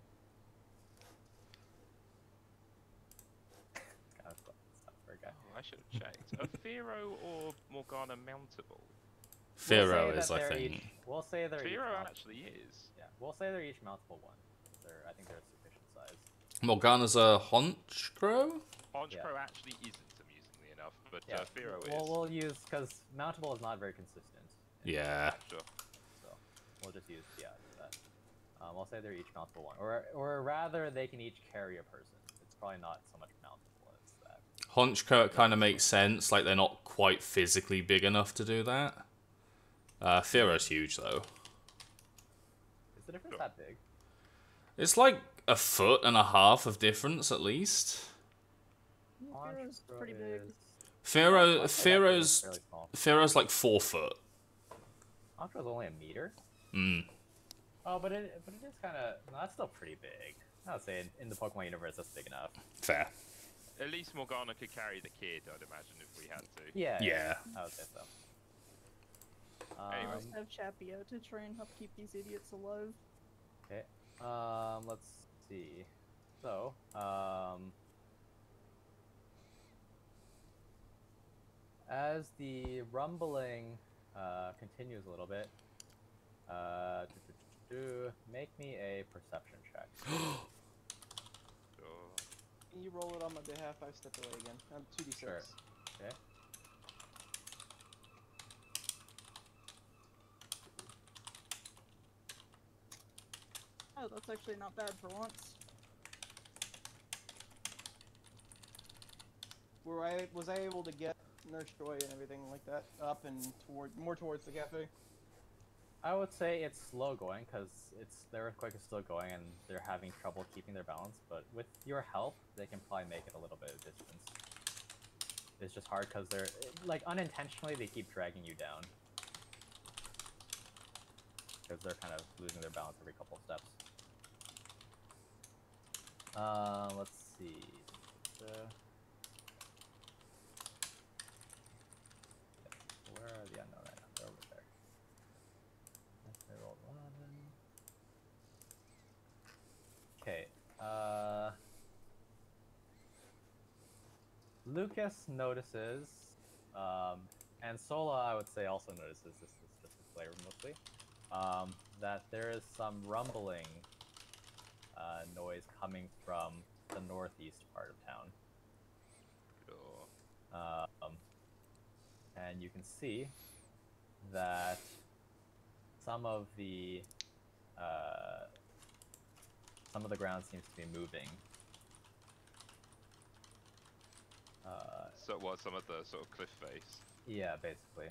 [SPEAKER 1] Kind of stuff for a guy.
[SPEAKER 2] Oh, I should have checked. Are Firo or Morgana mountable?
[SPEAKER 3] Firo
[SPEAKER 1] We'll say
[SPEAKER 3] is,
[SPEAKER 1] that
[SPEAKER 3] I
[SPEAKER 1] they're
[SPEAKER 3] think.
[SPEAKER 1] We'll say they're each
[SPEAKER 2] Firo
[SPEAKER 1] mount-
[SPEAKER 2] actually is.
[SPEAKER 1] Yeah, we'll say they're each mountable one. I think they're sufficient size.
[SPEAKER 3] Morgana's a Honchkrow?
[SPEAKER 2] Honchkrow
[SPEAKER 1] Yeah.
[SPEAKER 2] actually isn't, amusingly enough, but
[SPEAKER 1] Yeah,
[SPEAKER 2] Firo
[SPEAKER 1] we'll use, because mountable is not very consistent.
[SPEAKER 3] Yeah.
[SPEAKER 2] Sure.
[SPEAKER 1] So we'll just use that. I'll say they're each mountable one, or rather, they can each carry a person. It's probably not so much mountable as that.
[SPEAKER 3] Honchkirk kind of makes sense. Like, they're not quite physically big enough to do that. Firo's huge, though.
[SPEAKER 1] Is the difference that big?
[SPEAKER 3] It's like a foot and a half of difference, at least.
[SPEAKER 5] Firo's pretty big.
[SPEAKER 3] Firo's
[SPEAKER 1] fairly small.
[SPEAKER 3] Firo's like 4 foot.
[SPEAKER 1] Antra's only a meter.
[SPEAKER 3] Mm.
[SPEAKER 1] Oh, but it is kind of. No, that's still pretty big. I would say in the Pokemon universe, that's big enough.
[SPEAKER 3] Fair.
[SPEAKER 2] At least Morgana could carry the kid, I'd imagine, if we had to.
[SPEAKER 3] Yeah.
[SPEAKER 1] I would say so.
[SPEAKER 2] Anyway.
[SPEAKER 5] Let's have Chappie out to try and help keep these idiots alive.
[SPEAKER 1] Okay. Let's see. So, as the rumbling continues a little bit, make me a perception check.
[SPEAKER 2] Sure.
[SPEAKER 4] Can you roll it on my behalf? I've stepped away again. I'm 2d6.
[SPEAKER 1] Sure. Okay.
[SPEAKER 5] Oh, that's actually not bad for once.
[SPEAKER 4] Was I able to get Nurse Joy and everything like that up and more towards the cafe?
[SPEAKER 1] I would say it's slow going because the earthquake is still going and they're having trouble keeping their balance. But with your help, they can probably make it a little bit of distance. It's just hard because they're like unintentionally they keep dragging you down because they're kind of losing their balance every couple of steps. Let's see. Where are the unknown right now? They're over there. I rolled 11. Okay. Lucas notices, and Sola, I would say, also notices. This is just a player mostly. That there is some rumbling noise coming from the northeast part of town.
[SPEAKER 2] Sure.
[SPEAKER 1] And you can see that some of the ground seems to be moving.
[SPEAKER 2] So what? Some of the sort of cliff face.
[SPEAKER 1] Yeah, basically.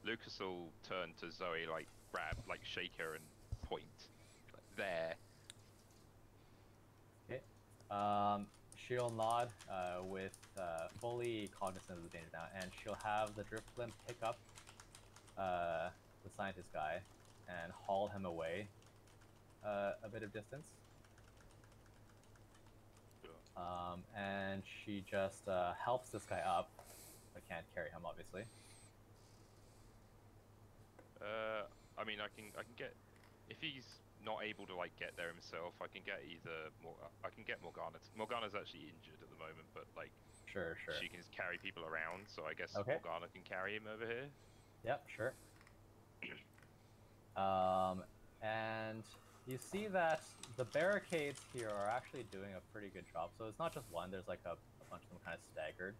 [SPEAKER 2] Lucas will turn to Zoe, like grab, like shake her and point. Like, there.
[SPEAKER 1] Okay. She'll nod with fully cognizant of the danger now, and she'll have the Drifblim pick up the scientist guy and haul him away a bit of distance.
[SPEAKER 2] Sure.
[SPEAKER 1] And she just helps this guy up, but can't carry him, obviously.
[SPEAKER 2] I mean, I can get, if he's not able to like get there himself, I can get I can get Morgana. Morgana's actually injured at the moment, but like,
[SPEAKER 1] Sure.
[SPEAKER 2] she can just carry people around. So I guess
[SPEAKER 1] Okay.
[SPEAKER 2] Morgana can carry him over here.
[SPEAKER 1] Yep, sure. And you see that the barricades here are actually doing a pretty good job. So it's not just one, there's like a bunch of them kind of staggered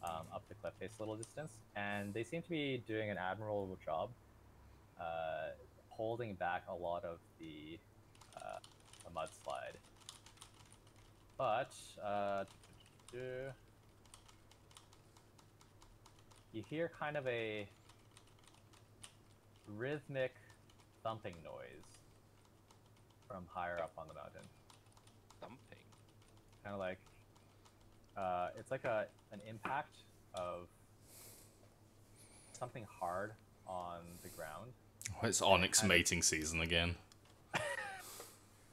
[SPEAKER 1] up the cliff face a little distance. And they seem to be doing an admirable job holding back a lot of the mudslide. But you hear kind of a rhythmic thumping noise from higher up on the mountain.
[SPEAKER 2] Thumping.
[SPEAKER 1] Kind of like it's like an impact of something hard on the ground.
[SPEAKER 3] Oh, it's Onyx mating season again.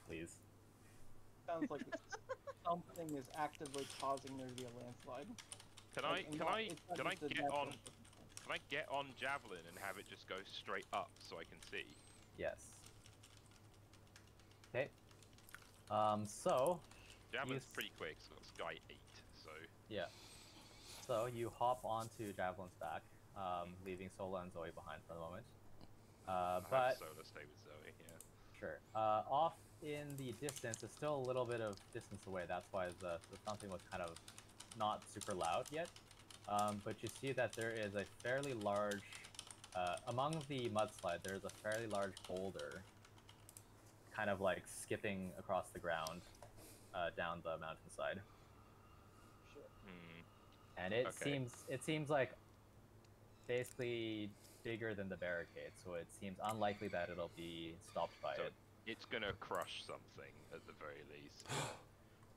[SPEAKER 1] Please.
[SPEAKER 4] Sounds like something is actively causing there to be a landslide.
[SPEAKER 2] Can
[SPEAKER 4] Like,
[SPEAKER 2] I get on Javelin and have it just go straight up so I can see?
[SPEAKER 1] Yes. Okay. So
[SPEAKER 2] Javelin's pretty quick, so it's Sky 8, so...
[SPEAKER 1] yeah. So you hop onto Javelin's back, leaving Sola and Zoe behind for the moment.
[SPEAKER 2] I'll
[SPEAKER 1] But
[SPEAKER 2] have Sola stay with Zoe, yeah.
[SPEAKER 1] sure. Off in the distance, it's still a little bit of distance away. That's why the thumping was kind of not super loud yet. But you see that there is a fairly large, among the mudslide, there is a fairly large boulder, kind of like skipping across the ground, down the mountainside.
[SPEAKER 4] Shit.
[SPEAKER 1] And it
[SPEAKER 2] Okay.
[SPEAKER 1] seems like basically bigger than the barricade, so it seems unlikely that it'll be stopped by
[SPEAKER 2] So
[SPEAKER 1] it.
[SPEAKER 2] it's gonna crush something at the very least.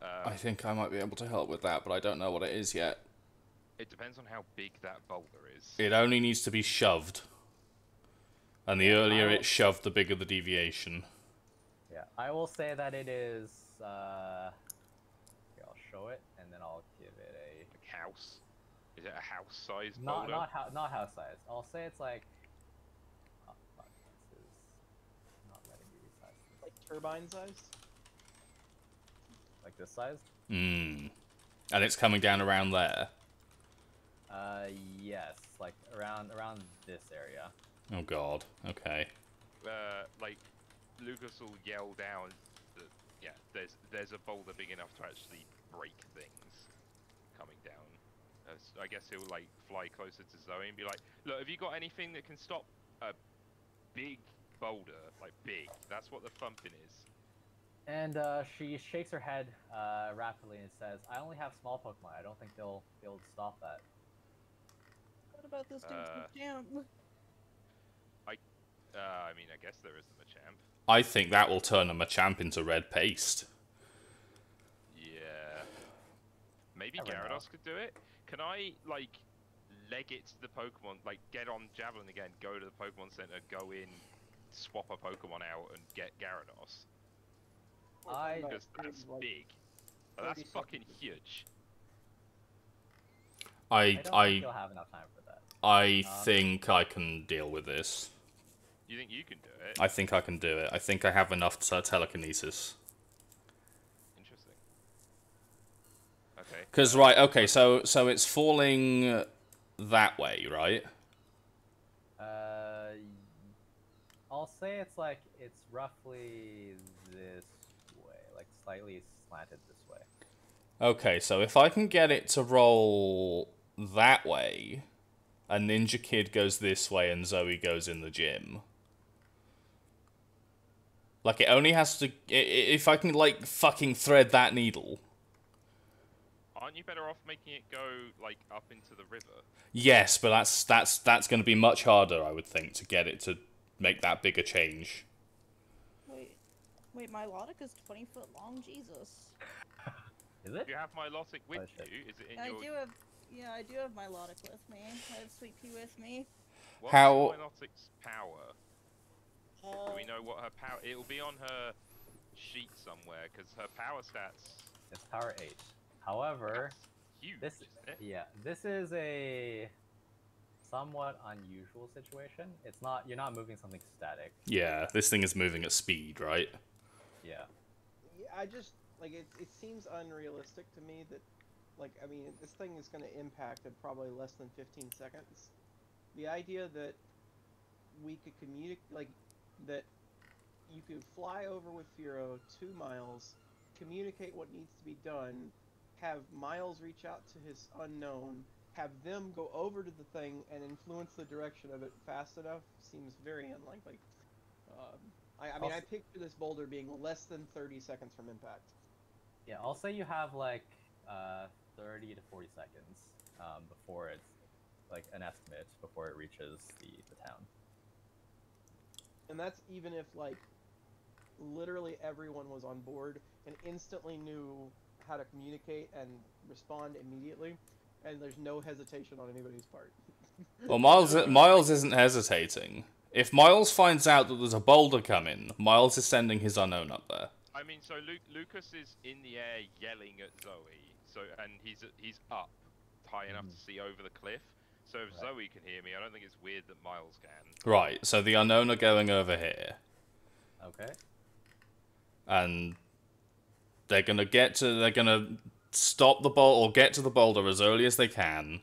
[SPEAKER 3] I think I might be able to help with that, but I don't know what it is yet.
[SPEAKER 2] It depends on how big that boulder is.
[SPEAKER 3] It only needs to be shoved. And the earlier it's shoved, the bigger the deviation.
[SPEAKER 1] Yeah, I will say that it is. Here, I'll show it, and then I'll give it a.
[SPEAKER 2] Like house? Is it a house-sized
[SPEAKER 1] Not
[SPEAKER 2] boulder?
[SPEAKER 1] not house size. I'll say it's like. Oh, fuck, this is not letting me resize this.
[SPEAKER 4] Like turbine size?
[SPEAKER 1] Like this size?
[SPEAKER 3] Hmm. And it's coming down around there.
[SPEAKER 1] Yes, like around this area.
[SPEAKER 3] Oh god. Okay.
[SPEAKER 2] Like, Lucas will yell down that, yeah, there's a boulder big enough to actually break things coming down. I guess he'll, like, fly closer to Zoe and be like, look, have you got anything that can stop a big boulder? Like, big. That's what the thumping is.
[SPEAKER 1] And she shakes her head rapidly and says, "I only have small Pokemon. I don't think they'll be able to stop that."
[SPEAKER 5] What about this dude's champ?
[SPEAKER 2] I mean, I guess there is a Machamp.
[SPEAKER 3] I think that will turn a Machamp into red paste.
[SPEAKER 2] Yeah. Maybe
[SPEAKER 1] Never know.
[SPEAKER 2] Gyarados could do it? Can I, like, leg it to the Pokemon, like, get on Javelin again, go to the Pokemon Center, go in, swap a Pokemon out, and get Gyarados? Because that's big. That's
[SPEAKER 4] 30
[SPEAKER 2] fucking
[SPEAKER 4] seconds.
[SPEAKER 2] huge.
[SPEAKER 1] I don't think you'll have enough time for that.
[SPEAKER 3] I think I can deal with this.
[SPEAKER 2] You think you can do it?
[SPEAKER 3] I think I can do it. I think I have enough telekinesis.
[SPEAKER 2] Interesting. Okay.
[SPEAKER 3] Because, right, okay, so it's falling that way, right?
[SPEAKER 1] I'll say it's like it's roughly this way, like slightly slanted this way.
[SPEAKER 3] Okay, so if I can get it to roll that way, a Ninja Kid goes this way and Zoe goes in the gym. Like, it only has to... If I can, like, fucking thread that needle...
[SPEAKER 2] Aren't you better off making it go, like, up into the river?
[SPEAKER 3] Yes, but that's going to be much harder, I would think, to get it to make that bigger change.
[SPEAKER 5] Wait, my Milotic is 20 foot long? Jesus.
[SPEAKER 1] Is it?
[SPEAKER 2] Do you have Milotic with
[SPEAKER 1] Oh, shit.
[SPEAKER 2] you? Is it in
[SPEAKER 5] I
[SPEAKER 2] your...
[SPEAKER 5] do have, yeah, I do have Milotic with me. I have Sweet Pea with me.
[SPEAKER 2] What's
[SPEAKER 3] How-
[SPEAKER 2] Milotic's power? Do we know what her power... It'll be on her sheet somewhere, because her power stats...
[SPEAKER 1] It's power 8. However,
[SPEAKER 2] That's huge,
[SPEAKER 1] this
[SPEAKER 2] isn't it?
[SPEAKER 1] yeah, this is a somewhat unusual situation. It's not you're not moving something static.
[SPEAKER 3] Yeah, this thing is moving at speed, right?
[SPEAKER 1] Yeah.
[SPEAKER 4] Yeah, I just like it seems unrealistic to me that like I mean this thing is going to impact in probably less than 15 seconds. The idea that we could communicate like that you could fly over with Furo 2 miles, communicate what needs to be done, have Miles reach out to his unknown, have them go over to the thing and influence the direction of it fast enough seems very unlikely. I mean, I picture this boulder being less than 30 seconds from impact.
[SPEAKER 1] Yeah, I'll say you have like 30 to 40 seconds before it's like an estimate before it reaches the town.
[SPEAKER 4] And that's even if like literally everyone was on board and instantly knew how to communicate and respond immediately, and there's no hesitation on anybody's part.
[SPEAKER 3] Well, Miles isn't hesitating. If Miles finds out that there's a boulder coming, Miles is sending his unknown up there.
[SPEAKER 2] I mean, so Lucas is in the air yelling at Zoe, so and he's up high enough to see over the cliff. So if Zoe can hear me, I don't think it's weird that Miles can.
[SPEAKER 3] Right, so the unknown are going over here.
[SPEAKER 1] Okay.
[SPEAKER 3] And they're gonna stop the boulder or get to the boulder as early as they can.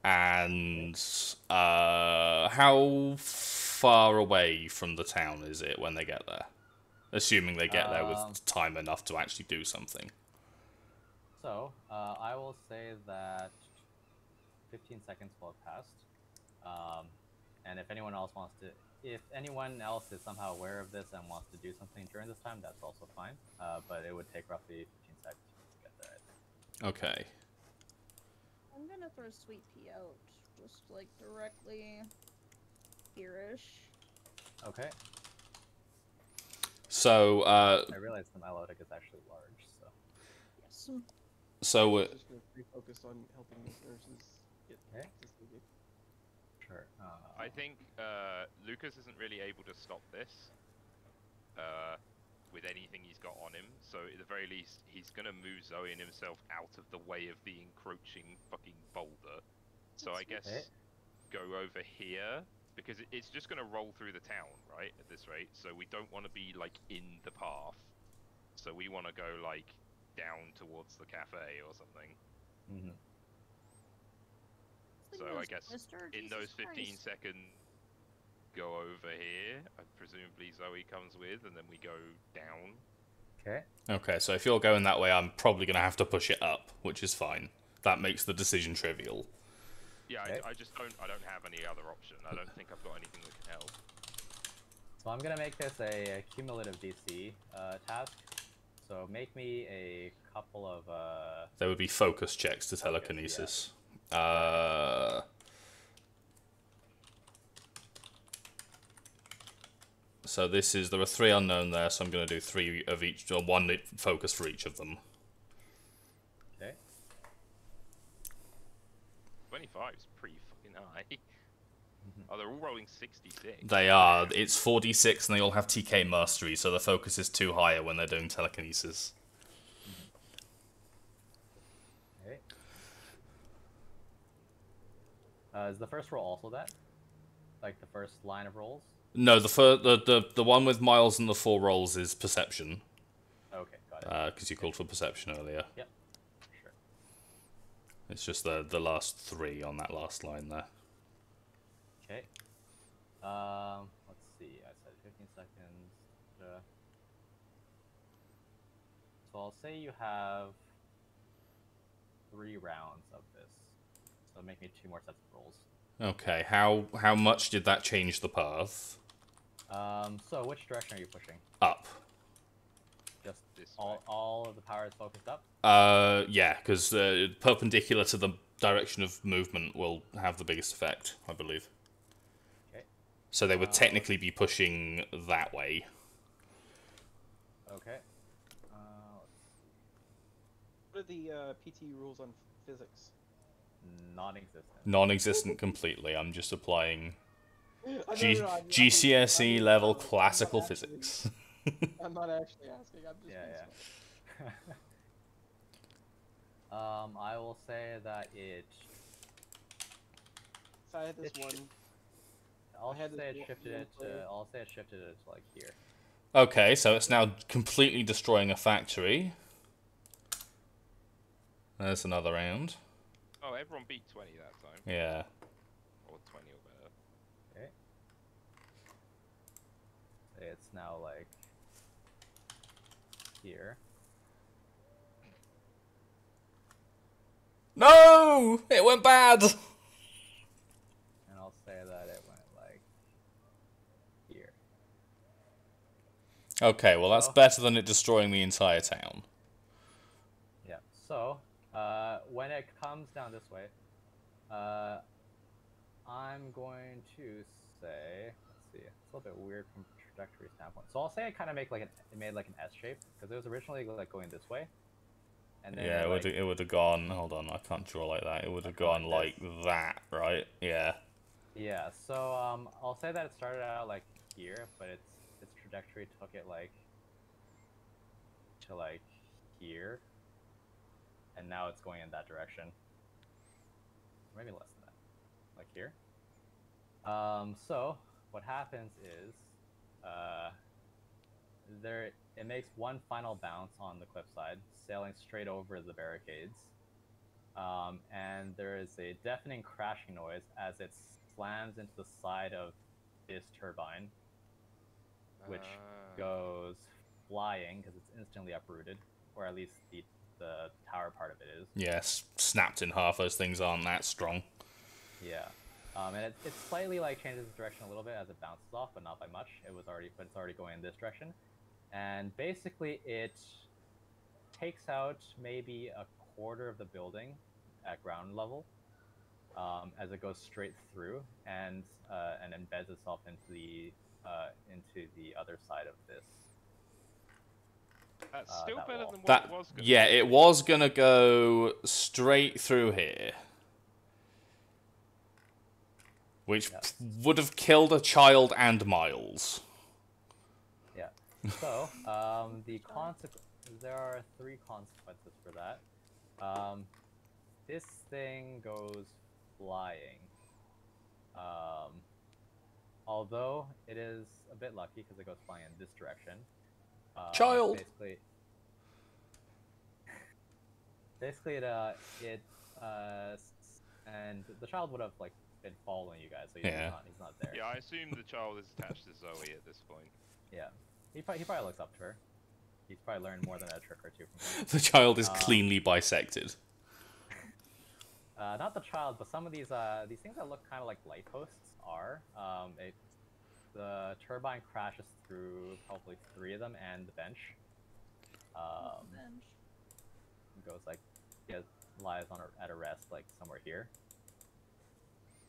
[SPEAKER 3] And how far away from the town is it when they get there? Assuming they get there with time enough to actually do something.
[SPEAKER 1] So, I will say that 15 seconds will have passed. And if anyone else wants to, if anyone else is somehow aware of this and wants to do something during this time, that's also fine. But it would take roughly 15 seconds to get there.
[SPEAKER 3] Okay.
[SPEAKER 5] I'm gonna throw Sweet Pea out, just like directly here-ish.
[SPEAKER 1] Okay.
[SPEAKER 3] So,
[SPEAKER 1] I realize the melodic is actually large, so.
[SPEAKER 5] Yes.
[SPEAKER 3] so
[SPEAKER 4] Just gonna refocus on helping these nurses get
[SPEAKER 1] Okay.
[SPEAKER 4] to safety.
[SPEAKER 1] Sure.
[SPEAKER 2] I think Lucas isn't really able to stop this with anything he's got on him. So at the very least, he's gonna move Zoe and himself out of the way of the encroaching fucking boulder. So I guess
[SPEAKER 1] Okay.
[SPEAKER 2] go over here because it's just gonna roll through the town, right? At this rate, so we don't want to be like in the path. So we want to go like down towards the cafe or something.
[SPEAKER 1] Mm-hmm.
[SPEAKER 2] So I guess in those 15 seconds, go over here. Presumably Zoe comes with, and then we go down.
[SPEAKER 1] Okay.
[SPEAKER 3] okay, so if you're going that way, I'm probably going to have to push it up, which is fine. That makes the decision trivial.
[SPEAKER 2] Yeah,
[SPEAKER 1] Okay.
[SPEAKER 2] I just don't have any other option. I don't think I've got anything that can help.
[SPEAKER 1] So I'm gonna make this a cumulative DC task. So make me a couple of
[SPEAKER 3] There would be focus checks to telekinesis. So this is, there are 3 unknown there, so I'm going to do 3 of each, or 1 focus for each of them.
[SPEAKER 1] Okay.
[SPEAKER 2] 25 is pretty fucking high. Oh, they're all rolling 66.
[SPEAKER 3] They are. It's 4d6 and they all have TK mastery, so the focus is 2 higher when they're doing telekinesis.
[SPEAKER 1] Okay. Is the first roll also that? Like the first line of rolls?
[SPEAKER 3] No, the one with Miles and the 4 rolls is perception.
[SPEAKER 1] Okay, got it.
[SPEAKER 3] Because you called for perception earlier.
[SPEAKER 1] Yep. Sure.
[SPEAKER 3] It's just the last 3 on that last line there.
[SPEAKER 1] Okay. Let's see. I said 15 seconds. So I'll say you have 3 rounds of this. So make me 2 more sets of rolls.
[SPEAKER 3] Okay, how much did that change the path?
[SPEAKER 1] So which direction are you pushing?
[SPEAKER 3] Up.
[SPEAKER 1] Just
[SPEAKER 2] This way.
[SPEAKER 1] all of the power is focused up?
[SPEAKER 3] Yeah, because perpendicular to the direction of movement will have the biggest effect, I believe.
[SPEAKER 1] Okay.
[SPEAKER 3] So they would technically be pushing that way.
[SPEAKER 1] Okay.
[SPEAKER 4] What are the PT rules on physics?
[SPEAKER 1] Non-existent.
[SPEAKER 3] Non-existent completely. I'm just applying
[SPEAKER 4] I'm
[SPEAKER 3] GCSE level
[SPEAKER 4] I'm
[SPEAKER 3] classical
[SPEAKER 4] not actually-
[SPEAKER 3] physics.
[SPEAKER 4] I'm not actually asking. I'm just.
[SPEAKER 1] Yeah,
[SPEAKER 4] being
[SPEAKER 1] yeah. I will say that it.
[SPEAKER 4] So I had this
[SPEAKER 1] It
[SPEAKER 4] one.
[SPEAKER 1] I'll
[SPEAKER 4] I had
[SPEAKER 1] say
[SPEAKER 4] this
[SPEAKER 1] it
[SPEAKER 4] one
[SPEAKER 1] shifted it to.
[SPEAKER 4] player.
[SPEAKER 1] I'll say it shifted it to like here.
[SPEAKER 3] Okay, so it's now completely destroying a factory. There's another round.
[SPEAKER 2] Oh, everyone beat 20 that time.
[SPEAKER 3] Yeah.
[SPEAKER 2] Or 20 or better.
[SPEAKER 1] Okay. It's now like here.
[SPEAKER 3] No! It went bad!
[SPEAKER 1] And I'll say that it went like here.
[SPEAKER 3] Okay, well that's
[SPEAKER 1] So-
[SPEAKER 3] better than it destroying the entire town.
[SPEAKER 1] Yeah. So, when it comes down this way, I'm going to say, let's see, it's a little bit weird from trajectory standpoint. So I'll say I kind of make like it made like an S shape because it was originally like going this way, and then
[SPEAKER 3] Yeah,
[SPEAKER 1] like,
[SPEAKER 3] it would have gone. Hold on, I can't draw like that. It would have gone like that, right? Yeah.
[SPEAKER 1] yeah. So I'll say that it started out like here, but its trajectory took it like to like here, and now it's going in that direction. Maybe less than that, like here. So what happens is, it makes one final bounce on the cliffside, sailing straight over the barricades. And there is a deafening crashing noise as it slams into the side of this turbine, which goes flying because it's instantly uprooted, or at least the tower part of it is.
[SPEAKER 3] Yes, snapped in half. Those things aren't that strong.
[SPEAKER 1] Yeah. And it slightly like changes direction a little bit as it bounces off, but not by much. But it's already going in this direction. And basically it takes out maybe a quarter of the building at ground level, as it goes straight through and embeds itself into the other side of this.
[SPEAKER 2] That's still
[SPEAKER 1] that
[SPEAKER 2] better
[SPEAKER 1] wall.
[SPEAKER 2] than what
[SPEAKER 3] That
[SPEAKER 2] it was gonna
[SPEAKER 3] yeah,
[SPEAKER 2] be.
[SPEAKER 3] it was gonna go straight through here, which
[SPEAKER 1] Yeah.
[SPEAKER 3] would have killed a child and Miles.
[SPEAKER 1] Yeah. So there are 3 consequences for that. This thing goes flying. Although it is a bit lucky because it goes flying in this direction.
[SPEAKER 3] Child.
[SPEAKER 1] Basically, and the child would have like been following you guys, so he's not there.
[SPEAKER 2] Yeah, I assume the child is attached to Zoe at this point.
[SPEAKER 1] Yeah, he probably looks up to her. He's probably learned more than a trick or two from her.
[SPEAKER 3] The child is cleanly bisected.
[SPEAKER 1] Not the child, but some of these things that look kind of like light posts are. The turbine crashes through probably 3 of them and the bench. It goes like it lies at a rest like somewhere here,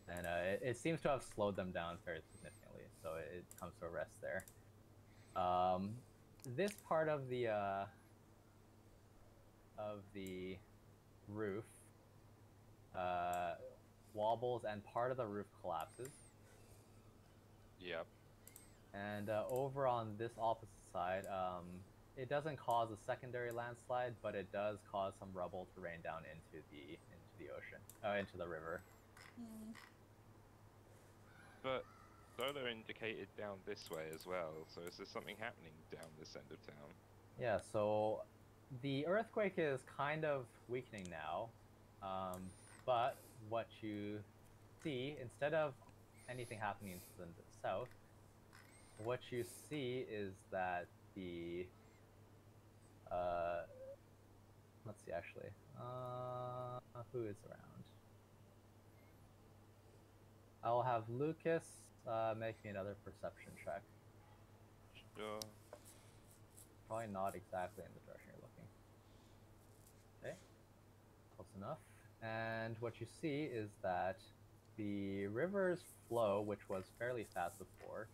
[SPEAKER 1] and it seems to have slowed them down very significantly. So it comes to a rest there. This part of the roof wobbles and part of the roof collapses.
[SPEAKER 2] Yep.
[SPEAKER 1] And over on this opposite side, it doesn't cause a secondary landslide, but it does cause some rubble to rain down into the ocean, into the river.
[SPEAKER 2] But solar indicated down this way as well, so is there something happening down this end of town?
[SPEAKER 1] Yeah, so the earthquake is kind of weakening now, but what you see, instead of anything happening to the south, what you see is that the let's see actually, who is around? I'll have Lucas make me another perception check.
[SPEAKER 2] Sure.
[SPEAKER 1] Probably not exactly in the direction you're looking. Okay, close enough. And what you see is that the river's flow, which was fairly fast before,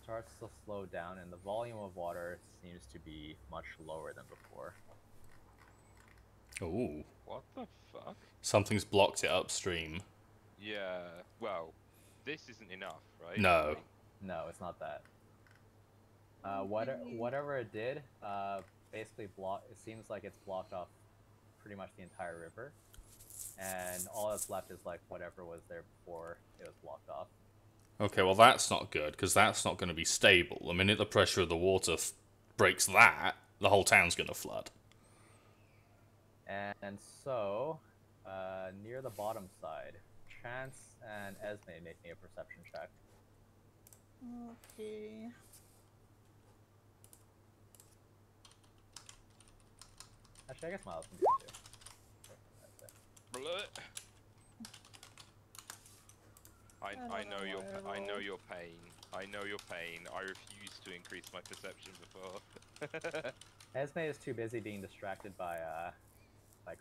[SPEAKER 1] starts to slow down, and the volume of water seems to be much lower than before.
[SPEAKER 3] Ooh.
[SPEAKER 2] What the fuck?
[SPEAKER 3] Something's blocked it upstream.
[SPEAKER 2] Yeah, well, this isn't enough, right?
[SPEAKER 3] No.
[SPEAKER 2] Like,
[SPEAKER 1] No, it's not that. Whatever it did, basically it seems like it's blocked off pretty much the entire river, and all that's left is like whatever was there before it was blocked off.
[SPEAKER 3] Okay, well that's not good, because that's not going to be stable. The minute the pressure of the water breaks that, the whole town's going to flood.
[SPEAKER 1] And so, near the bottom side, Chance and Esme make me a perception check.
[SPEAKER 5] Okay.
[SPEAKER 1] Actually, I guess Miles can do it too.
[SPEAKER 2] Blah. I know your pain. I know your pain. I refuse to increase my perception before.
[SPEAKER 1] Esme is too busy being distracted by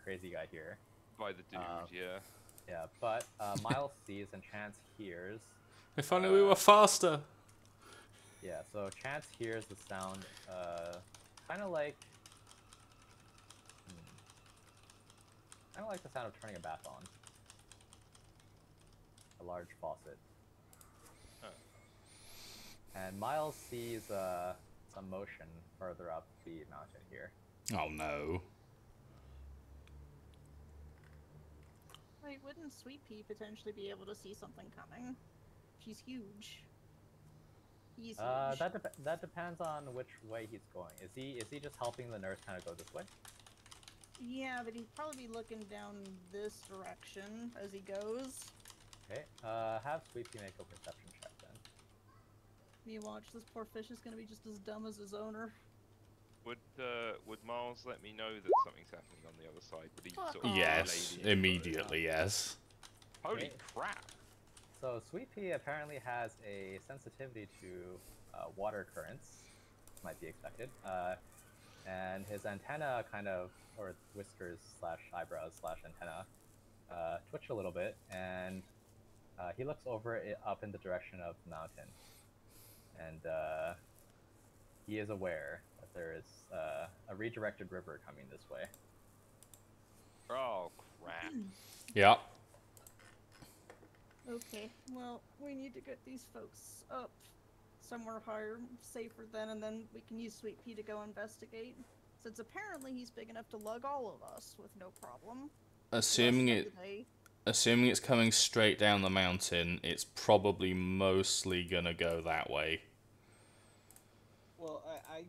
[SPEAKER 1] crazy guy here.
[SPEAKER 2] By the dude, yeah.
[SPEAKER 1] Yeah, but Miles sees and Chance hears.
[SPEAKER 3] If only we were faster.
[SPEAKER 1] Yeah, so Chance hears the sound, kind of like the sound of turning a bath on. A large faucet.
[SPEAKER 2] Huh.
[SPEAKER 1] And Miles sees some motion further up the mountain here.
[SPEAKER 3] Oh no.
[SPEAKER 5] Wait, wouldn't Sweet Pea potentially be able to see something coming? She's huge. He's huge.
[SPEAKER 1] That depends on which way he's going. Is he just helping the nurse kind of go this way?
[SPEAKER 5] Yeah, but he'd probably be looking down this direction as he goes.
[SPEAKER 1] Okay, have Sweet Pea make a perception check then.
[SPEAKER 5] You watch, this poor fish is gonna be just as dumb as his owner.
[SPEAKER 2] Would Miles let me know that something's happening on the other side? Would he
[SPEAKER 5] Fuck
[SPEAKER 2] sort of
[SPEAKER 3] Yes,
[SPEAKER 2] relay the info?
[SPEAKER 3] immediately, yes.
[SPEAKER 2] Holy
[SPEAKER 1] Okay.
[SPEAKER 2] crap!
[SPEAKER 1] So Sweet Pea apparently has a sensitivity to water currents, might be expected. And his antenna kind of, or whiskers slash eyebrows slash antenna, twitch a little bit, and he looks over it up in the direction of the mountain, and he is aware that there is a redirected river coming this way.
[SPEAKER 2] Oh crap!
[SPEAKER 3] Yeah.
[SPEAKER 5] Okay, well, we need to get these folks up somewhere higher, safer then, and then we can use Sweet Pea to go investigate. Since apparently he's big enough to lug all of us with no problem.
[SPEAKER 3] Assuming
[SPEAKER 5] Rest of
[SPEAKER 3] it,
[SPEAKER 5] the day.
[SPEAKER 3] assuming it's coming straight down the mountain, it's probably mostly gonna go that way.
[SPEAKER 4] Well, I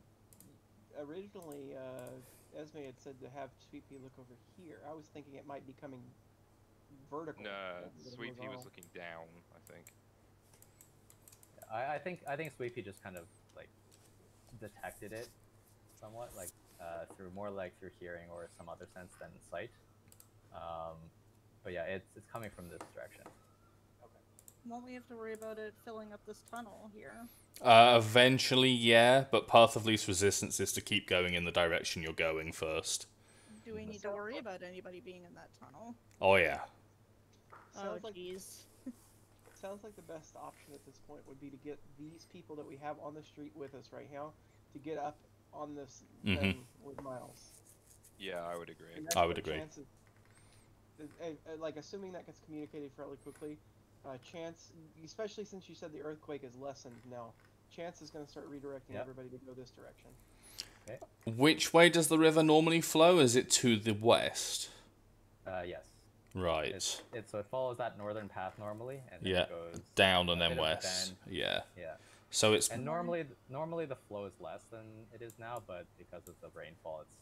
[SPEAKER 4] originally, Esme had said to have Sweet Pea look over here. I was thinking it might be coming vertical.
[SPEAKER 2] No,
[SPEAKER 4] rather than
[SPEAKER 2] Sweet Pea was
[SPEAKER 4] horizontal.
[SPEAKER 2] looking down. I think.
[SPEAKER 1] I think Sweet Pea just kind of like detected it somewhat, like through hearing or some other sense than sight. But yeah, it's coming from this direction.
[SPEAKER 5] Won't we have to worry about it filling up this tunnel here?
[SPEAKER 3] Eventually, yeah, but path of least resistance is to keep going in the direction you're going first.
[SPEAKER 5] Do we need to worry about anybody being in that tunnel?
[SPEAKER 3] Oh yeah.
[SPEAKER 4] Sounds
[SPEAKER 5] Oh,
[SPEAKER 4] like
[SPEAKER 5] jeez.
[SPEAKER 4] sounds like the best option at this point would be to get these people that we have on the street with us right now to get up on this thing with Miles.
[SPEAKER 2] Yeah, I would agree.
[SPEAKER 4] And that's
[SPEAKER 3] I would
[SPEAKER 4] the
[SPEAKER 3] agree.
[SPEAKER 4] chances- like assuming that gets communicated fairly quickly, chance, especially since you said the earthquake is lessened now, chance is going to start redirecting
[SPEAKER 1] Yep.
[SPEAKER 4] everybody to go this direction.
[SPEAKER 3] Which way does the river normally flow? Is it to the west?
[SPEAKER 1] Yes.
[SPEAKER 3] Right.
[SPEAKER 1] So it follows that northern path normally, and then
[SPEAKER 3] Yeah.
[SPEAKER 1] it goes
[SPEAKER 3] Down and
[SPEAKER 1] a
[SPEAKER 3] then
[SPEAKER 1] bit of a
[SPEAKER 3] west.
[SPEAKER 1] bend.
[SPEAKER 3] Yeah.
[SPEAKER 1] Yeah.
[SPEAKER 3] So it's
[SPEAKER 1] And normally the flow is less than it is now, but because of the rainfall, it's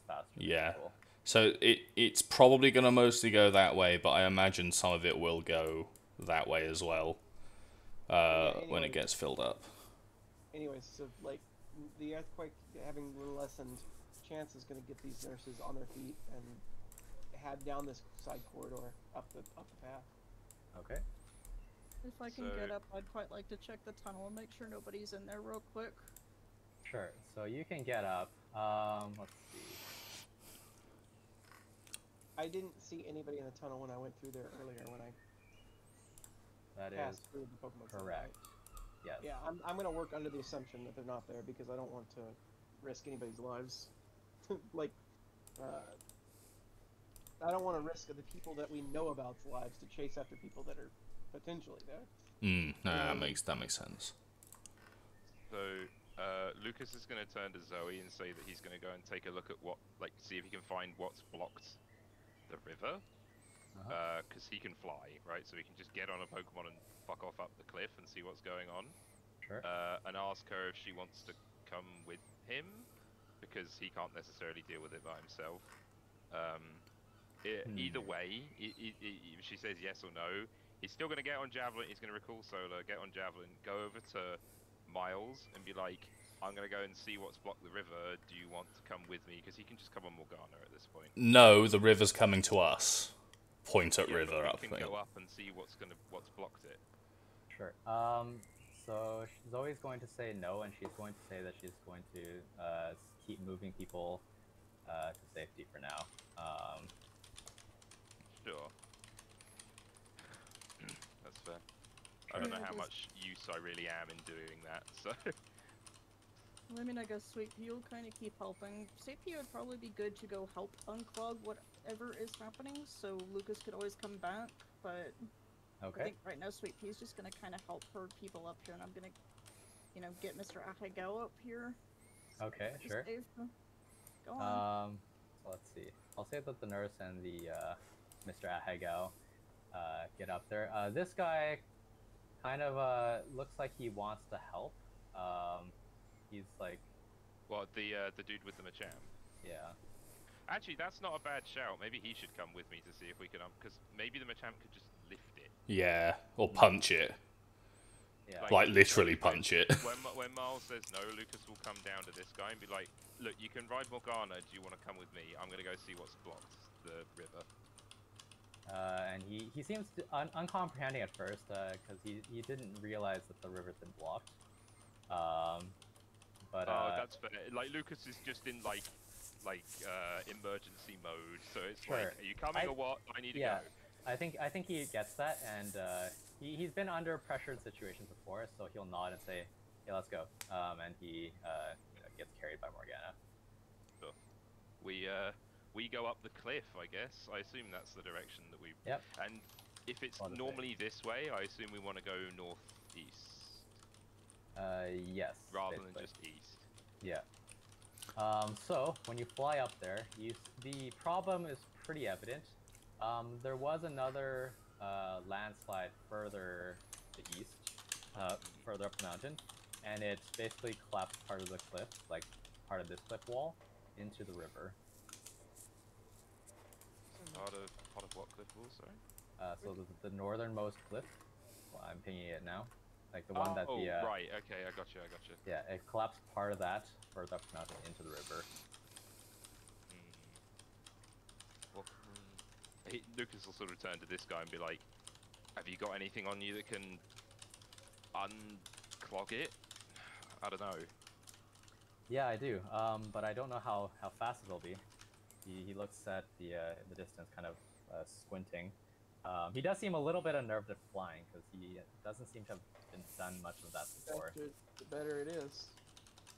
[SPEAKER 1] faster. than
[SPEAKER 3] Yeah.
[SPEAKER 1] usual.
[SPEAKER 3] so it's probably gonna mostly go that way, but I imagine some of it will go that way as well. When
[SPEAKER 4] anyway.
[SPEAKER 3] it gets filled up.
[SPEAKER 4] Anyways, so like the earthquake having lessened, chance is going to get these nurses on their feet and head down this side corridor up the path.
[SPEAKER 1] Okay.
[SPEAKER 5] If I can
[SPEAKER 2] So-
[SPEAKER 5] get up, I'd quite like to check the tunnel and make sure nobody's in there real quick.
[SPEAKER 1] Sure. So you can get up. Let's see.
[SPEAKER 4] I didn't see anybody in the tunnel when I went through there earlier when I
[SPEAKER 1] That is
[SPEAKER 4] passed through the Pokemon Center, right?
[SPEAKER 1] correct. Yes.
[SPEAKER 4] Yeah, I'm gonna work under the assumption that they're not there because I don't want to risk anybody's lives. Like, I don't want to risk the people that we know about's lives to chase after people that are potentially there.
[SPEAKER 3] That makes sense.
[SPEAKER 2] So Lucas is going to turn to Zoe and say that he's going to go and take a look at see if he can find what's blocked the river, because he can fly, right? So he can just get on a Pokemon and fuck off up the cliff and see what's going on.
[SPEAKER 1] Sure.
[SPEAKER 2] And ask her if she wants to come with him, because he can't necessarily deal with it by himself. Either way, if she says yes or no, he's still going to get on Javelin, he's going to recall Solar, get on Javelin, go over to Miles and be like, I'm going to go and see what's blocked the river, do you want to come with me? Because he can just come on Morgana at this point.
[SPEAKER 3] No, the river's coming to us. Point at
[SPEAKER 2] Yeah,
[SPEAKER 3] river
[SPEAKER 2] but
[SPEAKER 3] up
[SPEAKER 2] we
[SPEAKER 3] there.
[SPEAKER 2] can go up and see what's blocked it.
[SPEAKER 1] Sure. So Zoe's going to say no, and she's going to say that she's going to keep moving people to safety for now.
[SPEAKER 2] Sure. That's fair. I don't know how much use I really am in doing that, so...
[SPEAKER 5] I mean, I guess Sweet Pea will kind of keep helping. Sweet Pea would probably be good to go help unclog whatever is happening, so Lucas could always come back, but I
[SPEAKER 1] Okay.
[SPEAKER 5] think right now Sweet Pea's just gonna kind of help herd people up here, and I'm gonna, get Mr. Ahegao up here.
[SPEAKER 1] Okay.
[SPEAKER 5] Just
[SPEAKER 1] Sure.
[SPEAKER 5] Dave, go on.
[SPEAKER 1] So let's see. I'll say that the nurse and the Mr. Ahegao get up there. This guy kind of looks like he wants to help. He's like,
[SPEAKER 2] What, the dude with the Machamp?
[SPEAKER 1] yeah.
[SPEAKER 2] Actually, that's not a bad shout. Maybe he should come with me to see if we can, because maybe the Machamp could just lift it.
[SPEAKER 3] Yeah, or punch it.
[SPEAKER 1] Yeah.
[SPEAKER 3] Like literally punch it.
[SPEAKER 2] When Miles says no, Lucas will come down to this guy and be like, "Look, you can ride Morgana. Do you want to come with me? I'm gonna go see what's blocked the river."
[SPEAKER 1] And he seems to uncomprehending at first, because he didn't realize that the river's been blocked. But
[SPEAKER 2] oh, that's fair. Like Lucas is just in like emergency mode, so it's
[SPEAKER 1] Sure.
[SPEAKER 2] like, "Are you coming or what? I need to
[SPEAKER 1] yeah,
[SPEAKER 2] go."
[SPEAKER 1] I think he gets that, and he's been under pressured situations before, so he'll nod and say, "Yeah, let's go." And he gets carried by Morgana.
[SPEAKER 2] So we go up the cliff, I guess. I assume that's the direction that we.
[SPEAKER 1] Yep.
[SPEAKER 2] And if it's
[SPEAKER 1] Well,
[SPEAKER 2] normally this way, I assume we want to go northeast
[SPEAKER 1] Yes.
[SPEAKER 2] rather
[SPEAKER 1] basically.
[SPEAKER 2] than just east.
[SPEAKER 1] Yeah. So when you fly up there, the problem is pretty evident. There was another landslide further to east, further up the mountain, and it basically collapsed part of the cliff, like part of this cliff wall, into the river.
[SPEAKER 2] Part of what cliff wall, sorry?
[SPEAKER 1] So the northernmost cliff. Well, I'm pinging it now, like the one that
[SPEAKER 2] oh,
[SPEAKER 1] the.
[SPEAKER 2] right. Okay, I got you.
[SPEAKER 1] Yeah, it collapsed part of that further up the mountain into the river.
[SPEAKER 2] Well, Lucas will sort of turn to this guy and be like, "Have you got anything on you that can unclog it?" I don't know.
[SPEAKER 1] Yeah, I do. But I don't know how fast it'll be. He looks at the distance, kind of squinting. He does seem a little bit unnerved at flying, because he doesn't seem to have done much of that before.
[SPEAKER 4] The better it is.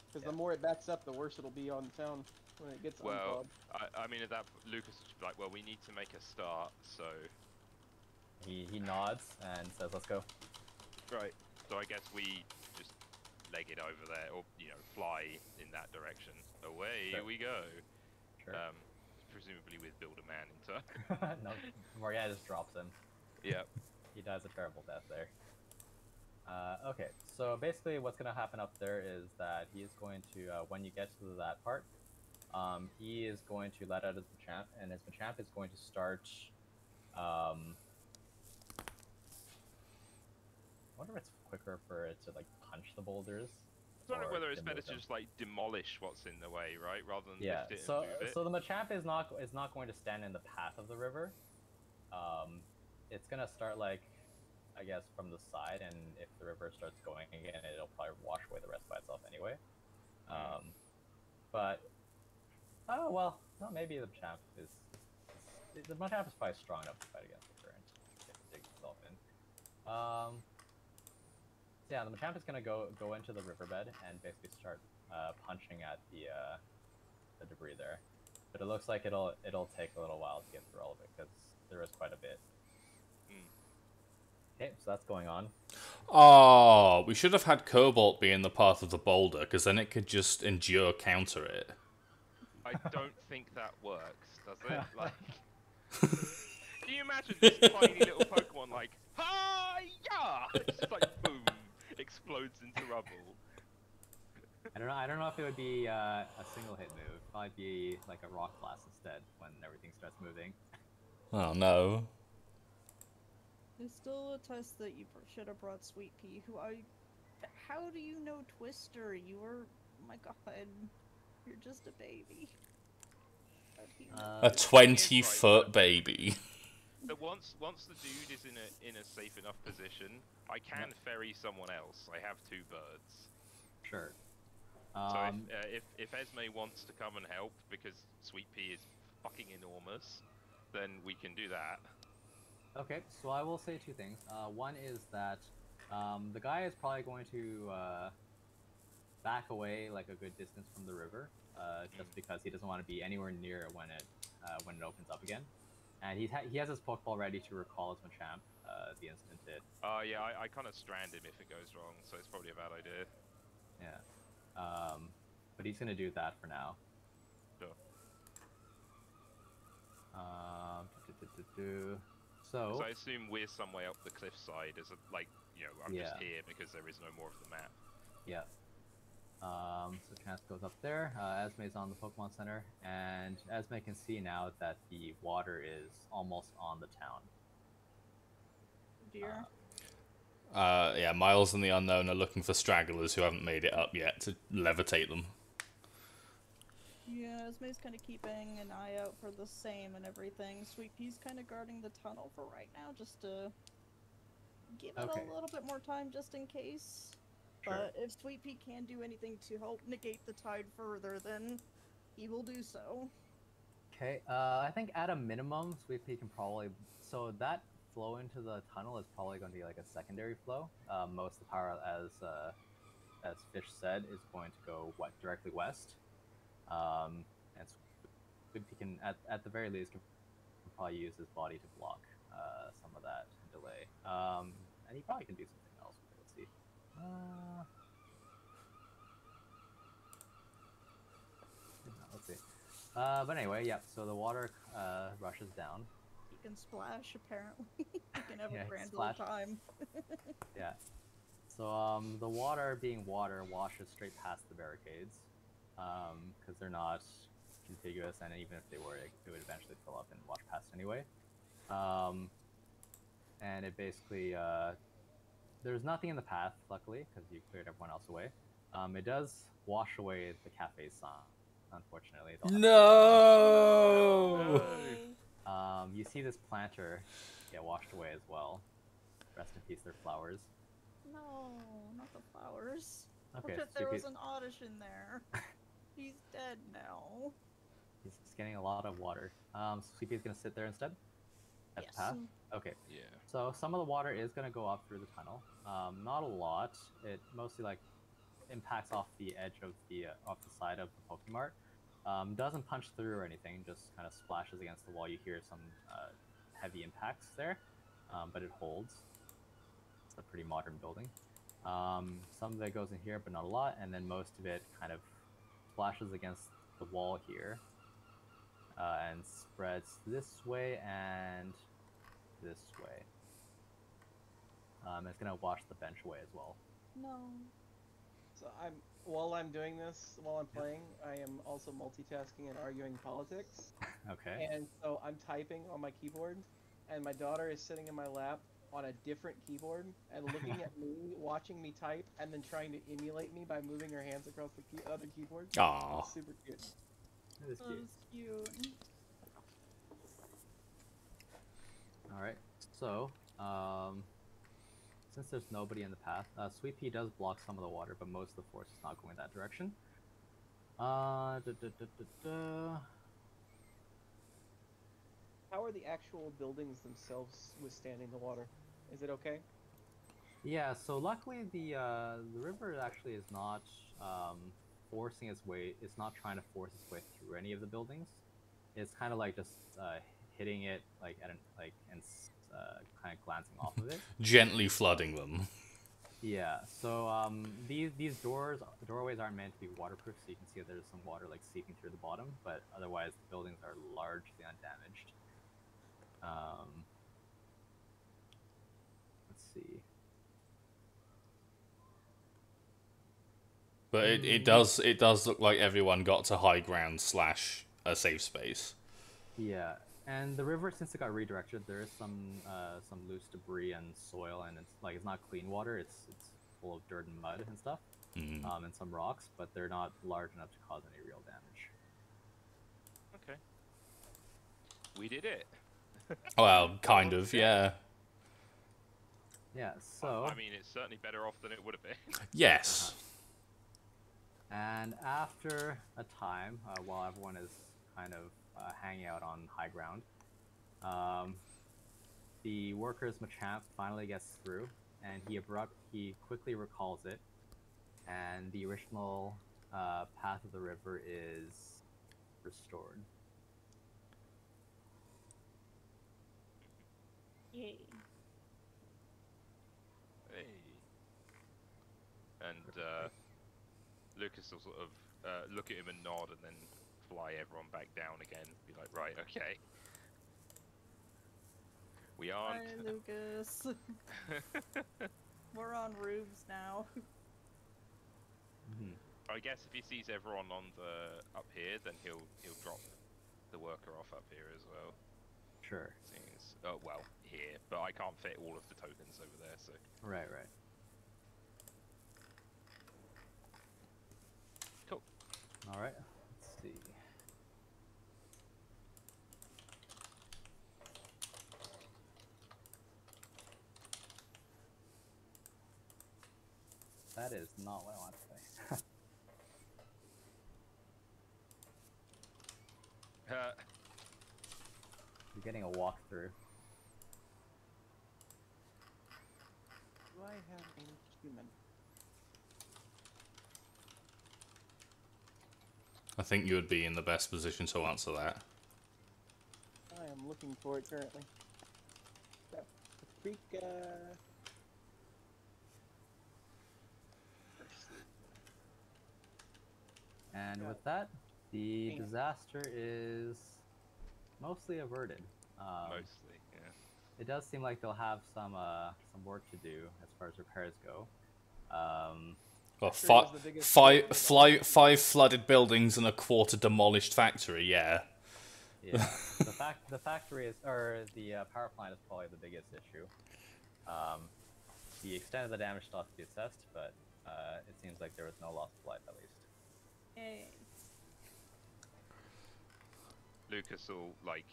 [SPEAKER 4] Because the more it backs up, the worse it'll be on the town when it gets
[SPEAKER 2] Well,
[SPEAKER 4] unclogged.
[SPEAKER 2] I mean, at that Lucas is like, "Well, we need to make a start, so."
[SPEAKER 1] He nods and says, "Let's go."
[SPEAKER 2] Right. So I guess we just leg it over there, or fly in that direction. Away
[SPEAKER 1] Sure.
[SPEAKER 2] we go.
[SPEAKER 1] Sure.
[SPEAKER 2] Presumably with Build a Man in tow.
[SPEAKER 1] No, Morgana just drops him.
[SPEAKER 2] Yep.
[SPEAKER 1] He dies a terrible death there. Okay, so basically what's going to happen up there is that he is going to, when you get to that part, he is going to let out his Machamp, and his Machamp is going to start, I wonder if it's quicker for it to, like, punch the boulders.
[SPEAKER 2] I don't know
[SPEAKER 1] or
[SPEAKER 2] whether it's
[SPEAKER 1] to
[SPEAKER 2] better
[SPEAKER 1] move
[SPEAKER 2] to
[SPEAKER 1] them.
[SPEAKER 2] just like demolish what's in the way, right, rather than
[SPEAKER 1] Yeah,
[SPEAKER 2] lift it
[SPEAKER 1] so
[SPEAKER 2] and move it.
[SPEAKER 1] so the Machamp is not going to stand in the path of the river. It's gonna start, like, I guess, from the side, and if the river starts going again, it'll probably wash away the rest by itself anyway. But oh well, no, maybe the Machamp is probably strong enough to fight against the current if it digs itself in. Yeah, the Machamp is gonna go into the riverbed and basically start punching at the debris there. But it looks like it'll take a little while to get through all of it, because there is quite a bit. Okay, so that's going on.
[SPEAKER 3] Oh, we should have had Cobalt be in the path of the boulder, because then it could just endure counter it.
[SPEAKER 2] I don't think that works, does it? Like, can you imagine this tiny little Pokemon like, "Hi-ya!" Just like boom, explodes into rubble.
[SPEAKER 1] I don't know if it would be a single hit move. It'd probably be like a rock blast instead when everything starts moving.
[SPEAKER 3] Oh no.
[SPEAKER 5] I still attest that you should have brought Sweet Pea, how do you know Twister? You are, oh my god, you're just a baby.
[SPEAKER 3] A 20-foot baby.
[SPEAKER 2] So once the dude is in a safe enough position, I can ferry someone else. I have 2 birds.
[SPEAKER 1] Sure.
[SPEAKER 2] So if Esme wants to come and help because Sweet Pea is fucking enormous, then we can do that.
[SPEAKER 1] Okay, so I will say 2 things. One is that the guy is probably going to back away like a good distance from the river, just because he doesn't want to be anywhere near it when it opens up again. And he has his Pokeball ready to recall his Machamp the instant it.
[SPEAKER 2] Yeah, I kind of strand him if it goes wrong, so it's probably a bad idea.
[SPEAKER 1] Yeah. But he's gonna do that for now.
[SPEAKER 2] Sure.
[SPEAKER 1] So
[SPEAKER 2] I assume we're some way up the cliffside as I'm just here because there is no more of the map.
[SPEAKER 1] Yeah. So Chance goes up there. Esme's on the Pokemon Center, and Esme can see now that the water is almost on the town.
[SPEAKER 5] Dear.
[SPEAKER 3] Yeah, Miles and the Unknown are looking for stragglers who haven't made it up yet to levitate them.
[SPEAKER 5] Yeah, Esme's kind of keeping an eye out for the same and everything. Sweet Pea's kind of guarding the tunnel for right now, just to give it
[SPEAKER 1] Okay.
[SPEAKER 5] a little bit more time, just in case.
[SPEAKER 1] Sure.
[SPEAKER 5] But if Sweet Pea can do anything to help negate the tide further, then he will do so.
[SPEAKER 1] Okay, I think at a minimum, Sweet Pea can probably... So that flow into the tunnel is probably going to be like a secondary flow. Most of the power, as Fish said, is going to go directly west. And Sweet Pea can, at the very least, can probably use his body to block some of that delay. And he probably can do something else. Let's see. Let's see. But anyway, yeah, so the water rushes down.
[SPEAKER 5] He can splash, apparently. He can have
[SPEAKER 1] Yeah,
[SPEAKER 5] a grand
[SPEAKER 1] splash.
[SPEAKER 5] old time.
[SPEAKER 1] Yeah. So the water, being water, washes straight past the barricades because they're not contiguous, and even if they were, it would eventually fill up and wash past anyway. And it basically there's nothing in the path, luckily, because you cleared everyone else away. It does wash away the cafe sign, unfortunately.
[SPEAKER 3] No!
[SPEAKER 1] You see this planter get washed away as well. Rest in peace, their flowers.
[SPEAKER 5] No, not the flowers.
[SPEAKER 1] Okay,
[SPEAKER 5] What if there was an oddish in there? He's dead now.
[SPEAKER 1] He's getting a lot of water. So Sleepy's gonna sit there instead? At
[SPEAKER 5] Yes.
[SPEAKER 1] the path? Okay.
[SPEAKER 2] Yeah.
[SPEAKER 1] So some of the water is gonna go up through the tunnel. Not a lot. It mostly like impacts off the edge of the side of the Pokemart. Doesn't punch through or anything, just kind of splashes against the wall. You hear some heavy impacts there, but it holds. It's a pretty modern building. Some of it goes in here, but not a lot, and then most of it kind of splashes against the wall here and spreads this way and this way. It's gonna wash the bench away as well.
[SPEAKER 5] No.
[SPEAKER 4] So while I'm doing this, while I'm playing, I am also multitasking and arguing politics.
[SPEAKER 1] Okay.
[SPEAKER 4] And so I'm typing on my keyboard, and my daughter is sitting in my lap on a different keyboard and looking at me, watching me type, and then trying to emulate me by moving her hands across the other keyboard.
[SPEAKER 3] Aww.
[SPEAKER 4] It's super cute.
[SPEAKER 1] That is
[SPEAKER 5] That
[SPEAKER 1] cute.
[SPEAKER 5] was cute.
[SPEAKER 1] Alright, so, since there's nobody in the path, Sweet Pea does block some of the water, but most of the force is not going that direction.
[SPEAKER 4] How are the actual buildings themselves withstanding the water? Is it okay?
[SPEAKER 1] Yeah, so luckily the river actually is not forcing its way. It's not trying to force its way through any of the buildings. It's kind of like just hitting it like at and kind of glancing off of it.
[SPEAKER 3] Gently flooding them.
[SPEAKER 1] Yeah. So these doorways aren't meant to be waterproof, so you can see that there's some water like seeping through the bottom, but otherwise the buildings are largely undamaged. Let's see.
[SPEAKER 3] But it does look like everyone got to high ground / a safe space.
[SPEAKER 1] Yeah, and the river, since it got redirected, there is some loose debris and soil, and it's not clean water. It's full of dirt and mud and stuff, and some rocks, but they're not large enough to cause any real damage.
[SPEAKER 2] Okay. We did it.
[SPEAKER 3] Well, kind of, yeah.
[SPEAKER 1] Yeah. So.
[SPEAKER 2] I mean, it's certainly better off than it would have been.
[SPEAKER 3] Yes.
[SPEAKER 1] And after a time, while everyone is kind of hanging out on high ground, the workers Machamp finally gets through, and he quickly recalls it, and the original path of the river is restored.
[SPEAKER 5] Yay.
[SPEAKER 2] Hey. And Lucas will sort of look at him and nod, and then fly everyone back down again. Be like, right, okay. We aren't.
[SPEAKER 5] Hi, Lucas. We're on roofs now.
[SPEAKER 2] I guess if he sees everyone on the up here, then he'll drop the worker off up here as well.
[SPEAKER 1] Sure.
[SPEAKER 2] Seems, well, here, but I can't fit all of the tokens over there, so.
[SPEAKER 1] Right, right.
[SPEAKER 2] Cool.
[SPEAKER 1] All right. Let's see. That is not what I want to say. You're getting a walkthrough.
[SPEAKER 4] Do I have a human?
[SPEAKER 3] I think you would be in the best position to answer that.
[SPEAKER 4] I am looking for it currently. Paprika.
[SPEAKER 1] And
[SPEAKER 4] Yeah.
[SPEAKER 1] with that, the
[SPEAKER 4] Dang it.
[SPEAKER 1] disaster is mostly averted.
[SPEAKER 2] Mostly, yeah.
[SPEAKER 1] It does seem like they'll have some work to do as far as repairs go.
[SPEAKER 3] Well,
[SPEAKER 4] Factory was the biggest
[SPEAKER 3] five flooded buildings and a quarter demolished factory. Yeah.
[SPEAKER 1] Yeah, the factory is, or the power plant is probably the biggest issue. The extent of the damage still has to be assessed, but it seems like there was no loss of life at least.
[SPEAKER 5] Yay.
[SPEAKER 2] Lucas will like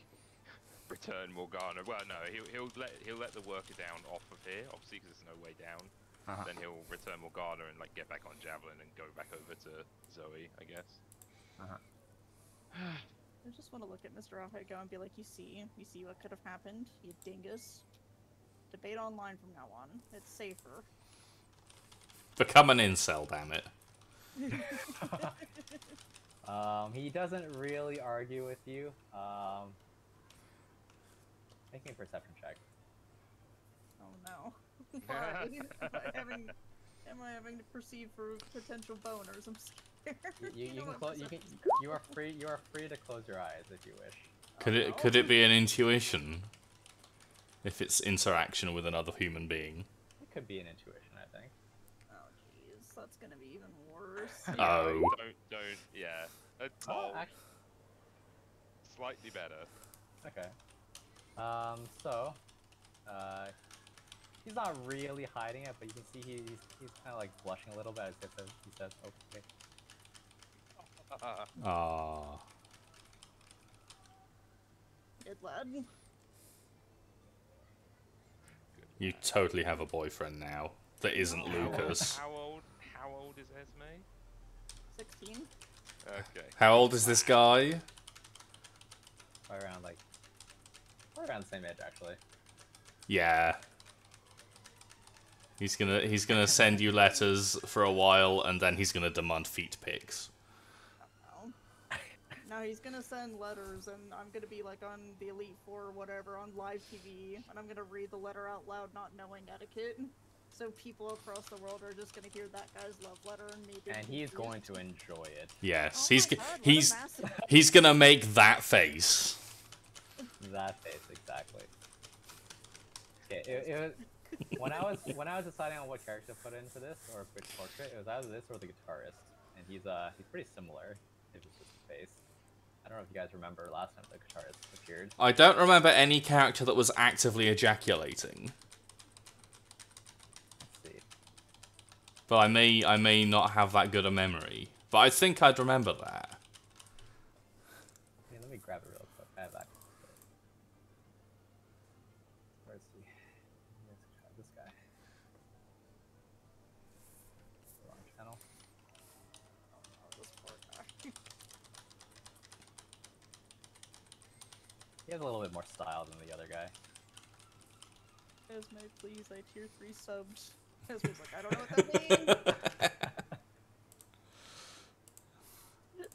[SPEAKER 2] return Morgana. Well, no, he'll let the worker down off of here, obviously, because there's no way down. Then he'll return Morgana and like get back on Javelin and go back over to Zoe, I guess.
[SPEAKER 5] I just want to look at Mr. Ahego and be like, you see what could have happened, you dingus. Debate online from now on. It's safer.
[SPEAKER 3] Become an incel, damn it.
[SPEAKER 1] He doesn't really argue with you. Make me a perception check.
[SPEAKER 5] Oh no. Why? Am I having to perceive for potential boners? I'm scared.
[SPEAKER 1] You are free to close your eyes if you wish.
[SPEAKER 3] Could it be an intuition? If it's interaction with another human being.
[SPEAKER 1] It could be an intuition, I think.
[SPEAKER 5] Oh jeez, that's gonna be even worse.
[SPEAKER 3] Oh.
[SPEAKER 2] Don't, yeah.
[SPEAKER 1] Actually,
[SPEAKER 2] Slightly better.
[SPEAKER 1] okay. He's not really hiding it, but you can see he's kind of like blushing a little bit as he says, okay.
[SPEAKER 3] Ah.
[SPEAKER 5] Good lad.
[SPEAKER 3] You totally have a boyfriend now that isn't Lucas.
[SPEAKER 2] How old is Esme?
[SPEAKER 5] 16.
[SPEAKER 2] Okay.
[SPEAKER 3] How old is this guy?
[SPEAKER 1] Right around the same age, actually.
[SPEAKER 3] Yeah. He's gonna send you letters for a while, and then he's gonna demand feet pics.
[SPEAKER 5] Oh. Now he's gonna send letters, and I'm gonna be like on the Elite Four or whatever on live TV, and I'm gonna read the letter out loud, not knowing etiquette. So people across the world are just gonna hear that guy's love letter and me being
[SPEAKER 1] And he's
[SPEAKER 5] confused.
[SPEAKER 1] going to enjoy it.
[SPEAKER 3] Yes,
[SPEAKER 5] Oh my God, what a massive-
[SPEAKER 3] he's gonna make that face.
[SPEAKER 1] That face, exactly. Okay, when I was deciding on what character to put into this or which portrait, it was either this or the guitarist, and he's pretty similar. If it's just the face. I don't know if you guys remember last time the guitarist appeared.
[SPEAKER 3] I don't remember any character that was actively ejaculating,
[SPEAKER 1] Let's see.
[SPEAKER 3] but I may not have that good a memory. But I think I'd remember that.
[SPEAKER 1] Okay, let me grab it real quick. I have that. Where's he? Let's try this guy. Wrong channel.
[SPEAKER 5] Oh, this poor guy.
[SPEAKER 1] He has a little bit more style than the other guy.
[SPEAKER 5] Esme, please, I tier 3 subs. Esme's like, I don't know what that means.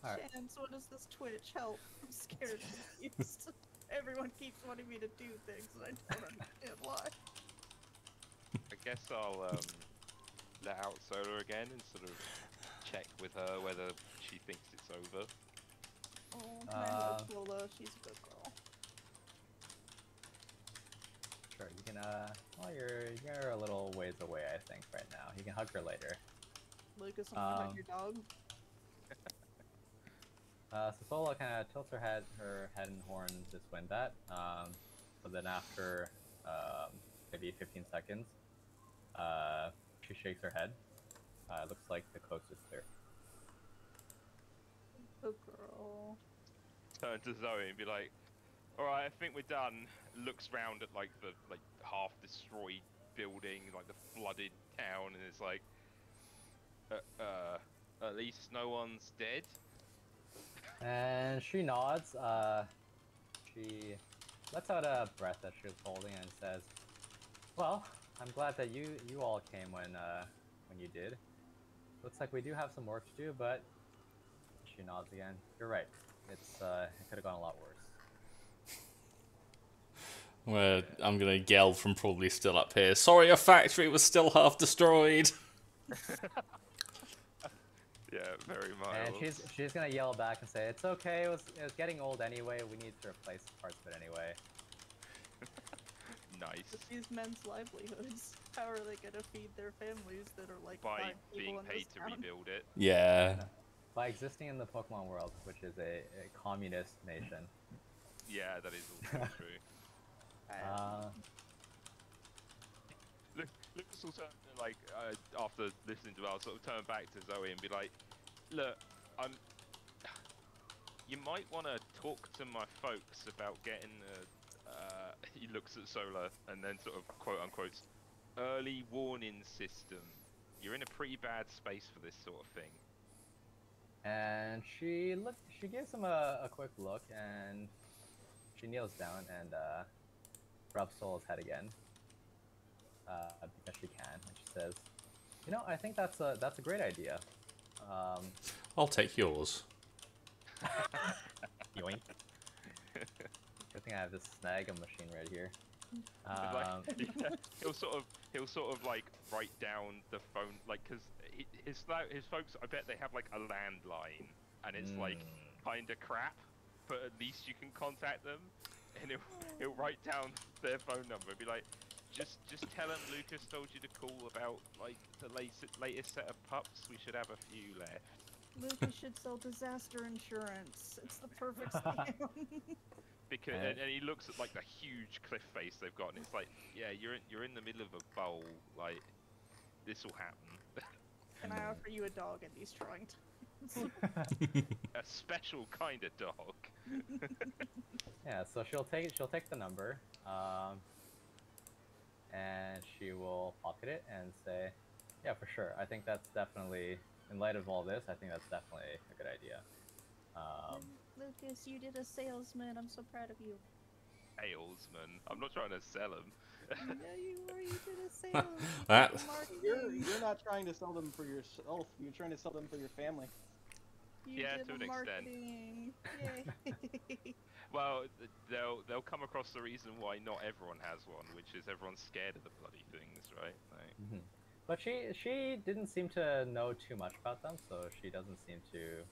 [SPEAKER 1] Alright.
[SPEAKER 5] Chance, what is this Twitch? Help. I'm scared and confused. Everyone keeps wanting me to do things, and I don't understand why.
[SPEAKER 2] I guess I'll let out Solar again and sort of check with her whether she thinks it's over.
[SPEAKER 5] Oh, man, Lola, she's a good girl.
[SPEAKER 1] Sure, you can well you're a little ways away I think right now. You can hug her later.
[SPEAKER 5] Lucas, I'm gonna hug your dog.
[SPEAKER 1] So Sola kind of tilts her head and horns this Winbat. but then after maybe 15 seconds, she shakes her head. It looks like the coast is clear.
[SPEAKER 5] Oh, girl.
[SPEAKER 2] Turn to Zoe and be like, "All right, I think we're done." Looks round at like the half destroyed building, like the flooded town, and it's like, at least no one's dead.
[SPEAKER 1] And she nods. She lets out a breath that she was holding and says, "Well, I'm glad that you all came when you did. Looks like we do have some work to do, but..." She nods again. "You're right. It could have gone a lot worse."
[SPEAKER 3] Where I'm gonna yell from probably still up here. Sorry, your factory was still half destroyed.
[SPEAKER 2] Yeah, very mild.
[SPEAKER 1] And she's gonna yell back and say, "It's okay. It was getting old anyway. We need to replace parts of it anyway."
[SPEAKER 2] Nice.
[SPEAKER 5] But these men's livelihoods, how are they gonna feed their families that are like
[SPEAKER 2] By
[SPEAKER 5] 5 people
[SPEAKER 2] being
[SPEAKER 5] in
[SPEAKER 2] paid
[SPEAKER 5] this
[SPEAKER 2] to
[SPEAKER 5] town?
[SPEAKER 2] rebuild it.
[SPEAKER 3] Yeah.
[SPEAKER 1] By existing in the Pokemon world, which is a communist nation.
[SPEAKER 2] Yeah, that is also true. Lucas will turn, like, after listening to it, I'll sort of turn back to Zoe and be like, "Look, you might want to talk to my folks about getting he looks at Solar and then sort of quote-unquote early warning system. You're in a pretty bad space for this sort of thing."
[SPEAKER 1] And she gives him a quick look, and she kneels down and rubs Soul's head again. Because she can, and she says, "You know, I think that's a great idea."
[SPEAKER 3] I'll take yours.
[SPEAKER 1] Yoink. Good thing I have this snag machine right here.
[SPEAKER 2] He'll sort of like write down the phone, like, because his folks, I bet they have like a landline, and it's like kind of crap, but at least you can contact them, and he'll write down their phone number and be like, just tell them Lucas told you to call about like the latest set of pups. We should have a few left.
[SPEAKER 5] Lucas should sell disaster insurance. It's the perfect scam.
[SPEAKER 2] Because and he looks at like the huge cliff face they've got, and it's like, yeah, you're in the middle of a bowl. Like, this will happen.
[SPEAKER 5] Can I offer you a dog at these trying times?
[SPEAKER 2] A special kind of dog.
[SPEAKER 1] Yeah, so she'll take the number, and she will pocket it and say, "Yeah, for sure. I think that's definitely, in light of all this, I think that's definitely a good idea."
[SPEAKER 5] Lucas, you did a salesman. I'm so proud of you.
[SPEAKER 2] Salesman. I'm not trying to sell him.
[SPEAKER 5] Yeah, you were. You did a salesman.
[SPEAKER 3] That
[SPEAKER 4] You're not trying to sell them for yourself. You're trying to sell them for your family.
[SPEAKER 5] You
[SPEAKER 2] Yeah,
[SPEAKER 5] did
[SPEAKER 2] to
[SPEAKER 5] a
[SPEAKER 2] an extent.
[SPEAKER 5] marketing. Yay.
[SPEAKER 2] Well, they'll come across the reason why not everyone has one, which is everyone's scared of the bloody things, right? Like,
[SPEAKER 1] But she didn't seem to know too much about them, so she doesn't seem to,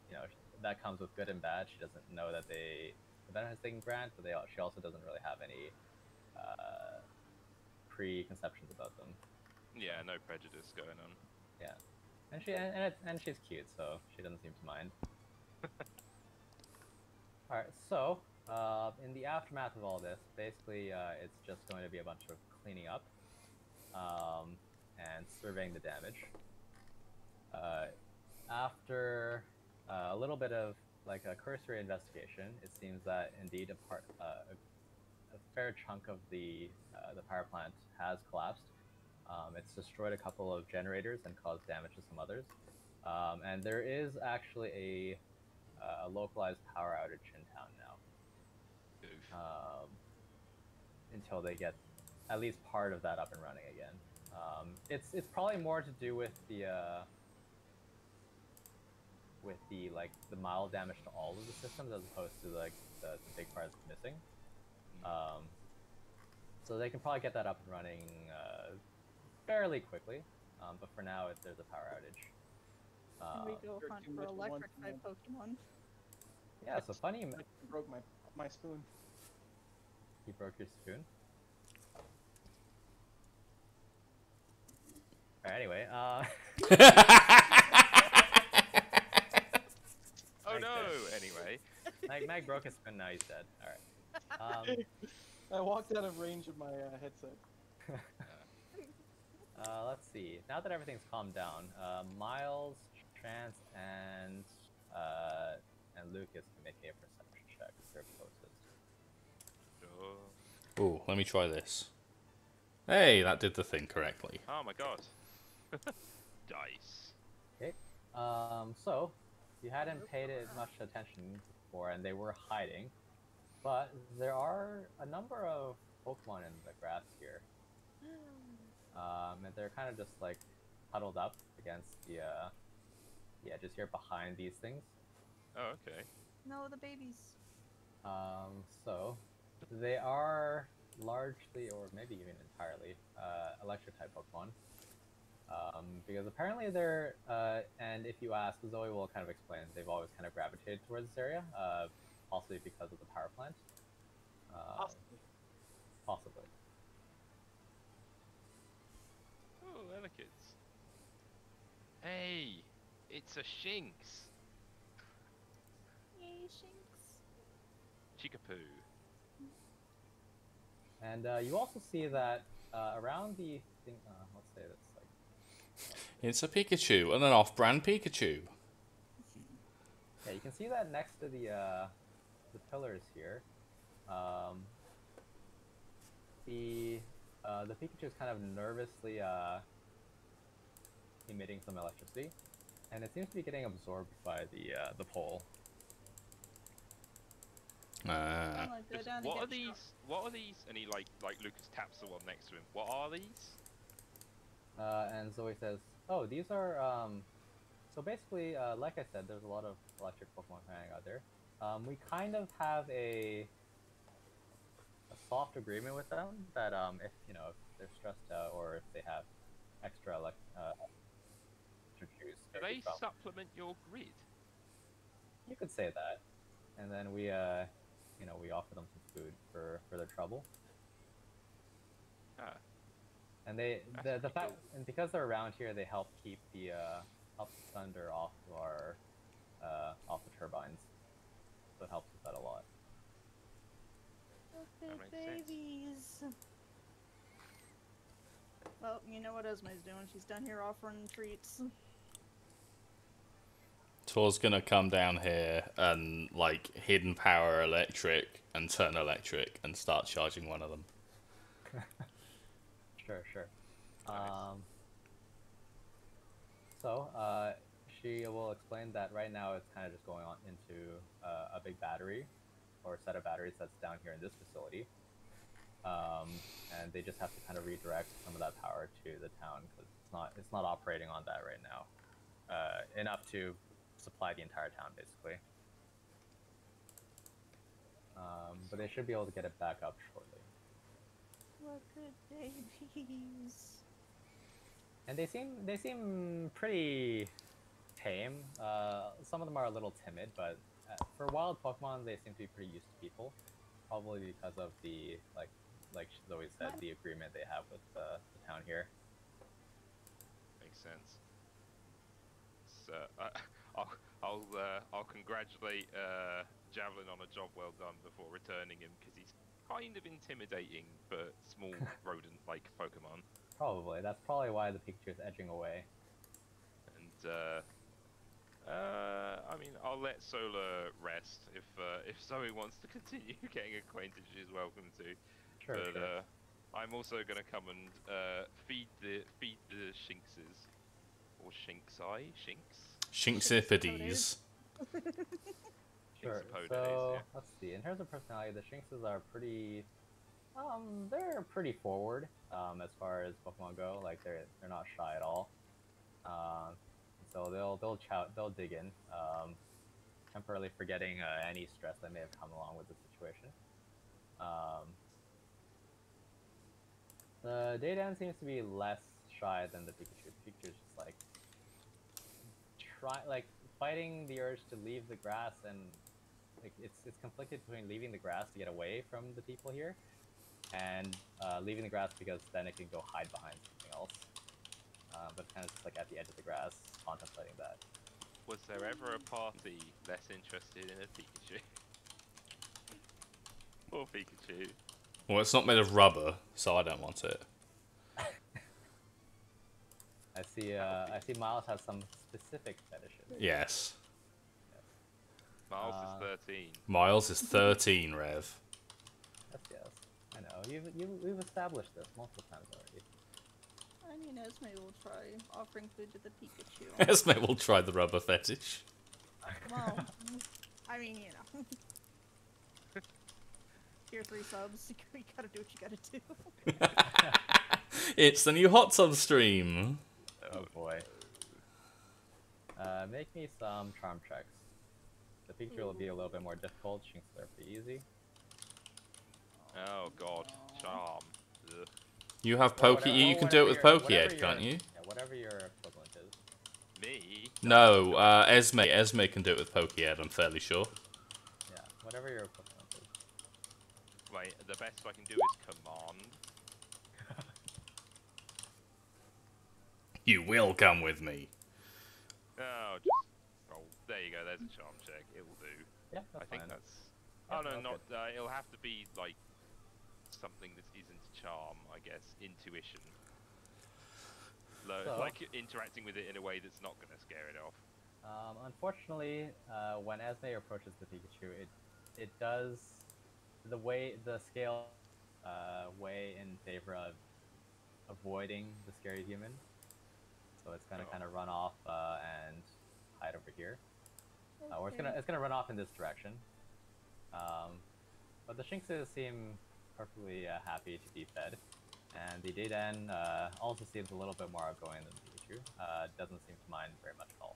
[SPEAKER 1] you know, that comes with good and bad. She doesn't know that the benefits they can grant, but she also doesn't really have any preconceptions about them.
[SPEAKER 2] yeah, no prejudice going on.
[SPEAKER 1] Yeah, and she's cute, so she doesn't seem to mind. All right, so in the aftermath of all this, basically, it's just going to be a bunch of cleaning up and surveying the damage. After a little bit of like a cursory investigation, it seems that indeed a fair chunk of the power plant has collapsed. It's destroyed a couple of generators and caused damage to some others. And there is actually a localized power outage in town now. Until they get at least part of that up and running again. It's probably more to do with the mild damage to all of the systems as opposed to like the big parts missing. So they can probably get that up and running fairly quickly. But for now, there's a power outage.
[SPEAKER 5] Can we go hunt for electric type Pokemon?
[SPEAKER 1] Yeah, so funny.
[SPEAKER 4] I broke my spoon.
[SPEAKER 1] You broke your spoon? Alright, anyway,
[SPEAKER 2] Oh no! Anyway.
[SPEAKER 1] Meg broke his spoon, now he's dead. Alright.
[SPEAKER 4] I walked out of range of my headset.
[SPEAKER 1] Let's see. Now that everything's calmed down, Miles, Chance, and Lucas can make a perception check. They're closest.
[SPEAKER 2] Sure.
[SPEAKER 3] Ooh, let me try this. Hey, that did the thing correctly.
[SPEAKER 2] Oh my god. Dice.
[SPEAKER 1] Okay. So you hadn't paid it much attention before, and they were hiding, but there are a number of Pokemon in the grass here. And they're kind of just like huddled up against the just here behind these things.
[SPEAKER 2] Oh, okay.
[SPEAKER 5] No, the babies.
[SPEAKER 1] So they are largely, or maybe even entirely, electric type Pokemon. Because apparently they're, and if you ask, Zoe will kind of explain, they've always kind of gravitated towards this area, possibly because of the power plant. Possibly.
[SPEAKER 2] Oh, they're the kids. Hey, it's a Shinx.
[SPEAKER 5] Yay, Shinx.
[SPEAKER 2] Chickapoo.
[SPEAKER 1] And you also see that around the thing, let's say that's like.
[SPEAKER 3] It's a Pikachu, and an off-brand Pikachu.
[SPEAKER 1] Yeah, you can see that next to the pillars here. The Pikachu is kind of nervously emitting some electricity, and it seems to be getting absorbed by the pole.
[SPEAKER 5] I'm gonna go down and
[SPEAKER 2] What
[SPEAKER 5] get
[SPEAKER 2] are these? What are these? And he like Lucas taps the one next to him. What are these?
[SPEAKER 1] And Zoe says, "Oh, these are so basically, like I said, there's a lot of electric Pokemon hanging out there. We kind of have a soft agreement with them that if if they're stressed out or if they have extra juice,
[SPEAKER 2] Do they supplement your grid?
[SPEAKER 1] you could say that, and then we we offer them some food for their trouble."
[SPEAKER 2] Ah.
[SPEAKER 1] And
[SPEAKER 2] That's
[SPEAKER 1] the
[SPEAKER 2] pretty
[SPEAKER 1] fact,
[SPEAKER 2] cool.
[SPEAKER 1] and because they're around here, they help keep the thunder off of our off the turbines, so it helps with that a lot.
[SPEAKER 5] the
[SPEAKER 2] That makes sense.
[SPEAKER 5] babies. Well, you know what Esme's doing. She's down here offering treats.
[SPEAKER 3] Tor's gonna come down here and like hidden power electric and turn electric and start charging one of them.
[SPEAKER 1] Sure.
[SPEAKER 2] Nice.
[SPEAKER 1] So she will explain that right now it's kind of just going on into a big battery or a set of batteries that's down here in this facility. And they just have to kind of redirect some of that power to the town because it's not operating on that right now. Enough to supply the entire town basically. But they should be able to get it back up shortly.
[SPEAKER 5] What good babies.
[SPEAKER 1] And they seem pretty tame. Some of them are a little timid, but for wild Pokemon, they seem to be pretty used to people. Probably because of the like Zoe said, the agreement they have with the town here.
[SPEAKER 2] Makes sense. So I'll congratulate Javelin on a job well done before returning him because he's kind of intimidating for small rodent-like Pokemon.
[SPEAKER 1] Probably. That's probably why the Pikachu is edging away.
[SPEAKER 2] And I mean, I'll let Solar rest. If Zoe wants to continue getting acquainted, she's welcome to.
[SPEAKER 1] Sure.
[SPEAKER 2] I'm also gonna come and feed the Shinxes or Shinxi
[SPEAKER 3] Shinxipides.
[SPEAKER 1] Sure.
[SPEAKER 2] Shinxipodes,
[SPEAKER 1] So
[SPEAKER 2] yeah.
[SPEAKER 1] let's see. In terms of personality, the Shinxes are pretty. They're pretty forward. As far as Pokemon go, like they're not shy at all. So they'll dig in, temporarily forgetting any stress that may have come along with the situation. The Daydan seems to be less shy than the Pikachu. Pikachu's just like fighting the urge to leave the grass, and like it's conflicted between leaving the grass to get away from the people here, and leaving the grass because then it can go hide behind something else. But kind of just like at the edge of the grass, contemplating that.
[SPEAKER 2] Was there ever a party less interested in a Pikachu? Poor Pikachu.
[SPEAKER 3] Well, it's not made of rubber, so I don't want it.
[SPEAKER 1] I see Miles has some specific fetishes.
[SPEAKER 3] Yes.
[SPEAKER 2] Miles is 13.
[SPEAKER 3] Miles is 13, Rev.
[SPEAKER 1] Yes. I know. We've established this multiple times already.
[SPEAKER 5] I mean, Esme will try offering food to the Pikachu.
[SPEAKER 3] Esme will try the rubber fetish.
[SPEAKER 5] Well, I mean, you know. Here, 3 subs. You gotta do what you gotta do.
[SPEAKER 3] It's the new hot tub stream.
[SPEAKER 1] Oh boy. Make me some charm checks. The Pikachu will be a little bit more difficult. Shinx are pretty easy.
[SPEAKER 2] Oh god, charm. Ugh.
[SPEAKER 3] You have
[SPEAKER 1] Or
[SPEAKER 3] Poke.
[SPEAKER 1] whatever-
[SPEAKER 3] You
[SPEAKER 1] or
[SPEAKER 3] can do it with
[SPEAKER 1] whatever
[SPEAKER 3] Pokehead,
[SPEAKER 1] your-
[SPEAKER 3] can't you?
[SPEAKER 1] Yeah, whatever your equivalent is.
[SPEAKER 2] Me?
[SPEAKER 3] No, Esme. Esme can do it with Pokehead. I'm fairly sure.
[SPEAKER 1] Yeah, whatever your equivalent is.
[SPEAKER 2] Wait, the best I can do is command.
[SPEAKER 3] You will come with me.
[SPEAKER 2] Oh, just roll. There you go. There's a charm check. It will do.
[SPEAKER 1] Yeah, that's
[SPEAKER 2] I think
[SPEAKER 1] fine.
[SPEAKER 2] that's.
[SPEAKER 1] Yeah,
[SPEAKER 2] Oh no,
[SPEAKER 1] that's
[SPEAKER 2] not.
[SPEAKER 1] good.
[SPEAKER 2] It'll have to be like something that isn't charm. I guess intuition.
[SPEAKER 1] So-
[SPEAKER 2] Like interacting with it in a way that's not gonna scare it off.
[SPEAKER 1] Unfortunately, when Esme approaches the Pikachu, it does the scale way in favor of avoiding the scary human. So it's gonna kind of run off and hide over here. Or it's gonna run off in this direction. But the Shinxes seem perfectly happy to be fed, and the Dayden also seems a little bit more outgoing than Pikachu. Doesn't seem to mind very much at all.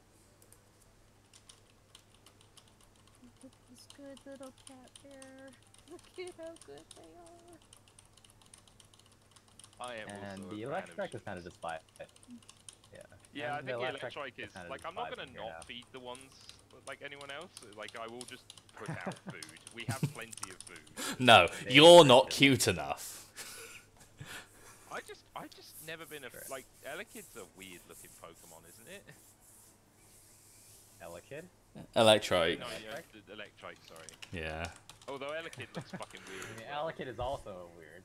[SPEAKER 5] Look at this good little cat bear. Look at how good they are.
[SPEAKER 2] I am
[SPEAKER 1] And
[SPEAKER 2] also
[SPEAKER 1] the
[SPEAKER 2] a fan of
[SPEAKER 1] Electrike is kind of
[SPEAKER 2] Shinx.
[SPEAKER 1] just by it. Yeah.
[SPEAKER 2] Yeah, I
[SPEAKER 1] And
[SPEAKER 2] think the
[SPEAKER 1] Electrike
[SPEAKER 2] Electrike is
[SPEAKER 1] kind of
[SPEAKER 2] like
[SPEAKER 1] just
[SPEAKER 2] I'm not
[SPEAKER 1] vibes
[SPEAKER 2] gonna
[SPEAKER 1] here
[SPEAKER 2] not
[SPEAKER 1] now.
[SPEAKER 2] feed the ones like anyone else. Like I will just put out food. We have plenty of food.
[SPEAKER 3] No, you're not cute enough.
[SPEAKER 2] I just never been a
[SPEAKER 1] Sure.
[SPEAKER 2] like Elekid's a weird looking Pokemon, isn't it?
[SPEAKER 1] Elekid?
[SPEAKER 3] Electrike.
[SPEAKER 2] No, yeah, the Electrike, sorry.
[SPEAKER 3] Yeah.
[SPEAKER 2] Although Elekid looks fucking weird.
[SPEAKER 1] I
[SPEAKER 2] as
[SPEAKER 1] mean,
[SPEAKER 2] well.
[SPEAKER 1] Elekid is also weird.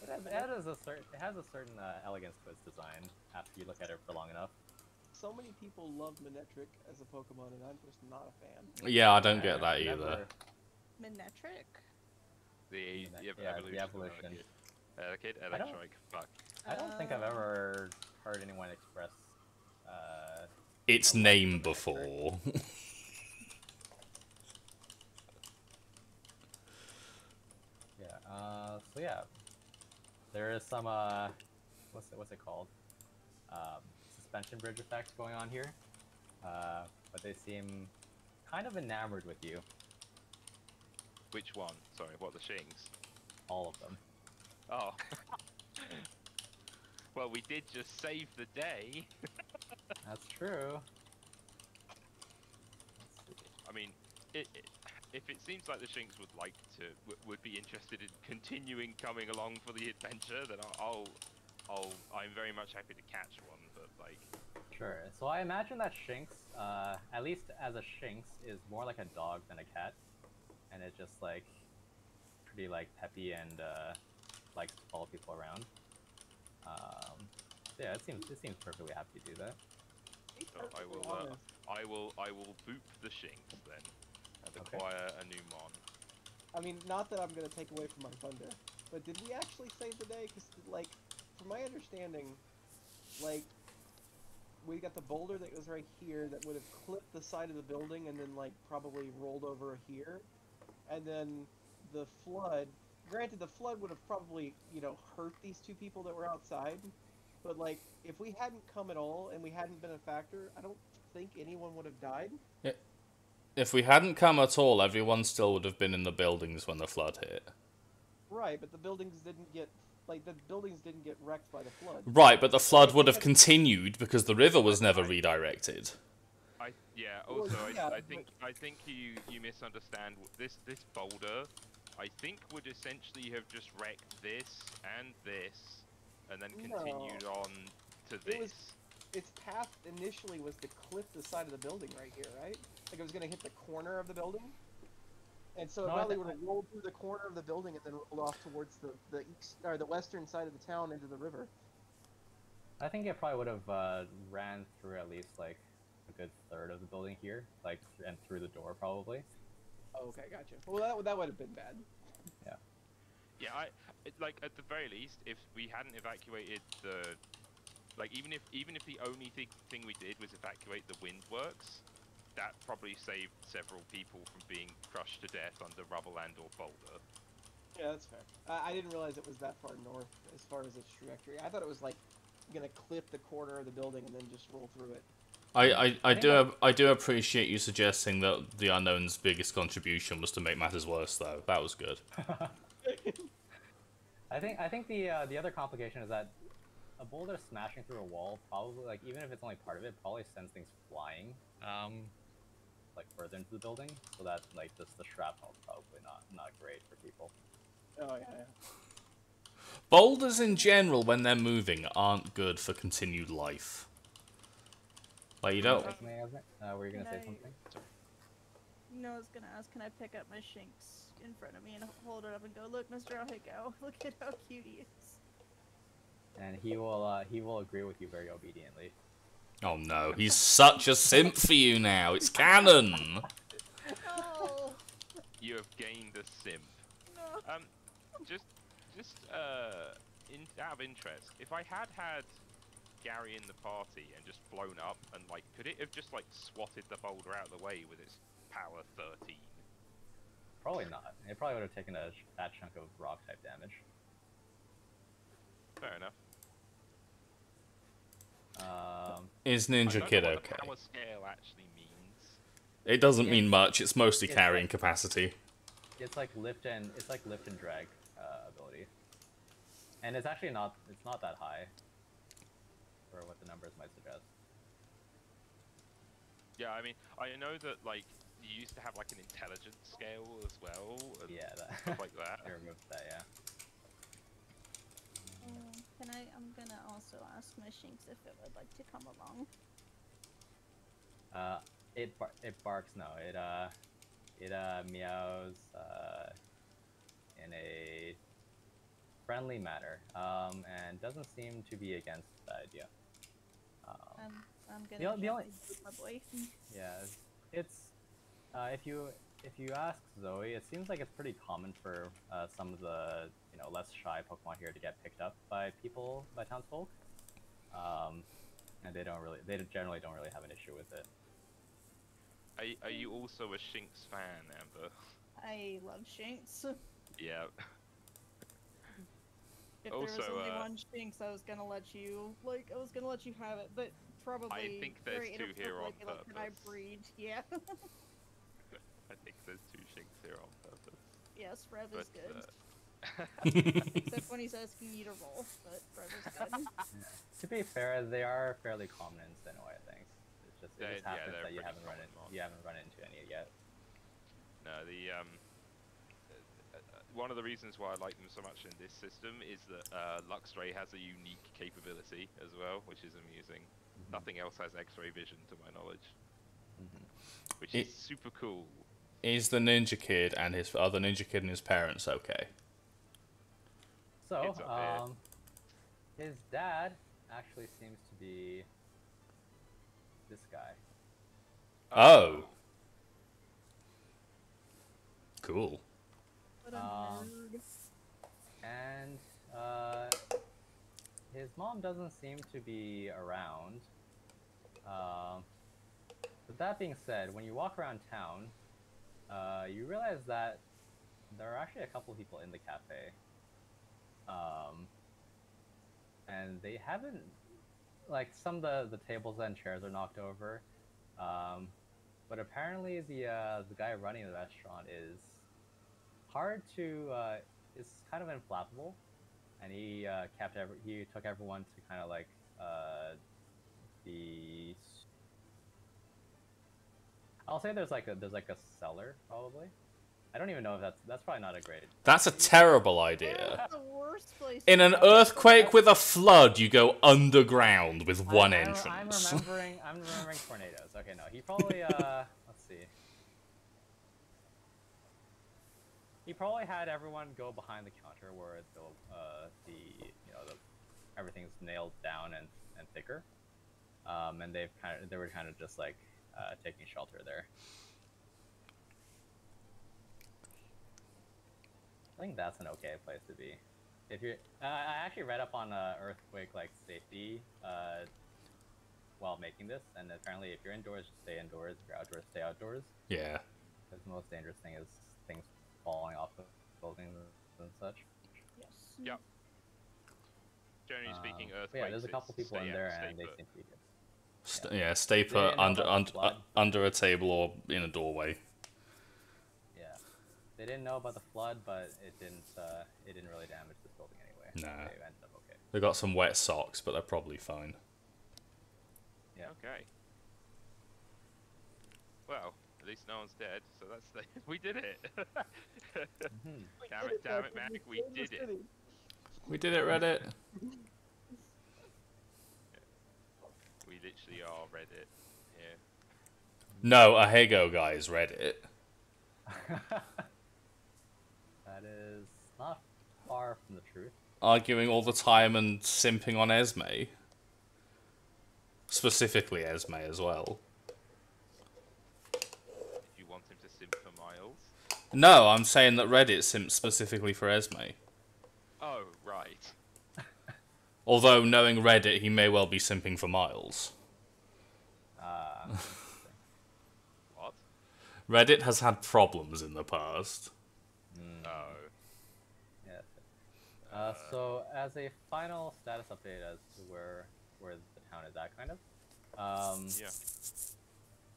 [SPEAKER 1] It has a certain elegance to its design after you look at it for long enough.
[SPEAKER 4] So many people love Manectric as a Pokemon, and I'm just not a fan.
[SPEAKER 3] Yeah, I don't get
[SPEAKER 1] I've
[SPEAKER 3] that
[SPEAKER 1] never-
[SPEAKER 3] either.
[SPEAKER 5] Minetric?
[SPEAKER 2] The
[SPEAKER 1] Yeah,
[SPEAKER 2] evolution.
[SPEAKER 1] the evolution.
[SPEAKER 2] Elekid,
[SPEAKER 1] I don't-
[SPEAKER 2] Electrike, fuck.
[SPEAKER 1] I don't think I've ever heard anyone express.
[SPEAKER 3] Its
[SPEAKER 1] I like
[SPEAKER 3] name
[SPEAKER 1] the
[SPEAKER 3] before.
[SPEAKER 1] Yeah. So yeah, there is some what's it called? Suspension bridge effect going on here. But they seem kind of enamored with you,
[SPEAKER 2] Which one? Sorry, what, the Shinx?
[SPEAKER 1] all of them.
[SPEAKER 2] Oh. Well, we did just save the day.
[SPEAKER 1] That's true.
[SPEAKER 2] I mean, if it seems like the Shinx would like to, would be interested in continuing coming along for the adventure, then I'm very much happy to catch one. But like,
[SPEAKER 1] Sure. So I imagine that Shinx, at least as a Shinx, is more like a dog than a cat, and it's just like pretty like peppy and likes to follow people around. So yeah, it seems perfectly happy to do that.
[SPEAKER 2] so I will boop the Shinx then, and
[SPEAKER 1] Okay.
[SPEAKER 2] acquire a new mon.
[SPEAKER 4] I mean, not that I'm gonna take away from my thunder, but did we actually save the day? Because, like, from my understanding, like, we got the boulder that was right here that would have clipped the side of the building and then, like, probably rolled over here. And then the flood, granted, the flood would have probably, you know, hurt these two people that were outside. But, like, if we hadn't come at all and we hadn't been a factor, I don't think anyone would have died.
[SPEAKER 3] If we hadn't come at all, everyone still would have been in the buildings when the flood hit.
[SPEAKER 4] Right, but the buildings didn't get wrecked by the flood.
[SPEAKER 3] Right, but the flood would have continued because the river was never redirected.
[SPEAKER 2] Yeah.
[SPEAKER 4] Well,
[SPEAKER 2] Also,
[SPEAKER 4] yeah,
[SPEAKER 2] I think you misunderstand this boulder. I think would essentially have just wrecked this, and then continued on to this.
[SPEAKER 4] Its path initially was to clip the side of the building right here, right? Like it was gonna hit the corner of the building, And so it
[SPEAKER 1] No, I
[SPEAKER 4] probably
[SPEAKER 1] thi-
[SPEAKER 4] would have rolled through the corner of the building and then rolled off towards the east or the western side of the town into the river.
[SPEAKER 1] I think it probably would have ran through at least like a good third of the building here, like and through the door probably.
[SPEAKER 4] Oh, okay, gotcha. Well, that would have been bad.
[SPEAKER 2] Yeah, like at the very least, if we hadn't evacuated the, like even if the only thing we did was evacuate the windworks, that probably saved several people from being crushed to death under rubble and or boulder.
[SPEAKER 4] Yeah, that's fair. I didn't realize it was that far north as far as its trajectory. I thought it was like gonna clip the corner of the building and then just roll through it.
[SPEAKER 3] I do appreciate you suggesting that the Unknown's biggest contribution was to make matters worse, though. That was good.
[SPEAKER 1] I think the other complication is that a boulder smashing through a wall probably, like, even if it's only part of it, probably sends things flying like further into the building, so that like the shrapnel is probably not great for people.
[SPEAKER 4] Oh yeah.
[SPEAKER 3] Boulders in general, when they're moving, aren't good for continued life. Like, you don't...
[SPEAKER 1] Were you gonna say
[SPEAKER 5] Can I-
[SPEAKER 1] something?
[SPEAKER 5] No, I was gonna ask, can I pick up my shinks in front of me and hold it up and go, look, Mr. Ohiko, look at how cute he is.
[SPEAKER 1] And he will agree with you very obediently.
[SPEAKER 3] Oh no, he's such a simp for you now. It's canon.
[SPEAKER 5] Oh,
[SPEAKER 2] You have gained a simp.
[SPEAKER 5] no.
[SPEAKER 2] Just out of interest, if I had Gary in the party and just blown up, and like, could it have just like swatted the boulder out of the way with its power 13?
[SPEAKER 1] Probably not. It probably would have taken that chunk of rock type damage.
[SPEAKER 2] Fair enough.
[SPEAKER 3] Is
[SPEAKER 2] I
[SPEAKER 3] Ninja
[SPEAKER 2] don't
[SPEAKER 3] Kid
[SPEAKER 2] know what
[SPEAKER 3] okay?
[SPEAKER 2] the power scale actually means.
[SPEAKER 3] It doesn't mean much. It's mostly
[SPEAKER 1] it's
[SPEAKER 3] carrying
[SPEAKER 1] like-
[SPEAKER 3] capacity.
[SPEAKER 1] It's like lift and drag ability, and it's actually not that high for what the numbers might suggest.
[SPEAKER 2] Yeah, I mean, I know that like you used to have like an intelligence scale as well, and
[SPEAKER 1] Yeah,
[SPEAKER 2] stuff like that.
[SPEAKER 1] I removed that. Yeah.
[SPEAKER 5] I'm gonna also ask my shinks if it would like to come along.
[SPEAKER 1] It barks. No, it meows in a friendly manner, and doesn't seem to be against the idea.
[SPEAKER 5] I'm gonna
[SPEAKER 1] the only-
[SPEAKER 5] with my boy.
[SPEAKER 1] Yeah, it's if you ask Zoe, it seems like it's pretty common for some of the less shy Pokemon here to get picked up by townsfolk, and they generally don't really have an issue with it.
[SPEAKER 2] Are you also a Shinx fan, Amber?
[SPEAKER 5] I love shinks.
[SPEAKER 2] Yeah.
[SPEAKER 5] If there was
[SPEAKER 2] Also,
[SPEAKER 5] only one shinks, I was gonna let you have it, but probably
[SPEAKER 2] think there's
[SPEAKER 5] very
[SPEAKER 2] two here on
[SPEAKER 5] inappropriately be like, can I
[SPEAKER 2] purpose.
[SPEAKER 5] breed? Yeah.
[SPEAKER 2] I think there's two Shinx here on purpose.
[SPEAKER 5] Yes, Rev is
[SPEAKER 2] But,
[SPEAKER 5] good.
[SPEAKER 3] Oh,
[SPEAKER 5] Except when he's asking you to roll, but Rev is good.
[SPEAKER 1] To be fair, they are fairly common in Sinnoh, I think. It just
[SPEAKER 2] Yeah,
[SPEAKER 1] happens
[SPEAKER 2] they're
[SPEAKER 1] that you
[SPEAKER 2] pretty
[SPEAKER 1] haven't
[SPEAKER 2] common ones.
[SPEAKER 1] run into any yet.
[SPEAKER 2] No, one of the reasons why I like them so much in this system is that Luxray has a unique capability as well, which is amusing. Nothing else has X-ray vision, to my knowledge, which is super cool.
[SPEAKER 3] Is the Ninja Kid and his other Ninja Kid and his parents okay?
[SPEAKER 1] So,
[SPEAKER 2] It's up
[SPEAKER 1] his dad actually seems to be this guy.
[SPEAKER 3] Oh. Cool.
[SPEAKER 5] What a
[SPEAKER 1] Um,
[SPEAKER 5] nerd.
[SPEAKER 1] And his mom doesn't seem to be around. But that being said, when you walk around town, you realize that there are actually a couple people in the cafe. And they haven't, like, some of the tables and chairs are knocked over. But apparently the guy running the restaurant is is kind of inflammable, and he took everyone to kind of like I'll say there's like a cellar probably. I don't even know if that's probably not a great.
[SPEAKER 3] That's a terrible idea.
[SPEAKER 5] That's the worst place.
[SPEAKER 3] In
[SPEAKER 5] to
[SPEAKER 3] an
[SPEAKER 5] go.
[SPEAKER 3] earthquake with a flood, you go underground with one
[SPEAKER 1] I'm
[SPEAKER 3] entrance.
[SPEAKER 1] remembering tornadoes. Okay, no, he probably let's see. he probably had everyone go behind the counter where everything's nailed down and thicker. And they were kind of just like taking shelter there. I think that's an okay place to be. If you're, I actually read up on earthquake like safety while making this, and apparently if you're indoors, just stay indoors. If you're outdoors, stay outdoors.
[SPEAKER 3] Yeah.
[SPEAKER 1] Because the most dangerous thing is things falling off of buildings and such.
[SPEAKER 5] Yes.
[SPEAKER 2] Yep. Generally speaking,
[SPEAKER 1] But
[SPEAKER 2] earthquakes.
[SPEAKER 1] yeah, there's a couple
[SPEAKER 2] it's
[SPEAKER 1] people in
[SPEAKER 2] stay
[SPEAKER 1] there,
[SPEAKER 2] out,
[SPEAKER 1] and
[SPEAKER 2] stay
[SPEAKER 1] they
[SPEAKER 2] put.
[SPEAKER 1] seem to be good.
[SPEAKER 3] Yeah, stay
[SPEAKER 1] They
[SPEAKER 3] put
[SPEAKER 1] didn't know about the flood.
[SPEAKER 3] under a table or in a doorway.
[SPEAKER 1] Yeah, they didn't know about the flood, but it didn't really damage this building anyway.
[SPEAKER 3] Nah.
[SPEAKER 1] They ended up okay.
[SPEAKER 3] They got some wet socks, but they're probably fine.
[SPEAKER 1] Yeah.
[SPEAKER 2] Okay. Well, at least no one's dead, so that's the we did it.
[SPEAKER 1] Mhm.
[SPEAKER 2] Damn it, Mac, we did it.
[SPEAKER 3] We did it, Reddit.
[SPEAKER 2] We literally are Reddit. Yeah.
[SPEAKER 3] No, Ahego guys, Reddit.
[SPEAKER 1] That is not far from the truth.
[SPEAKER 3] Arguing all the time and simping on Esme. Specifically Esme as well.
[SPEAKER 2] Did you want him to simp for Miles?
[SPEAKER 3] No, I'm saying that Reddit simps specifically for Esme.
[SPEAKER 2] Oh, right.
[SPEAKER 3] Although, knowing Reddit, he may well be simping for Miles.
[SPEAKER 2] What?
[SPEAKER 3] Reddit has had problems in the past.
[SPEAKER 2] Oh.
[SPEAKER 1] Yes. So as a final status update as to where the town is at, kind of.
[SPEAKER 2] Yeah.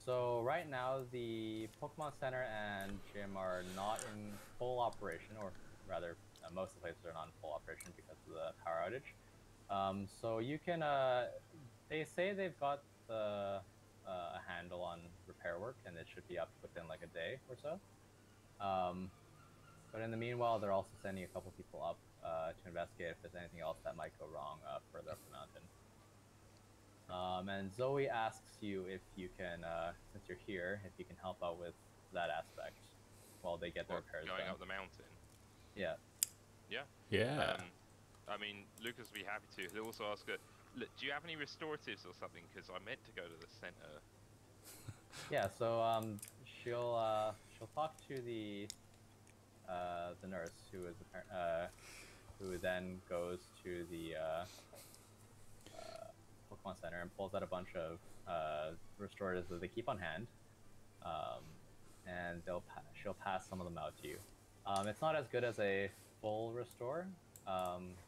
[SPEAKER 1] So right now the Pokemon Center and gym are not in full operation, or rather, most of the places are not in full operation because of the power outage. So you can, they say they've got a handle on repair work, and it should be up within like a day or so. But in the meanwhile, they're also sending a couple people up to investigate if there's anything else that might go wrong further up the mountain. And Zoe asks you if you can, since you're here, if you can help out with that aspect while they get their
[SPEAKER 2] What,
[SPEAKER 1] repairs
[SPEAKER 2] going
[SPEAKER 1] done.
[SPEAKER 2] up the mountain?
[SPEAKER 1] Yeah.
[SPEAKER 2] Yeah.
[SPEAKER 3] Yeah.
[SPEAKER 2] I mean, Lucas would be happy to. He'll also ask her, look, do you have any restoratives or something? Because I meant to go to the center.
[SPEAKER 1] Yeah. So she'll talk to the nurse who then goes to the Pokemon Center and pulls out a bunch of restoratives that they keep on hand, and she'll pass some of them out to you. It's not as good as a full restore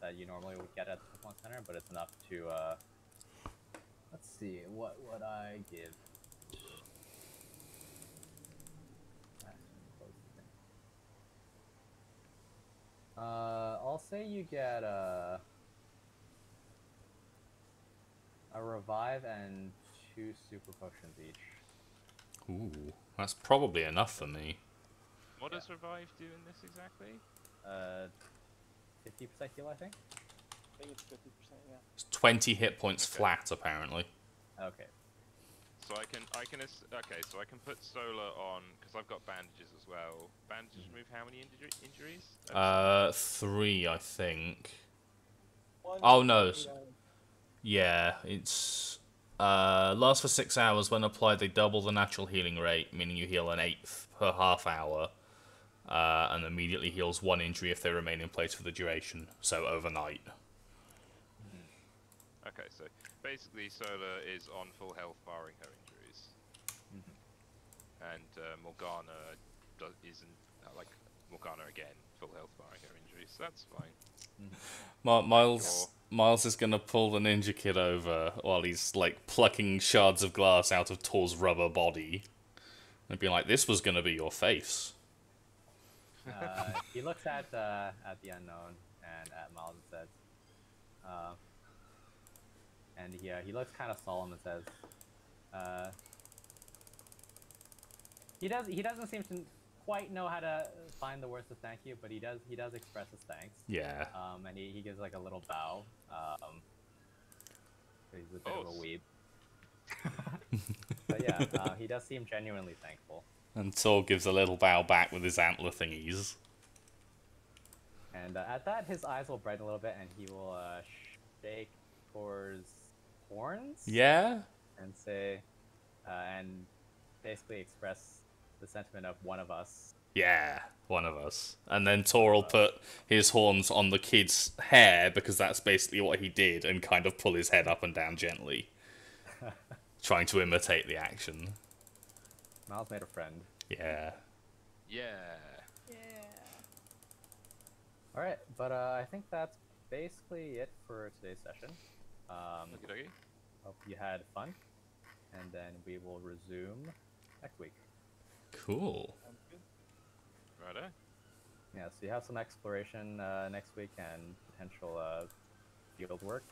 [SPEAKER 1] that you normally would get at the Pokemon Center, but it's enough to. Let's see, what would I give? I'll say you get a revive and 2 super potions each.
[SPEAKER 3] Ooh, that's probably enough for me.
[SPEAKER 2] What does Revive do in this exactly?
[SPEAKER 1] 50% heal, I think.
[SPEAKER 4] I think it's 50%, yeah.
[SPEAKER 3] It's 20 hit points
[SPEAKER 2] Okay.
[SPEAKER 3] flat, apparently.
[SPEAKER 1] Okay.
[SPEAKER 2] So I can put Solar on because I've got bandages as well. Bandages remove how many injuries?
[SPEAKER 3] 3, I think.
[SPEAKER 4] One,
[SPEAKER 3] Oh, no.
[SPEAKER 4] yeah,
[SPEAKER 3] Yeah, it's... lasts for 6 hours. When applied, they double the natural healing rate, meaning you heal an 1/8 per half hour. And immediately heals 1 injury if they remain in place for the duration, so overnight.
[SPEAKER 2] Okay, so basically Solar is on full health barring her injuries. And Morgana isn't, like, Morgana again, full health barring her injuries, so that's fine.
[SPEAKER 3] Miles is gonna pull the ninja kid over while he's like plucking shards of glass out of Tor's rubber body, and be like, "This was gonna be your face."
[SPEAKER 1] He looks at the unknown and at Miles and says, and he looks kind of solemn and says, he doesn't seem to quite know how to find the words to thank you, but he does express his thanks.
[SPEAKER 3] Yeah.
[SPEAKER 1] And he gives like a little bow. He's a bit of a weeb. But yeah, he does seem genuinely thankful.
[SPEAKER 3] And Tor gives a little bow back with his antler thingies.
[SPEAKER 1] And at that, his eyes will brighten a little bit, and he will shake towards horns.
[SPEAKER 3] Yeah?
[SPEAKER 1] And say, and basically express the sentiment of one of us.
[SPEAKER 3] Yeah, one of us. And then Tor will put his horns on the kid's hair, because that's basically what he did, and kind of pull his head up and down gently. Trying to imitate the action.
[SPEAKER 1] Miles made a friend.
[SPEAKER 3] Yeah.
[SPEAKER 2] Yeah.
[SPEAKER 5] Yeah.
[SPEAKER 1] Alright, but I think that's basically it for today's session.
[SPEAKER 2] Okie dokie.
[SPEAKER 1] Hope you had fun, and then we will resume next week.
[SPEAKER 3] Cool.
[SPEAKER 2] Righto.
[SPEAKER 1] Yeah, so you have some exploration next week and potential field work,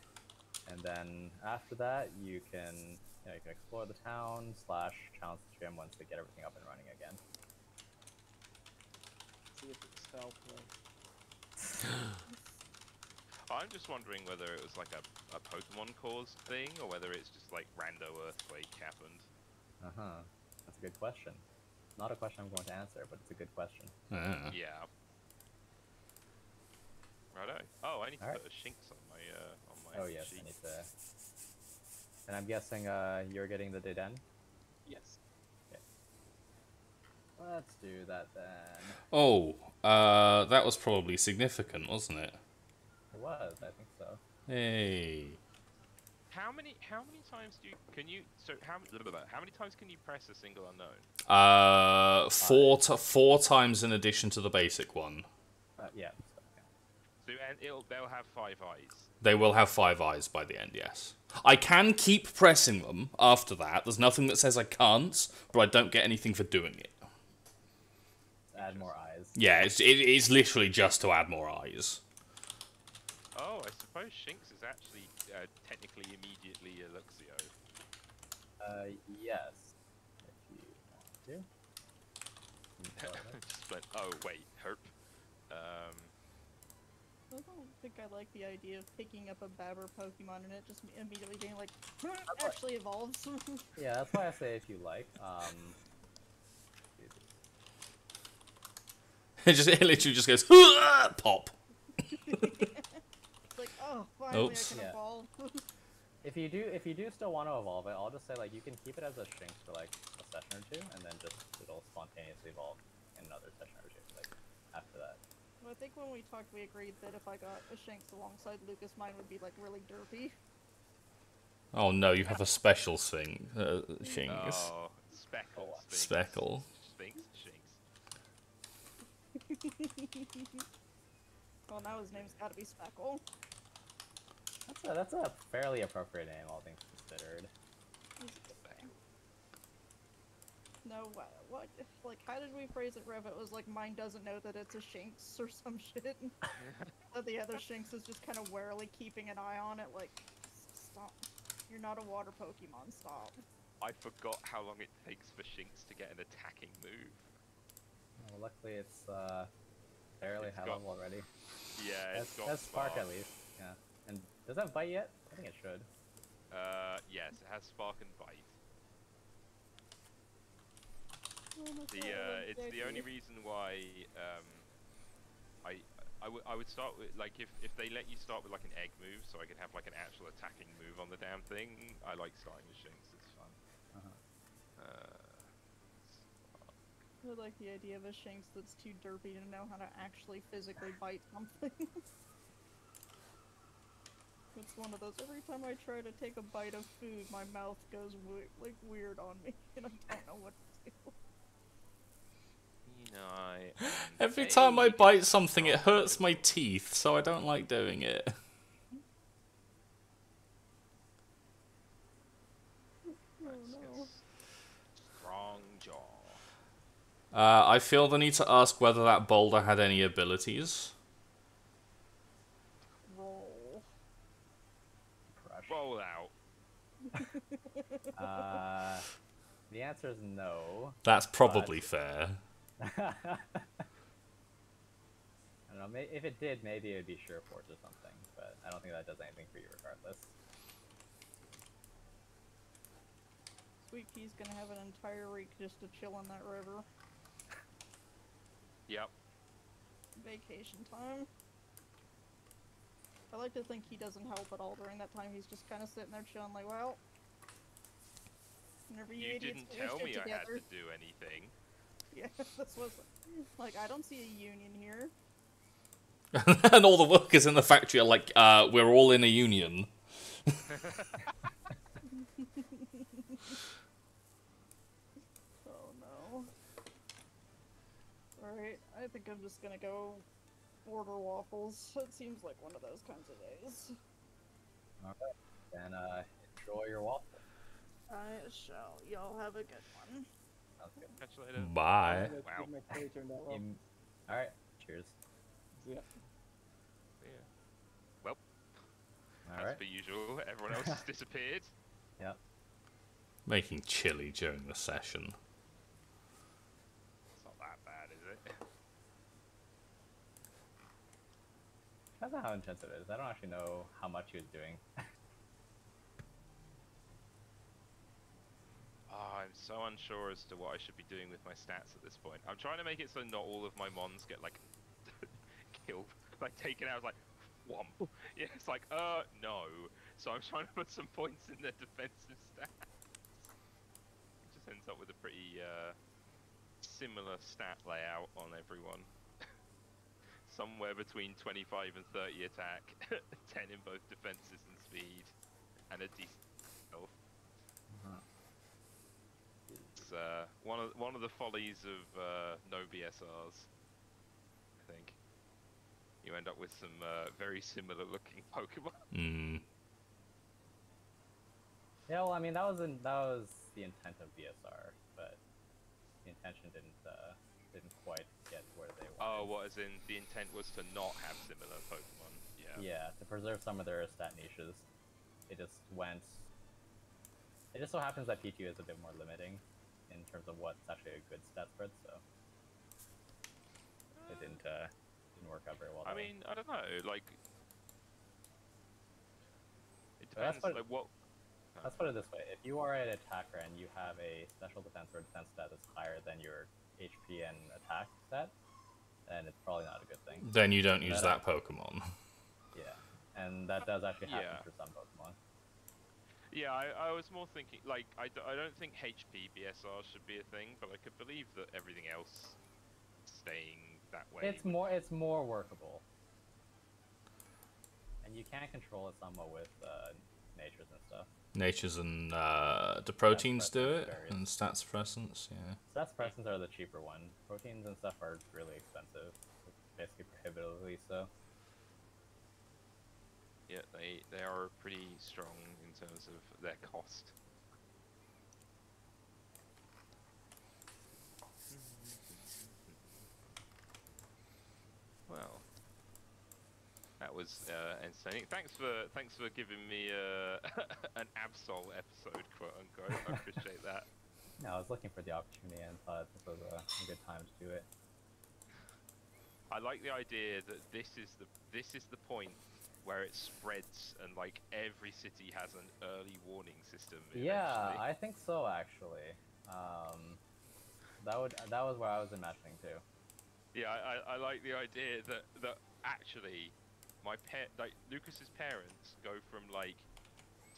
[SPEAKER 1] and then after that you can explore the town / challenge the gym once we get everything up and running again.
[SPEAKER 4] See if it's spell play.
[SPEAKER 2] I'm just wondering whether it was like a Pokemon caused thing, or whether it's just like rando earthquake happened.
[SPEAKER 1] That's a good question. Not a question I'm going to answer, but it's a good question.
[SPEAKER 2] Yeah. Righto. Oh, I need to
[SPEAKER 1] Alright.
[SPEAKER 2] put a Shinx on my
[SPEAKER 1] Oh yes,
[SPEAKER 2] sheet.
[SPEAKER 1] I need to. And I'm guessing you're getting the Deden?
[SPEAKER 4] Yes.
[SPEAKER 1] Let's do that then.
[SPEAKER 3] Oh, that was probably significant, wasn't it?
[SPEAKER 1] It was, I think so.
[SPEAKER 3] Hey.
[SPEAKER 2] How many times how many times can you press a single unknown?
[SPEAKER 3] Four times in addition to the basic one.
[SPEAKER 1] Yeah.
[SPEAKER 2] So and they'll have 5 eyes.
[SPEAKER 3] They will have 5 eyes by the end, yes. I can keep pressing them after that. There's nothing that says I can't, but I don't get anything for doing it.
[SPEAKER 1] Add more eyes.
[SPEAKER 3] Yeah, it's literally just to add more eyes.
[SPEAKER 2] Oh, I suppose Shinx is actually technically immediately a Luxio.
[SPEAKER 1] Yes. If you want to.
[SPEAKER 2] Just went, oh wait, herp.
[SPEAKER 5] I don't think I like the idea of picking up a Babber Pokemon and it just immediately being like, actually evolves.
[SPEAKER 1] Yeah, that's why I say if you like.
[SPEAKER 3] It literally just goes pop.
[SPEAKER 5] Like, oh, finally
[SPEAKER 3] Oops.
[SPEAKER 5] I can
[SPEAKER 1] Yeah.
[SPEAKER 5] evolve.
[SPEAKER 1] If you do still want to evolve it, I'll just say like you can keep it as a Shinx for like a session or two, and then just it'll spontaneously evolve in another session or two, like after that.
[SPEAKER 5] Well, I think when we talked, we agreed that if I got a Shinx alongside Lucas, mine would be like really derpy.
[SPEAKER 3] Oh no, you have a special thing, Shinx.
[SPEAKER 2] Oh, Speckle. Sphinx.
[SPEAKER 3] Speckle.
[SPEAKER 2] Sphinx, Shinx.
[SPEAKER 5] Well, now his name's gotta be Speckle.
[SPEAKER 1] That's a fairly appropriate name, all things considered.
[SPEAKER 5] No, what? Like, how did we phrase it, Rev? It was like, mine doesn't know that it's a Shinx or some shit. That the other Shinx is just kind of warily keeping an eye on it, like, stop. You're not a water Pokemon, stop.
[SPEAKER 2] I forgot how long it takes for Shinx to get an attacking move.
[SPEAKER 1] Well, luckily it's fairly
[SPEAKER 2] It's
[SPEAKER 1] high
[SPEAKER 2] got-
[SPEAKER 1] level already.
[SPEAKER 2] Yeah, it's got
[SPEAKER 1] That's Spark at least. Yeah. And does that bite yet? I think it should.
[SPEAKER 2] Yes, it has Spark and Bite. It's the only reason why I would start with, like, if they let you start with like an egg move, so I could have like an actual attacking move on the damn thing. I like starting with Shinx. It's fun.
[SPEAKER 5] I like the idea of a Shinx that's too derpy to know how to actually physically bite something. It's one of those, every time I try to take a bite of food, my mouth goes like weird on me, and I don't know what to do.
[SPEAKER 3] Every time I bite something, it hurts my teeth, so I don't like doing it.
[SPEAKER 5] Oh no.
[SPEAKER 2] Strong jaw.
[SPEAKER 3] I feel the need to ask whether that boulder had any abilities.
[SPEAKER 5] Roll.
[SPEAKER 1] Crush.
[SPEAKER 2] Roll out.
[SPEAKER 1] The answer is no.
[SPEAKER 3] That's probably fair.
[SPEAKER 1] I don't know. If it did, maybe it would be Sure Force or something, but I don't think that does anything for you regardless.
[SPEAKER 5] Sweet Pea's gonna have an entire week just to chill in that river.
[SPEAKER 2] Yep.
[SPEAKER 5] Vacation time. I like to think he doesn't help at all during that time. He's just kind of sitting there chilling, like, well, whenever you idiots
[SPEAKER 2] didn't
[SPEAKER 5] get your
[SPEAKER 2] tell
[SPEAKER 5] shit
[SPEAKER 2] me I had
[SPEAKER 5] together.
[SPEAKER 2] to do anything.
[SPEAKER 5] Yeah, this was like, I don't see a union here.
[SPEAKER 3] And all the workers in the factory are like, we're all in a union.
[SPEAKER 5] Oh no. Alright, I think I'm just gonna go order waffles. It seems like one of those kinds of days.
[SPEAKER 1] Alright. Then enjoy your waffle.
[SPEAKER 5] I shall. Y'all have a good one.
[SPEAKER 1] Sounds good.
[SPEAKER 2] Catch you later.
[SPEAKER 3] Bye.
[SPEAKER 2] Wow.
[SPEAKER 4] My play turned out well.
[SPEAKER 1] Alright, cheers.
[SPEAKER 4] Yeah.
[SPEAKER 2] Yeah. Well, as
[SPEAKER 1] Alright.
[SPEAKER 2] per usual, everyone else has disappeared.
[SPEAKER 1] Yep.
[SPEAKER 3] Making chili during the session.
[SPEAKER 2] It's not that bad, is it?
[SPEAKER 1] Depends on how intense it is. I don't actually know how much he was doing.
[SPEAKER 2] Oh, I'm so unsure as to what I should be doing with my stats at this point. I'm trying to make it so not all of my mons get, like, killed, like, taken out, like, whomp. Yeah, it's like, no. So I'm trying to put some points in their defensive stats. It just ends up with a pretty, similar stat layout on everyone. Somewhere between 25 and 30 attack, 10 in both defenses and speed, and a decent health. It's one of the follies of no BSRs, I think. You end up with some very similar looking Pokemon.
[SPEAKER 3] Mm.
[SPEAKER 1] Yeah, well, I mean, that was the intent of BSR, but the intention didn't quite get where they wanted.
[SPEAKER 2] Oh, what, as in the intent was to not have similar Pokemon? Yeah.
[SPEAKER 1] Yeah, to preserve some of their stat niches. It just went. It just so happens that P2 is a bit more limiting in terms of what's actually a good stat spread, so it didn't work out very well.
[SPEAKER 2] I mean, I don't know, like it
[SPEAKER 1] But
[SPEAKER 2] depends. Like what?
[SPEAKER 1] Let's put it this way: if you are an attacker and you have a special defense or defense stat that's higher than your HP and attack stat, then it's probably not a good thing.
[SPEAKER 3] Then you don't use that Pokemon.
[SPEAKER 1] Yeah, and that does actually happen
[SPEAKER 2] Yeah.
[SPEAKER 1] for some Pokemon.
[SPEAKER 2] Yeah, I was more thinking, like, I don't think HP BSR should be a thing, but I could believe that everything else staying that way.
[SPEAKER 1] It's more workable, and you can control it somewhat with natures and stuff.
[SPEAKER 3] Natures and the proteins do it,
[SPEAKER 1] Various.
[SPEAKER 3] and stats presence, yeah.
[SPEAKER 1] Stats presents are the cheaper one. Proteins and stuff are really expensive, basically prohibitively so.
[SPEAKER 2] Yeah, they are pretty strong in terms of their cost. Well, that was entertaining. Thanks for giving me an Absol episode, quote unquote. I appreciate that.
[SPEAKER 1] No, I was looking for the opportunity and thought this was a good time to do it.
[SPEAKER 2] I like the idea that this is the point where it spreads and like every city has an early warning system.
[SPEAKER 1] Yeah,
[SPEAKER 2] eventually.
[SPEAKER 1] I think so actually. That was what I was imagining too.
[SPEAKER 2] Yeah, I like the idea that actually like Lucas's parents go from like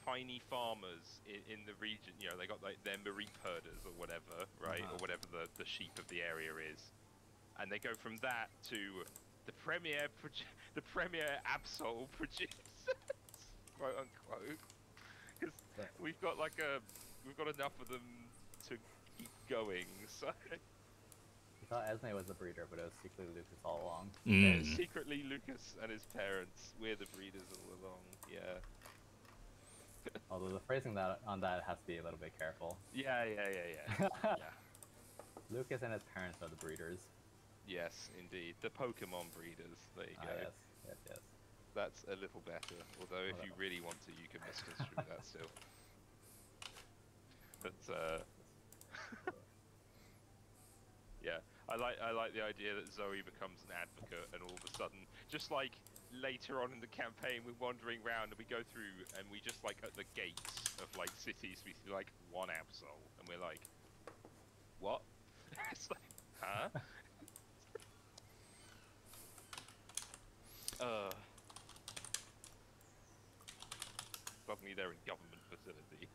[SPEAKER 2] tiny farmers in the region, you know, they got like their Mareep herders or whatever, right? Or whatever the sheep of the area is. And they go from that to the premier Absol producers, quote unquote. Because we've got enough of them to keep going, so
[SPEAKER 1] I thought Esme was the breeder, but it was secretly Lucas all along.
[SPEAKER 2] yeah,
[SPEAKER 3] Mm.
[SPEAKER 2] secretly Lucas and his parents, we're the breeders all along, yeah.
[SPEAKER 1] Although the phrasing on that has to be a little bit careful.
[SPEAKER 2] Yeah. Yeah.
[SPEAKER 1] Lucas and his parents are the breeders.
[SPEAKER 2] Yes, indeed. The Pokemon breeders. There you go.
[SPEAKER 1] Yes.
[SPEAKER 2] That's a little better. Although if you
[SPEAKER 1] Whatever.
[SPEAKER 2] really want to, you can misconstrue that still. But yeah, I like the idea that Zoe becomes an advocate, and all of a sudden, just like later on in the campaign, we're wandering around and we go through and we just like at the gates of like cities, we see like one Absol, and we're like, what? It's like, huh? suddenly they're in government facility.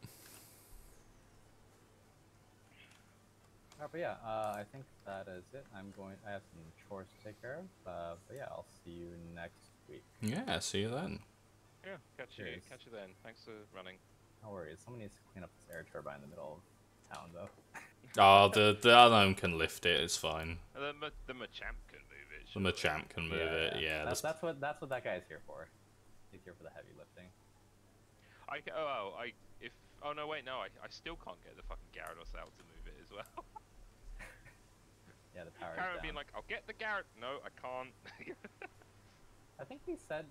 [SPEAKER 1] But yeah, I think that is it. I have some chores to take care of. But yeah, I'll see you next week.
[SPEAKER 3] Yeah, see you then.
[SPEAKER 2] Yeah, catch
[SPEAKER 1] Cheers.
[SPEAKER 2] you then. Thanks for running.
[SPEAKER 1] No worries. Someone needs to clean up this air turbine in the middle of town, though.
[SPEAKER 3] Oh, the unknown can lift it. It's fine.
[SPEAKER 2] The Machamp can move it.
[SPEAKER 3] The
[SPEAKER 2] Surely.
[SPEAKER 3] Machamp can move it. Yeah,
[SPEAKER 1] That's what that guy's here for. He's here for the heavy lifting.
[SPEAKER 2] Oh no, wait, no, I still can't get the fucking Gyarados out to move it as well.
[SPEAKER 1] Yeah, the power is
[SPEAKER 2] Karen
[SPEAKER 1] down.
[SPEAKER 2] being like, I'll get the Gyarados. No, I can't.
[SPEAKER 1] I think he said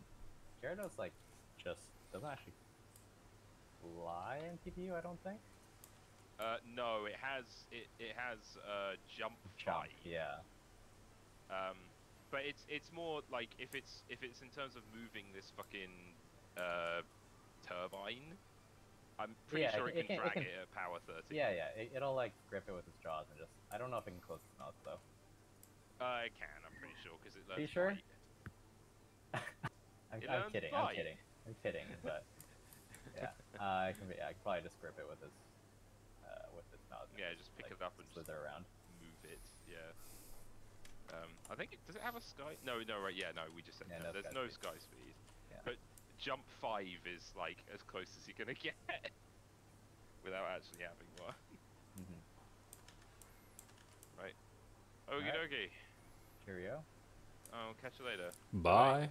[SPEAKER 1] Gyarados like just doesn't actually fly in PPU. I don't think.
[SPEAKER 2] No, it has jump
[SPEAKER 1] Chomp,
[SPEAKER 2] 5.
[SPEAKER 1] yeah.
[SPEAKER 2] But it's more like if it's in terms of moving this fucking turbine, I'm pretty sure it can drag it at power 30.
[SPEAKER 1] Yeah, it'll like grip it with its jaws and just. I don't know if it can close its mouth though.
[SPEAKER 2] It can, I'm pretty sure, because it learns
[SPEAKER 1] Are you sure?
[SPEAKER 2] fight.
[SPEAKER 1] I'm
[SPEAKER 2] learns
[SPEAKER 1] kidding.
[SPEAKER 2] fight.
[SPEAKER 1] I'm kidding. But yeah, I can probably just grip it with its mouth.
[SPEAKER 2] Yeah, just pick it up and just
[SPEAKER 1] slither around.
[SPEAKER 2] move it. Yeah. I think does it have a sky? No, right. Yeah, no. We just said
[SPEAKER 1] Yeah,
[SPEAKER 2] no.
[SPEAKER 1] no
[SPEAKER 2] There's
[SPEAKER 1] sky
[SPEAKER 2] no
[SPEAKER 1] speed.
[SPEAKER 2] sky speed.
[SPEAKER 1] Yeah.
[SPEAKER 2] But jump 5 is like as close as you're gonna get without actually having one.
[SPEAKER 1] Mm-hmm.
[SPEAKER 2] Right. Okie dokie.
[SPEAKER 1] Cheerio.
[SPEAKER 2] I'll catch you later.
[SPEAKER 3] Bye.